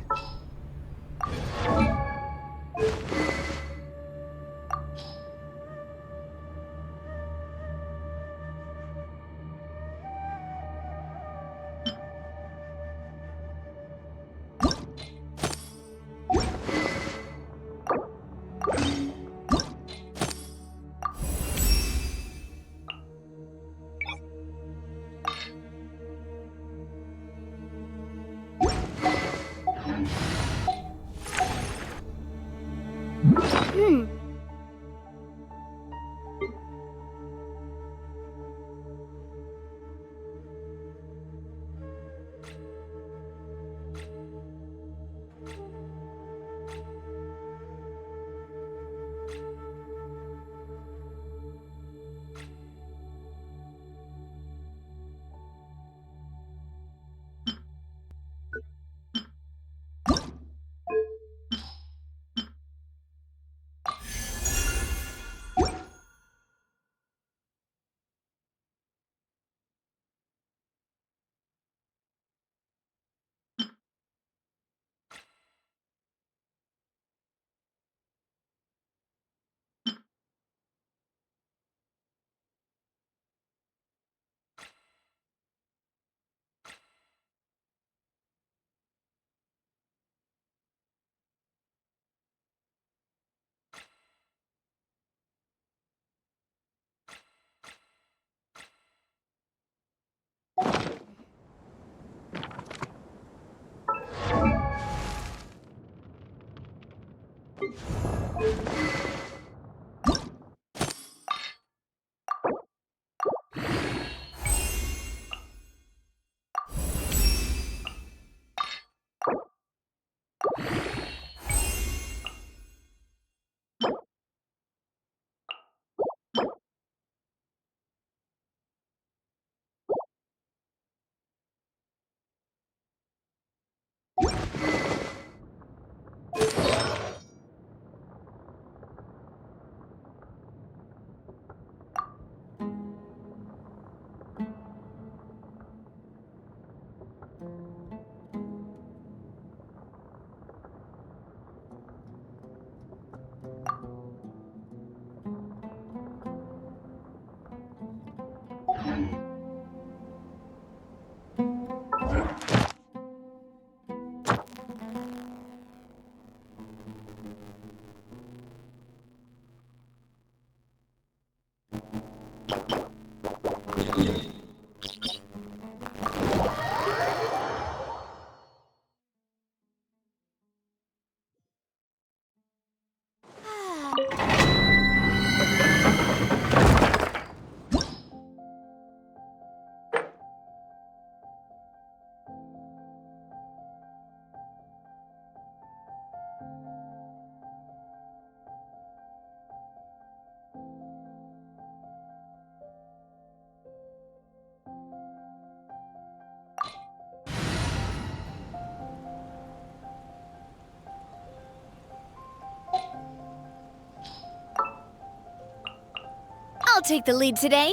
Speaker 17: take the lead today.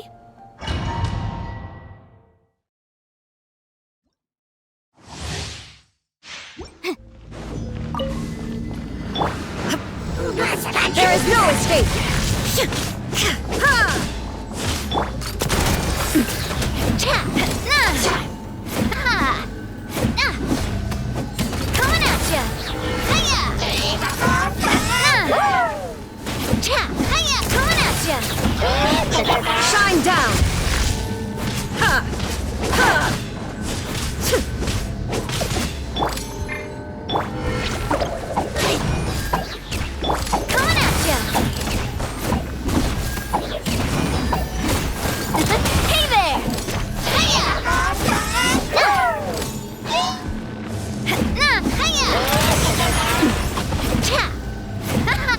Speaker 11: There is no escape!
Speaker 7: Coming at ya! Hiya! Hiya! Coming at ya!
Speaker 11: Shine down! Ha! Ha!
Speaker 7: Coming at ya! Hey there! Hiya! Hiya! Cha! Hiya!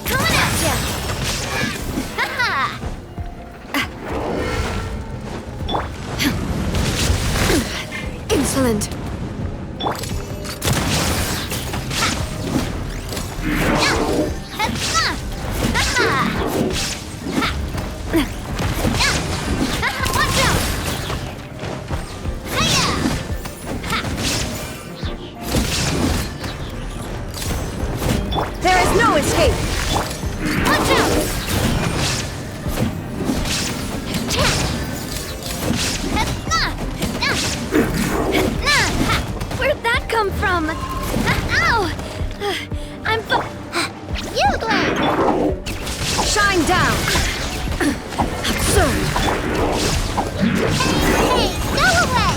Speaker 7: Coming at ya!
Speaker 11: Insolent!
Speaker 7: Watch out!
Speaker 11: There is no escape!
Speaker 7: Watch out!
Speaker 17: Where'd that come from? Ow! I'm
Speaker 7: You, Glenn!
Speaker 11: Shine down! Absurd!
Speaker 7: Hey, go away!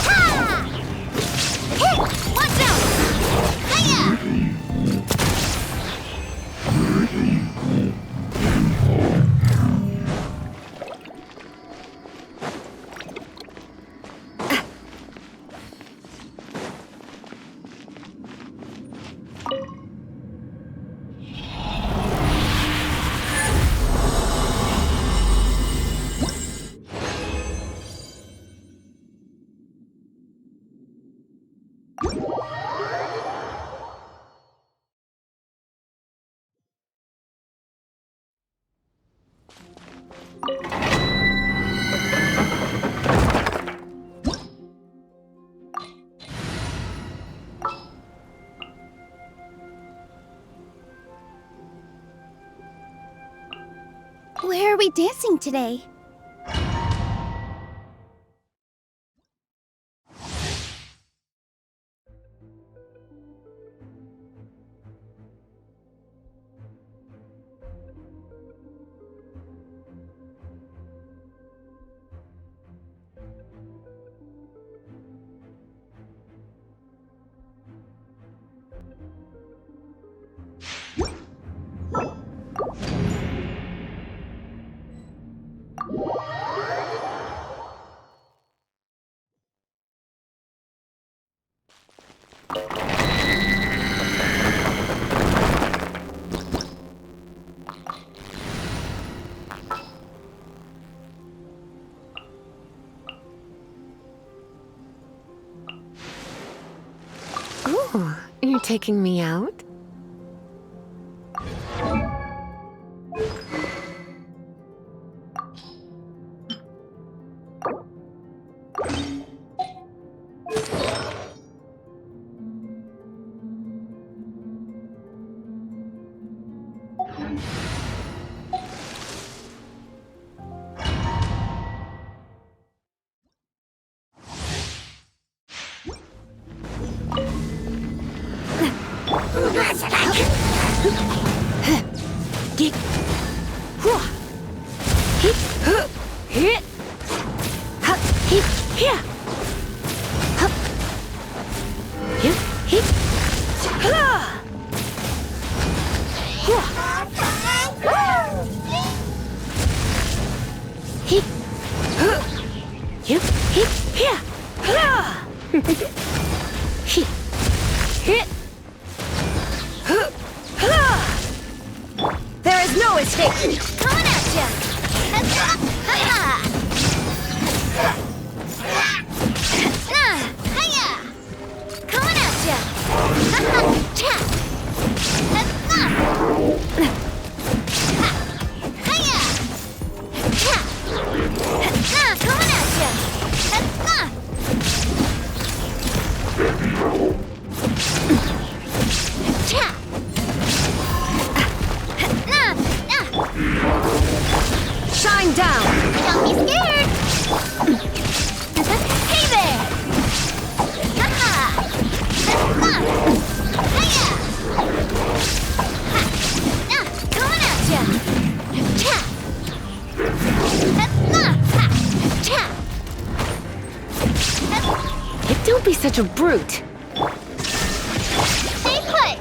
Speaker 7: Ha! Hey, watch out! Hiya!
Speaker 6: Where are we dancing today?
Speaker 18: Ooh, you're taking me out?
Speaker 11: There is no escape!
Speaker 7: Coming at ya! Ha-ha!
Speaker 11: Shine down!
Speaker 7: Don't be scared! Hey there! Haha! Hiya! Coming at ya! Cha! Cha!
Speaker 18: Don't be such a brute.
Speaker 7: Stay put!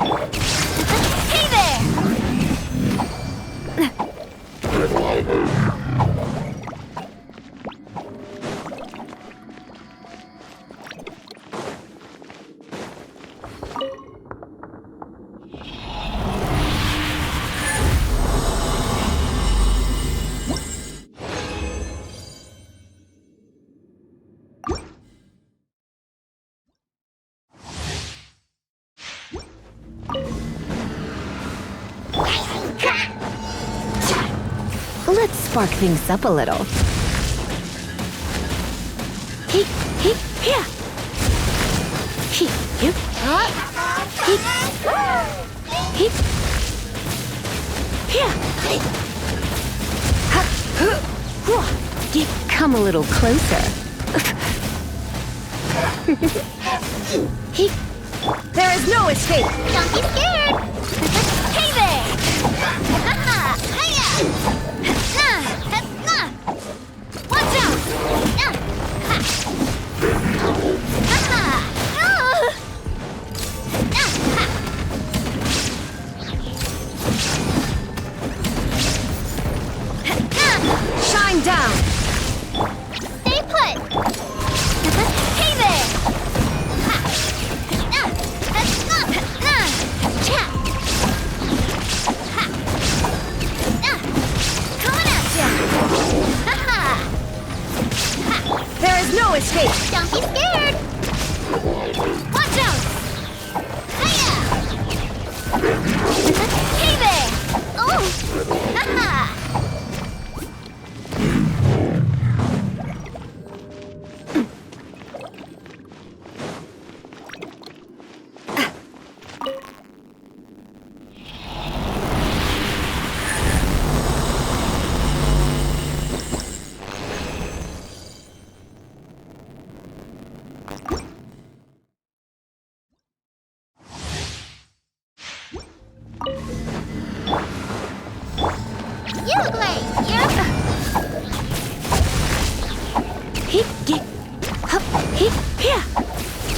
Speaker 7: Hey there!
Speaker 18: Let's spark things up a little. Hey, hey, here. Hey, you. Hey, hey, here. Come a little closer. Hey.
Speaker 11: There is no escape!
Speaker 7: Don't be scared! Hey there! Haha! Hiya! Watch out!
Speaker 11: Shine down!
Speaker 7: Stay put! Hey there!
Speaker 11: There is no escape!
Speaker 7: Don't be scared! Watch out! Hiya! Hey there! Oh! Haha!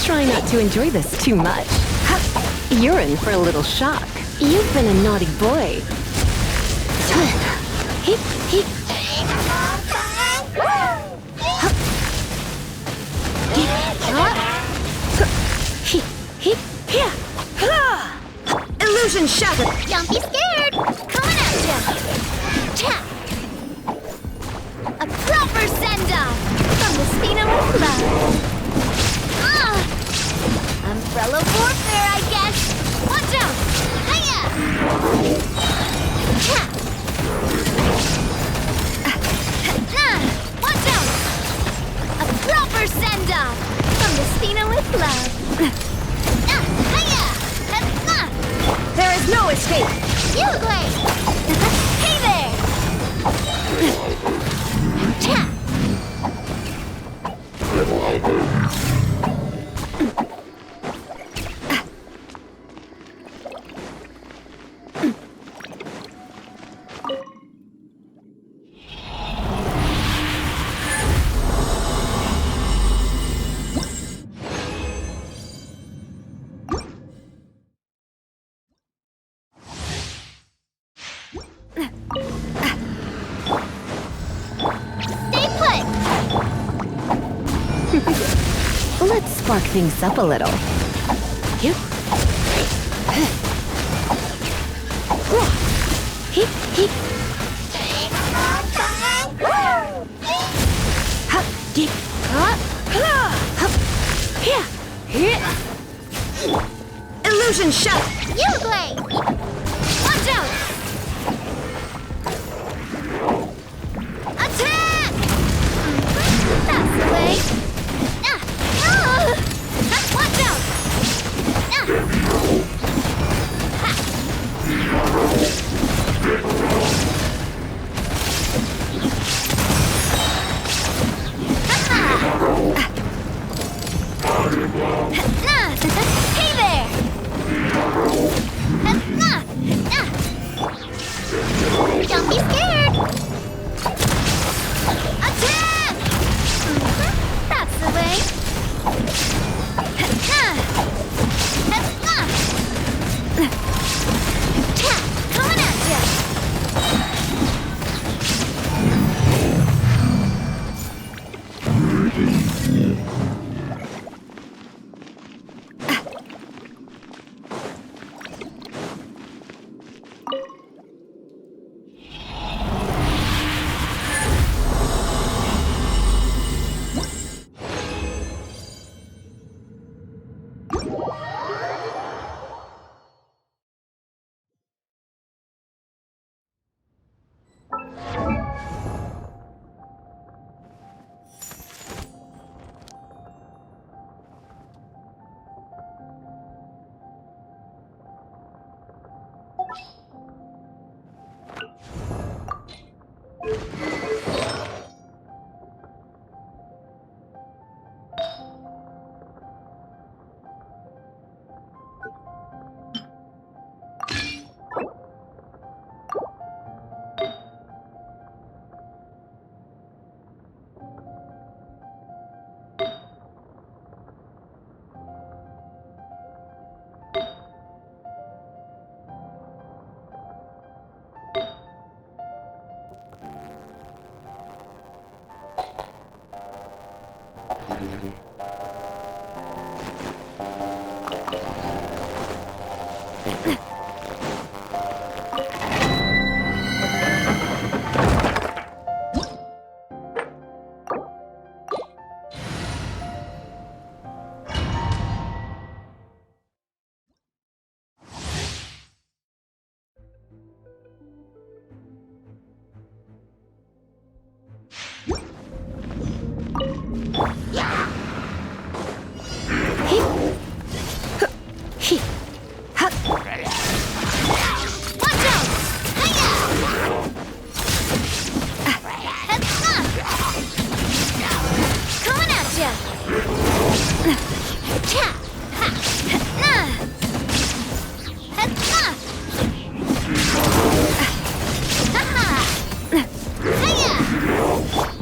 Speaker 18: Try not to enjoy this too much. You're in for a little shock. You've been a naughty boy.
Speaker 11: Illusion shattered!
Speaker 7: Don't be scared! Coming at ya! Cha! A proper send-off from the Spina with love. Umbrella warfare, I guess. Watch out! Hiya! Cha! Watch out! A proper send-off from the Spina with love. Hiya!
Speaker 11: There is no escape!
Speaker 7: You look like... Hey there! Cha!
Speaker 18: Let's spark things up a little. You.
Speaker 11: Illusion shut!
Speaker 7: You look like... Watch out! Attack! That's the way. Watch out!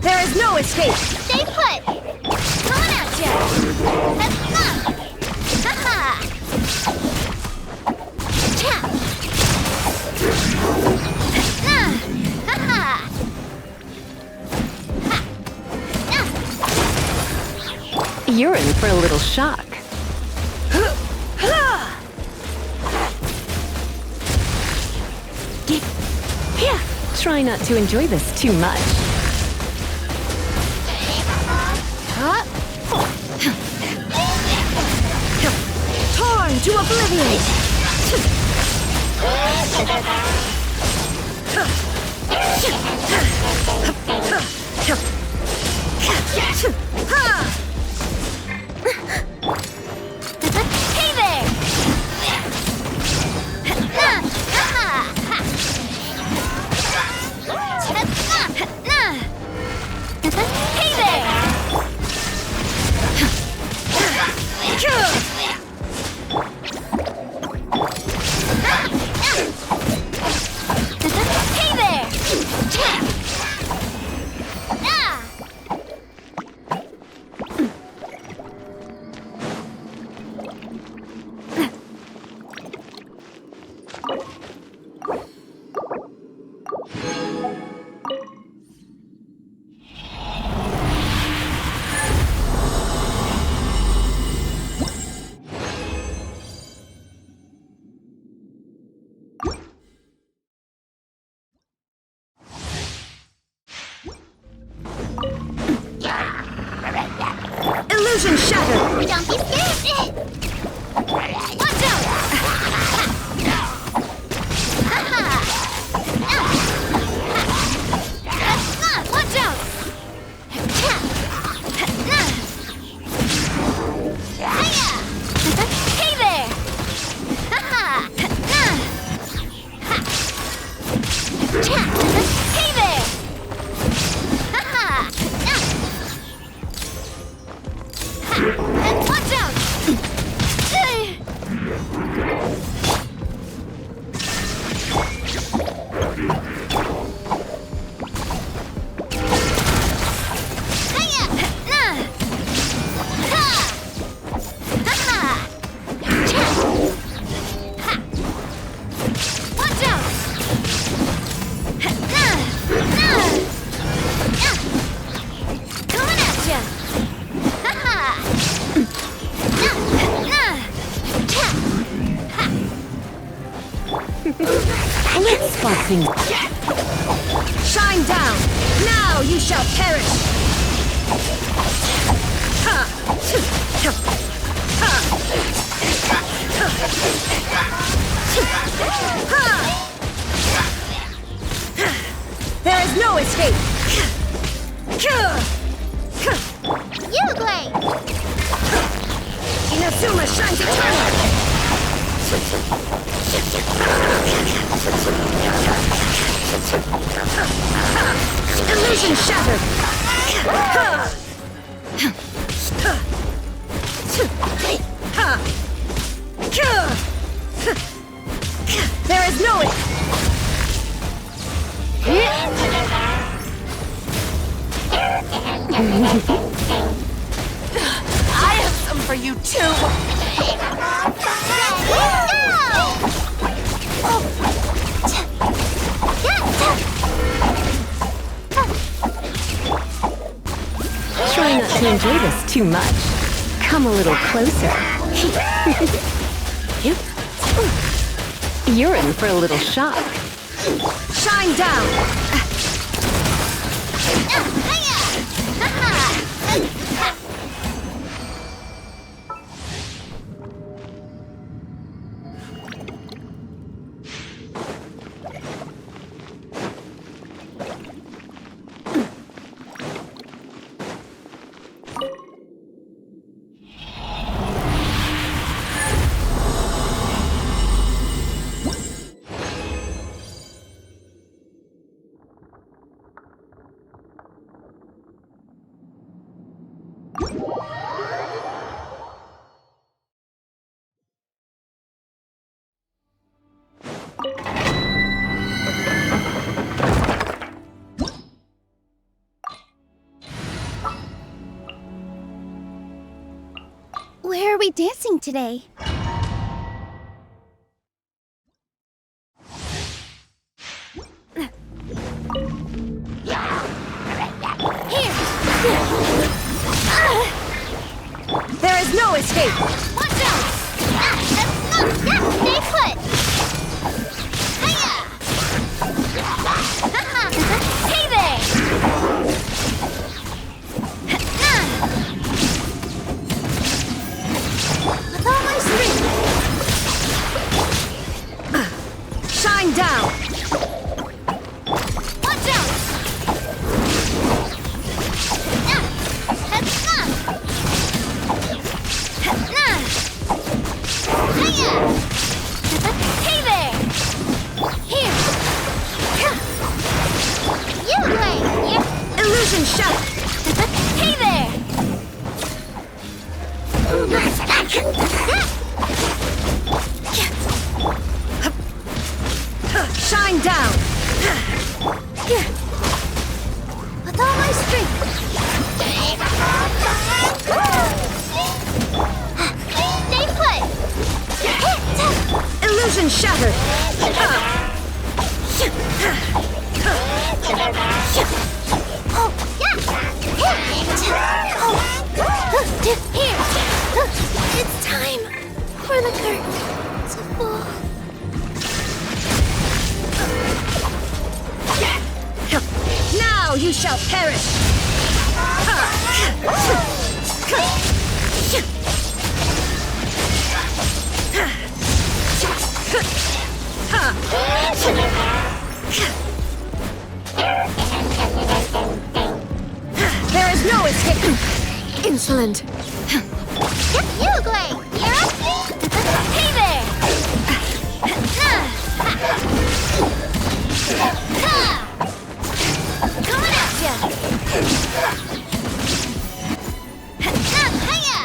Speaker 17: There is no escape! Stay put! Coming at ya! Ha-ha! Cha! Ha-ha!
Speaker 18: You're in for a little shock. Try not to enjoy this too much.
Speaker 17: Torn to oblivion! Hey there! Hey there! Hey there! Illusion shattered! Don't be scared! Watch out! Watch out! Hey there! Hey there! Watch out! Watch out! Coming at ya!
Speaker 18: Let's spot things.
Speaker 17: Shine down! Now you shall perish! There is no escape! You play! Inazuma shines eternal! Illusion shattered! There is no it!
Speaker 13: I have some for you too!
Speaker 18: Try not to enjoy this too much. Come a little closer. You're in for a little shock.
Speaker 11: Shine down!
Speaker 6: Where are we dancing today?
Speaker 11: There is no escape!
Speaker 7: Watch out! Stay put! Hiya! Hey there!
Speaker 11: With all my strength! Shine down!
Speaker 7: Watch out! Hey there! Here! You play!
Speaker 11: Illusion shut!
Speaker 7: Hey there!
Speaker 11: Shine down!
Speaker 7: With all my strength! Stay put!
Speaker 11: Illusion shattered!
Speaker 7: Here! It's time for the curtain to fall.
Speaker 11: Now you shall perish! There is no escape! Insolent!
Speaker 7: You, Glay! You're up! Hey there! Coming at ya! Hiya!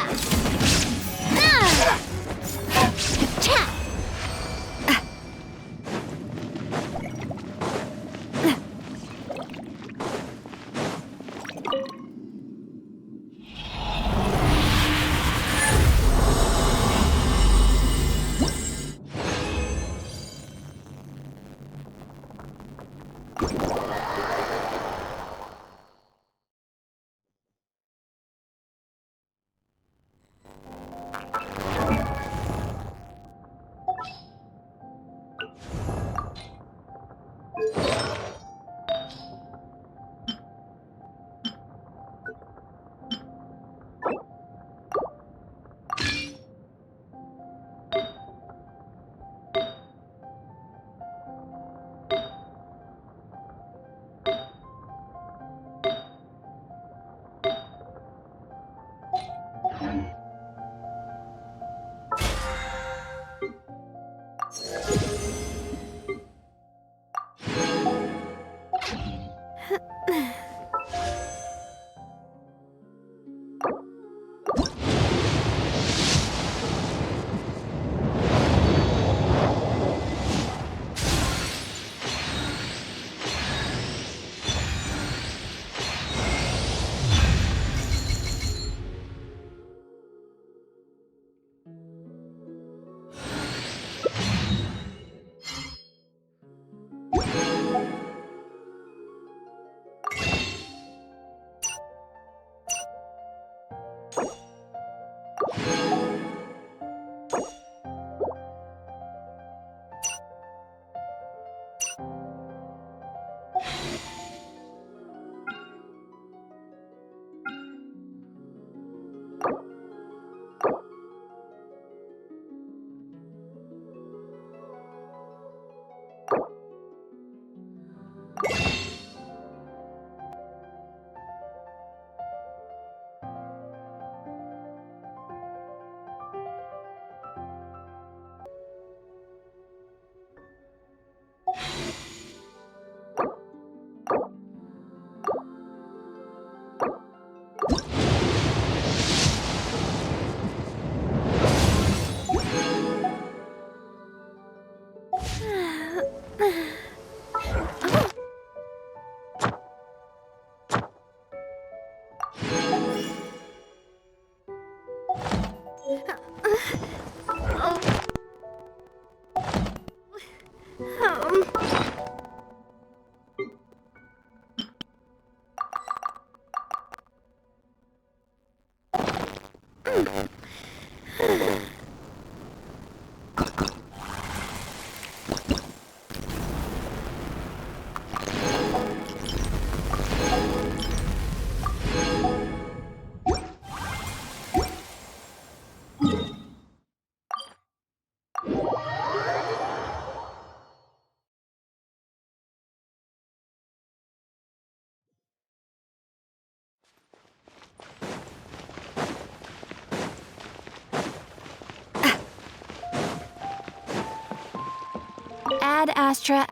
Speaker 2: Ad Astra.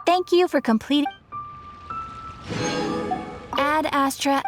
Speaker 3: Thank you for completing.
Speaker 2: Ad Astra.